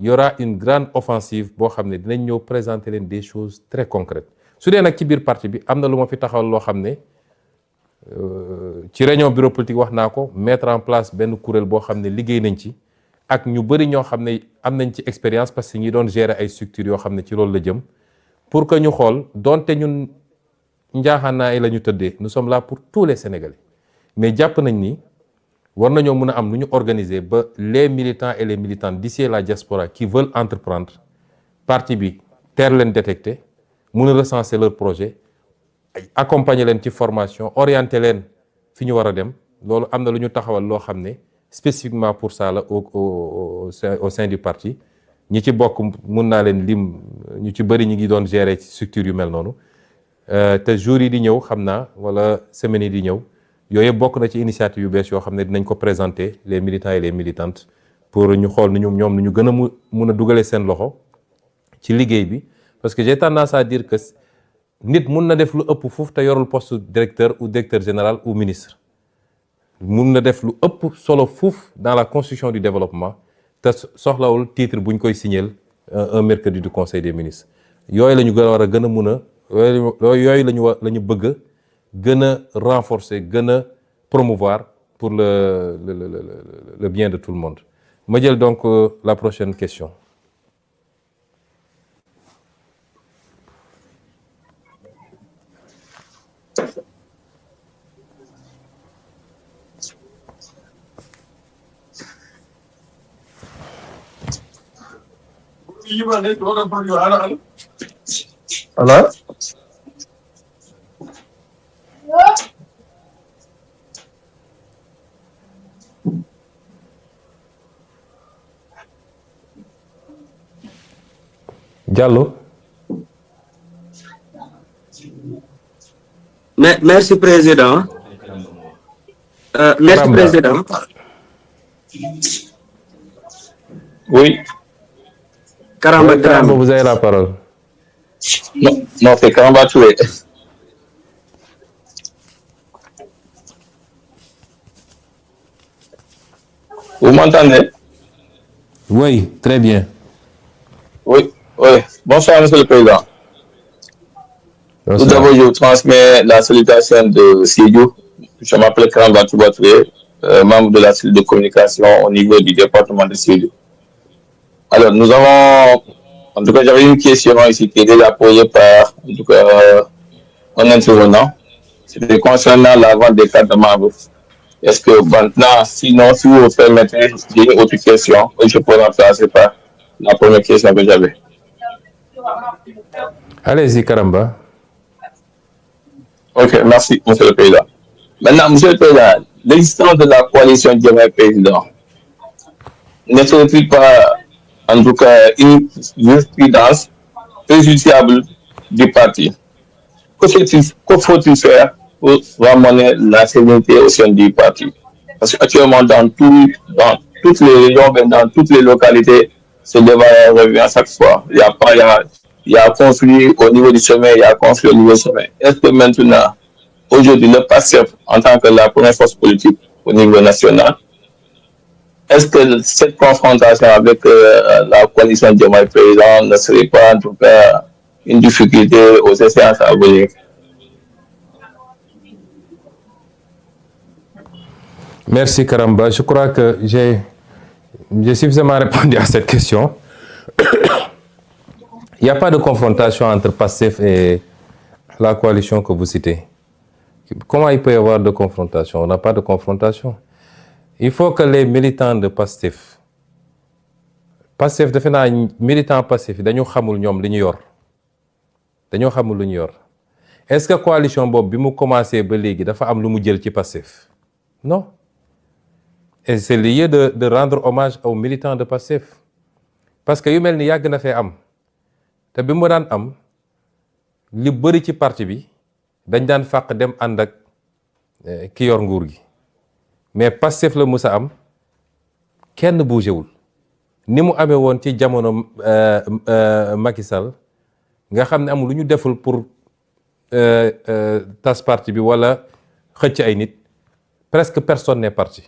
y aura une grande offensive boo xam ne dinañ ñëw présenter leen des choses très concrètes su dee nag ci biir parti bi am na lu ma fi taxawal loo xam ne ci réunion bureau politique wax naa ko mettre en place benn kuréel boo xam ne liggéey nañ ci ak ñu bëri ñoo xam ne am nañ ci expérience parce que ñi doon gérer ay structures yoo xam ne ci loolu la jëm pour que ñu xool donte ñun njaaxaanaay la ñu tëddee nous sommes là pour tous les Sénégalais mais jàpp nañ ni war nañoo mën a am lu ñu organiser ba les militants et les militantes d'ici la diaspora qui veulent entreprendre parti bi teel leen détecter mën a recenser leur projet accompagner leen ci formation orienter leen fi ñu war a dem loolu am na lu ñu taxawal loo xam ne spécifiquement pour ça la au sein du parti ñi ci bokk mun naa leen lim ñu ci bëri ñi ngi doon gérer ci structure yu mel noonu te jours yi di ñëw xam naa wala semaines yi di ñëw yooyu bokk na ci initiative yu bees yoo xam ne dinañ ko présenter les militants et les militantes pour ñu xool ni ñoom ñu gën a mun a dugalee seen loxo ci liggéey bi parce que j'ai tendance à dire que nit mun na def lu ëpp foofu te yorul poste directeur ou directeur général ou ministre mun na def lu ëpp solo foofu dans la construction du développement te soxlawul titre bu ñu koy signer un mercredi du conseil des ministres yooyu la ñu war a gën a mun a yooyu la ñu bëgg gën a renforcer gën a promouvoir pour le bien de tout le monde ma jël donc la prochaine question. Hello? Diallo. Merci, Président. Merci, Karamba. Président. Oui. Karamba Oui, Karamba, Dramé. vous avez la parole. Non, c'est Karamba Touré. Vous m'entendez? Oui, très bien. Oui, oui. Bonsoir, Monsieur le Président. Tout d'abord, je vous transmets la salutation de Sidiou. Je m'appelle Karamba Touré, membre de la cellule de communication au niveau du département de Sidiou. Alors, nous avons, en tout cas, j'avais une question ici qui est déjà posée par, en tout cas, un intervenant. C'était concernant la vente des cartes de membres. Est-ce que maintenant, sinon, si vous me permettez, j'ai une autre question, je peux remplacer par la première question que j'avais. Allez-y, Karamba. Ok, merci, Monsieur le Président. Maintenant, Monsieur le Président, l'existence de la coalition Diomaye Président ne serait-il pas, en tout cas, une jurisprudence préjudiciable du parti? Que faut-il faire pour ramener la sérénité au sein du parti? Parce qu'actuellement, dans toutes les régions, dans toutes les localités, ce débat revient à chaque fois. Il y a conflit au niveau du sommet, il y a conflit au niveau du sommet. Est-ce que maintenant, aujourd'hui, le PASTEF, en tant que la première force politique au niveau national, est-ce que cette confrontation avec la coalition Diomaye Président ne serait pas, en tout cas, une difficulté aux séances à venir? Merci, Karamba. Je crois que j'ai suffisamment répondu à cette question. Il n'y a pas de confrontation entre PASTEF et la coalition que vous citez. Comment il peut y avoir de confrontation? On n'a pas de confrontation. Il faut que les militants de PASTEF, defe naa militant PASTEF yi dañu xamul ñoom li ñu yor dañoo xamul lu ñu yor. Est-ce que coalition boobu bi mu commencé ba léegi dafa am lu mu jël ci PASTEF? Non. Et c'est lié de rendre hommage aux militants de PASTEF. Parce que yu mel ni yàgg na fee am te bi mu daan am li bëri ci parti bi dañ daan fàq dem ànd ak ki yor nguur gi. Mais PASTEF la musa am kenn bougéwul ni mu amee woon ci jamono Macky Sall nga xam ne amul lu ñu deful pour tas parti bi wala xëcc ay nit, presque personne n'est parti.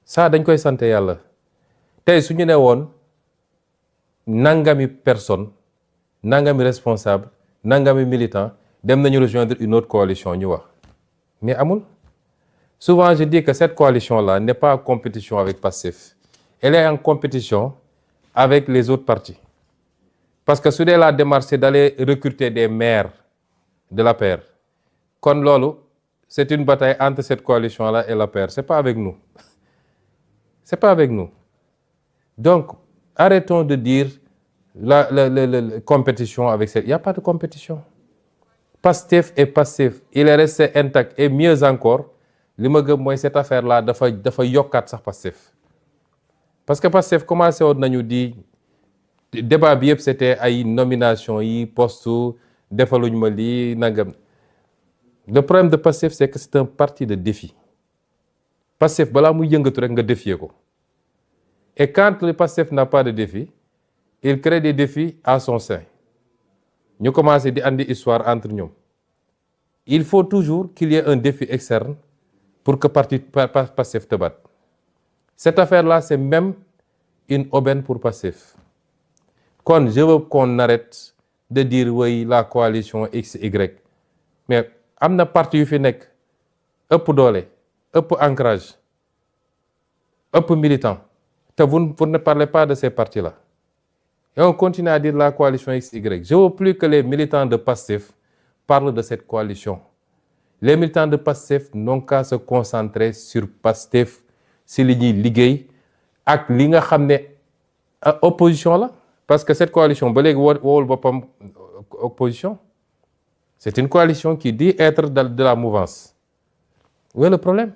Ça dañ koy sant yàlla. Tey su ñu ne woon nangami personne, nangami responsable, nangami militant dem nañu rejoindre une autre coalition ñu wax. Mais amul. Souvent je dis que cette coalition-là n'est pas en compétition avec PASTEF. Elle est en compétition avec les autres partis. Parce que su dee la démarche c'est d'aller recruter des maires de l'APR. Kon loolu, c'est une bataille entre cette coalition-là et l'APR. C'est pas avec nous. C'est pas avec nous. Donc, arrêtons de dire la compétition avec cette... Il n'y a pas de compétition. PASTEF est PASTEF. Il est resté intact. Et mieux encore, li ma gëm mooy cette affaire-là dafa yokkaat sax PASTEF. Parce que PASTEF commencé woon nañu di débat bi yëpp c'était ay nomination yi poste defaluñ ma lii nangam. Le problème de PASTEF c'est que c'est un parti de défi. PASTEF balaa muy yëngatu rek nga défier ko. Et quand le PASTEF n'a pas de défi, il crée des défis à son sein. Ñu commencé di andi histoire entre ñoom. Il faut toujours qu'il y ait un défi externe pour que PASTEF te batte. Cette affaire-là, c'est même une aubaine pour PASTEF. Quand je veux qu'on arrête de dire oui, la coalition X, Y. Mais am na parti yu fi nekk ëpp doole, ëpp ancrage, ëpp militant. Te vous ne parlez pas de ces partis-là. Et on continue à dire la coalition X, Y. Je veux plus que les militants de PASTEF parlent de cette coalition. Les militants de PASTEF n'ont qu'à se concentrer sur PASTEF si li ñuy liggéey ak li nga xam ne opposition la parce que cette coalition ba léegi woowul boppam opposition. C'est une coalition qui dit être de la mouvance. Où est le problème?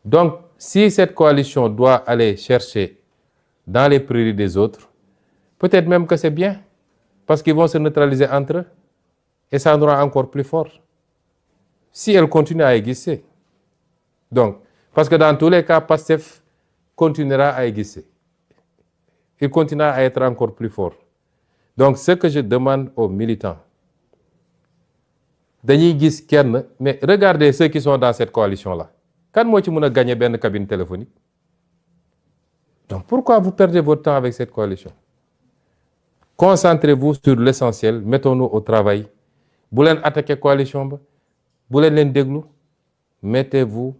Donc, si cette coalition doit aller chercher dans les prairies des autres, peut-être même que c'est bien parce qu'ils vont se neutraliser entre eux et ça nous rend encore plus fort. si elle continue à exister. Donc, parce que dans tous les cas, PASTEF continuera à exister. Il continuera à être encore plus fort. Donc, ce que je demande aux militants, mais regardez ceux qui sont dans cette coalition-là. Quand moi, tu as gagné une cabine téléphonique, donc pourquoi vous perdez votre temps avec cette coalition? Concentrez-vous sur l'essentiel, mettons-nous au travail. Vous voulez attaquer la coalition, vous voulez l'endéglu, mettez-vous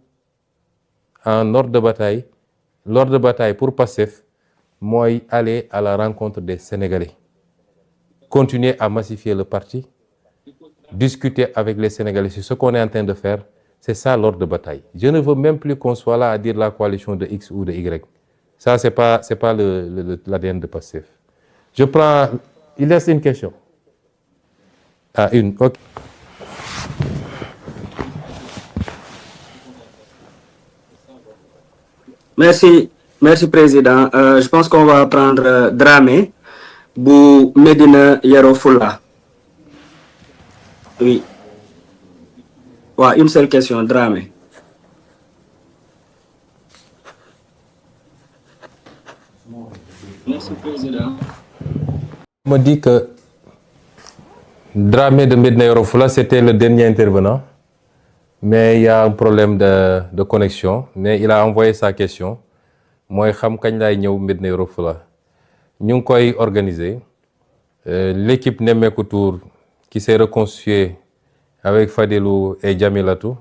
en ordre de bataille. L'ordre de bataille pour PASTEF, moi, aller à la rencontre des Sénégalais. Continuer à massifier le parti, discuter avec les Sénégalais sur ce qu'on est en train de faire. C'est ça l'ordre de bataille. Je ne veux même plus qu'on soit là à dire la coalition de X ou de Y. Ça, c'est pas l'ADN de PASTEF. Je prends... Il reste une question. Ah, une. OK. Merci, Président. Je pense qu'on va prendre Dramé, Bou Medina Yerofoula. Oui. Ouais, une seule question, Dramé. Merci, Président. On me dit que Dramé de Medina Yerofoula, c'était le dernier intervenant. Mais il y a un problème de connexion. Mais il a envoyé sa question. Moi, je sais quand il y a Medina Yerofoula. Nous avons organisé l'équipe Nemmekou Tour qui s'est reconstituée avec Fadilou et Djamilatou.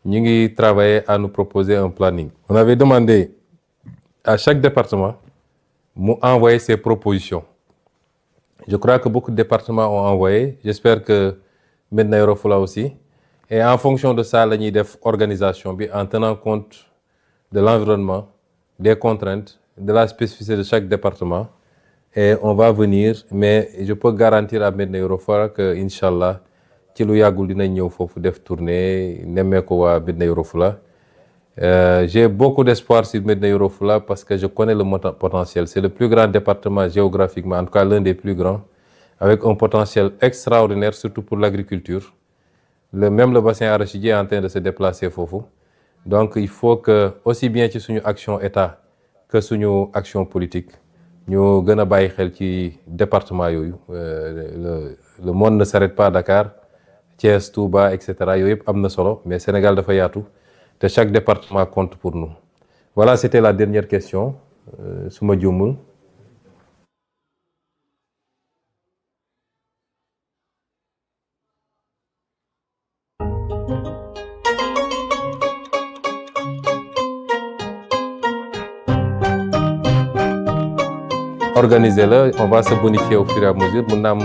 Nous avons travaillé à nous proposer un planning. On avait demandé à chaque département d'envoyer ses propositions. Je crois que beaucoup de départements ont envoyé. J'espère que Medina Yerofoula aussi. Et en fonction de ça, nous avons fait organisation en tenant compte de l'environnement, des contraintes, de la spécificité de chaque département. Et on va venir, mais je peux garantir à Medina Yerofoula que, Inch'Allah, ci lu yàggul dina ñëw foofu def tournée nemmeeku waa Medina Yerofoula. J'ai beaucoup d'espoir sur Medina Yerofoula parce que je connais le potentiel. C'est le plus grand département géographiquement, en tout cas l'un des plus grands, avec un potentiel extraordinaire, surtout pour l'agriculture. Même le bassin arachidier est en train de se déplacer fofu. Donc il faut que, aussi bien ci suñu action État que suñu action politique, ñu gën a bàyyi xel ci département yooyu. Le monde ne s'arrête pas à Dakar, Thiès, Touba, etc. Yooyu yëpp am na solo, mais Sénégal dafa yaatu te chaque département compte pour nous. Voilà, c'était la dernière question. Su ma juumul. Organisez-le, on va se bonifier au fur et à mesure. Mun na am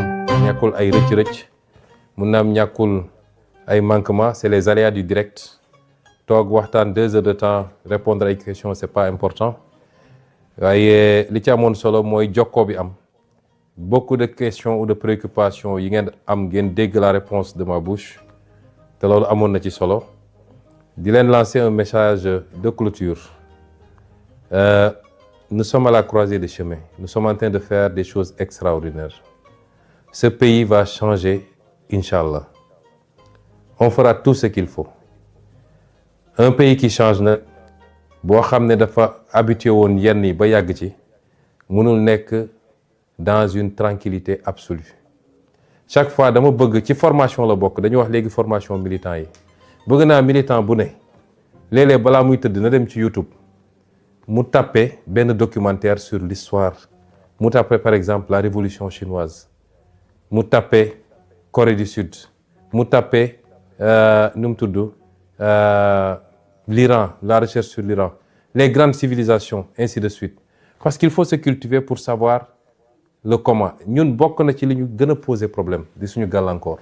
ñàkkul ay rëcc-rëcc, mun na am ñàkkul ay manquements, c'est les aléas du direct. Toog waxtaan 2 heures de temps, répondre à une question, c'est pas important. waaye li ci amoon solo mooy jokkoo bi am. Beaucoup de questions ou de préoccupations yi ngeen am ngeen dégg la réponse de ma bouche te loolu amoon na ci solo. Di leen lancer un message de clôture. Nous sommes à la croisée des chemins. Nous sommes en train de faire des choses extraordinaires. Ce pays va changer, Inch'Allah. On fera tout ce qu'il faut. Un pays qui change nag boo xam ne dafa habitué woon yenn yi ba yàgg ci mënul nekk dans une tranquillité absolue. Chaque fois dama bëgg ci formation la bokk dañu wax léegi formation militant yi bëgg naa militant bu ne léeg-léeg balaa muy tëdd na dem ci YouTube mu tapé benn documentaire sur l'histoire, mu tapé par exemple la révolution chinoise, mu tapé Corée du Sud, mu tapé nu mu tudd l'Iran, la recherche sur l'Iran, les grandes civilisations, ainsi de suite. Parce qu'il faut se cultiver pour savoir le comment. Ñun bokk na ci li ñu gën a poser problème di suñu gàllankoor.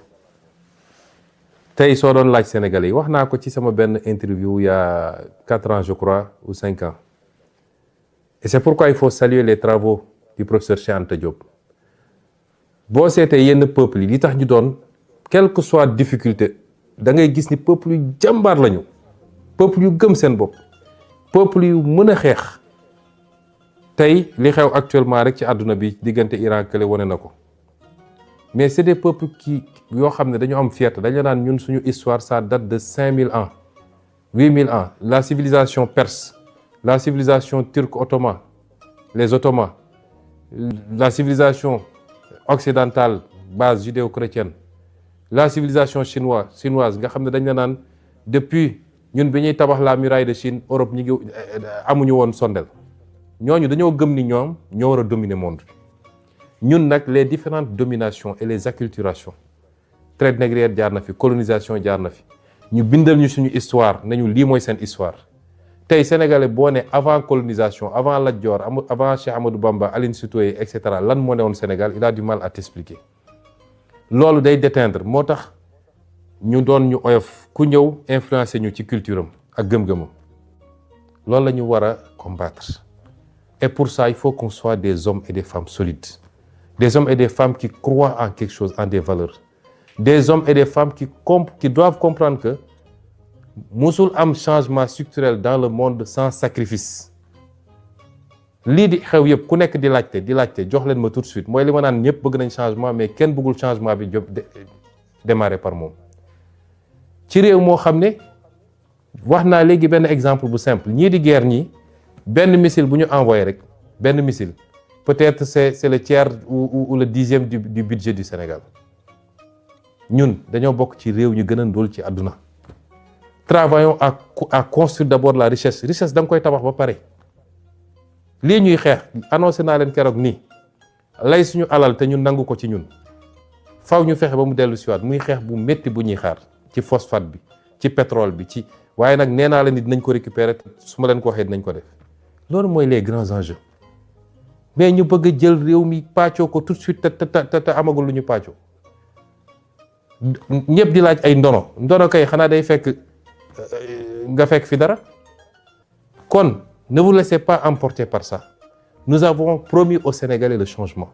Tey soo doon laaj Sénégalais yi wax naa ko ci sama benn interview il y a 4 ans je crois ou 5 ans. Et c'est pourquoi il faut saluer les travaux du professeur Cheikh Anta Diop. Boo seetee yenn peuple yi li tax ñu doon quelle que soit difficulté da ngay gis ni peuple yu jàmbaar lañu, peuple yu gëm seen bopp, peuple yu mën a xeex. Tey li xew actuellement rek ci àdduna bi diggante Iran kële wane na ko. mais c'est des peuples qui yoo xam ne dañu am fierté dañu naan ñun suñu histoire ça date de 5000 ans 8000 ans la civilisation perse la civilisation turque ottoman les ottomans la civilisation occidentale base judéo-chrétienne la civilisation chinoise nga xam ne dañ la naan depuis ñun bi ñuy tabax la muraille de Chine Europe ñi ngi amuñu woon sondel ñooñu dañoo gëm ni ñoom ñoo war a dominer monde ñun nag les différentes dominations et les acculturations traite négrière jaar na fi colonisation jaar na fi ñu bindal ñu suñu histoire nañu lii mooy seen histoire tey sénégalais boo ne avant colonisation avant Lat Dior avant Cheikh Amadou Bamba Aline Sitoé et cetera lan moo ne woon Sénégal il a du mal à t'expliquer loolu day déteindre moo tax ñu doon ñu oyof ku ñëw influencer ñu ci culture am ak gëm-gëmam loolu la ñu war a combattre et pour ça il faut qu'on soit des hommes et des femmes solides des hommes et des femmes qui croient en quelque chose en des valeurs des hommes et des femmes qui doivent comprendre que musul am changement structurel dans le monde sans sacrifice lii di xew yëpp ku nekk di laajte jox leen ma tout de suite mooy li ma naan ñëpp bëgg nañ changement mais kenn bëggul changement bi démarrer par moom ci réew moo xam ne wax naa léegi benn exemple bu simple ñii di guerre ñi benn missile bu ñu envoyé rek benn missile peut-être c'est le tiers ou le 10e du budget du Sénégal ñun dañoo bokk ci réew ñu gën a ndóol ci àdduna travaillons à construire d'abord la richesse da nga koy tabax ba pare lii ñuy xeex annoncé naa leen keroog nii lay suñu alal te ñun nangu ko ci ñun faw ñu fexe ba mu dellu siwaat muy xeex bu métti bu ñuy xaar ci phosphate bi ci pétrole bi ci waaye nag nee naa leen ni dinañ ko récupérer su ma leen ko waxee dinañ ko def loolu mooy les grands enjeux mais ñu bëgg a jël réew mi pàccoo ko tout de suite te amagul lu ñu pàccoo ñëpp di laaj ay ndono kay xanaa day fekk nga fekk fi dara kon ne vous laissez pas emporter par ça nous avons promis aux Sénégalais le changement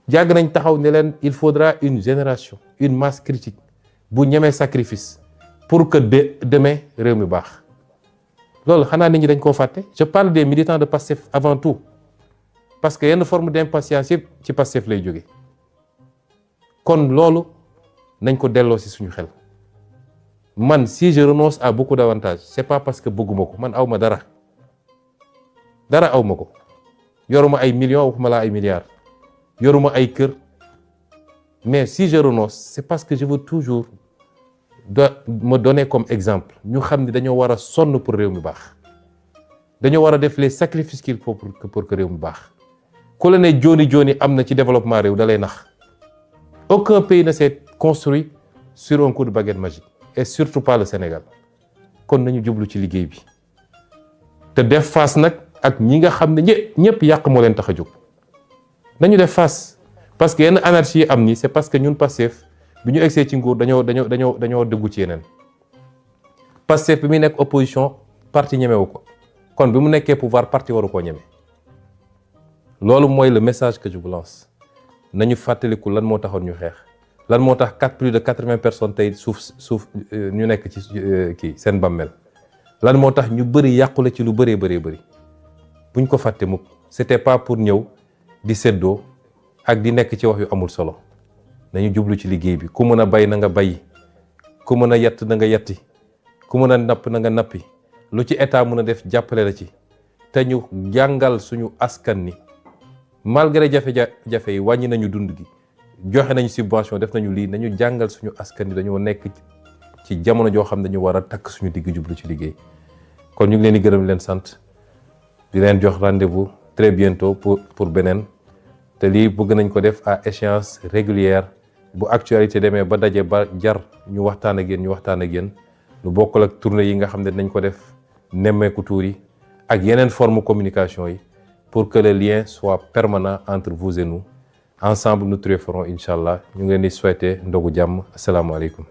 jàgg nañ taxaw ne leen il faudra une génération une masse critique bu ñemee sacrifice pour que demain réew mi baax loolu xanaa nit ñi dañ koo fàtte je parle des militants de Pastef avant tout parce que yenn forme d'impatience yëpp ci Pastef lay jóge kon loolu nañ ko delloo ci suñu xel man si je renonce à beaucoup d'avantages c'est pas parce que bëgguma ko man awma dara awma ko yoruma ay millions waxuma laa ay milliards yoruma ay kër mais si je renonce c'est parce que je veux toujours me donner comme exemple ñu xam ne dañoo war a sonn pour réew mi baax dañoo war a def les sacrifices qu'il faut pour que réew mi baax ku la ne jooni am na ci développement réew da lay nax aucun pays ne s'est construit sur un coup de baguette magique et surtout pas le Sénégal kon nañu jublu ci liggéey bi te def face nag ak ñi nga xam ne ñëpp yàq moo leen tax a jóg nañu def face parce que yenn anarchie am ni c'est parce que ñun Pastef bi ñu egsee ci nguur dañoo dëggu ci yeneen Pastef bi muy nekk opposition parti ñemewu ko kon bi mu nekkee pouvoir parti waru koo ñeme loolu mooy le message que je vous lance nañu fàttaliku lan moo taxoon ñu xeex lan moo tax plus de 80 personnes tey suuf ñu nekk ci kii seen bàmmeel lan moo tax ñu bëri yàqule ci lu bëree buñ ko fàtte mukk c'était pas pour ñëw di séddoo ak di nekk ci wax yu amul solo nañu jublu ci liggéey bi ku mën a bay na nga bay ku mën a yett na nga yetti ku mën a napp na nga nappi lu ci état mën a def jàppale la ci te ñu jàngal suñu askan ni malgré jafe-jafe yi wàññi nañu dund gi joxe nañu subvention def nañu lii nañu jàngal suñu askan ni dañoo nekk ci jamono joo xam ne dañu war a takk suñu digg jublu ci liggéey kon ñu ngi leen di gërëm leen sant di leen jox rendez-vous très bientôt pour beneen te lii bëgg nañ ko def à échéance régulière bu actualité demee ba daje ba jar ñu waxtaan ak yéen lu bokkul ak tournée yi nga xam ne dinañ ko def nemmeeku tuur yi ak yeneen forme communication yi pour que le lien soit permanent entre vous et nous ensemble nous triompherons incha allah ñu ngi leen di souhaiter ndogu jàmm asalaamaaleykum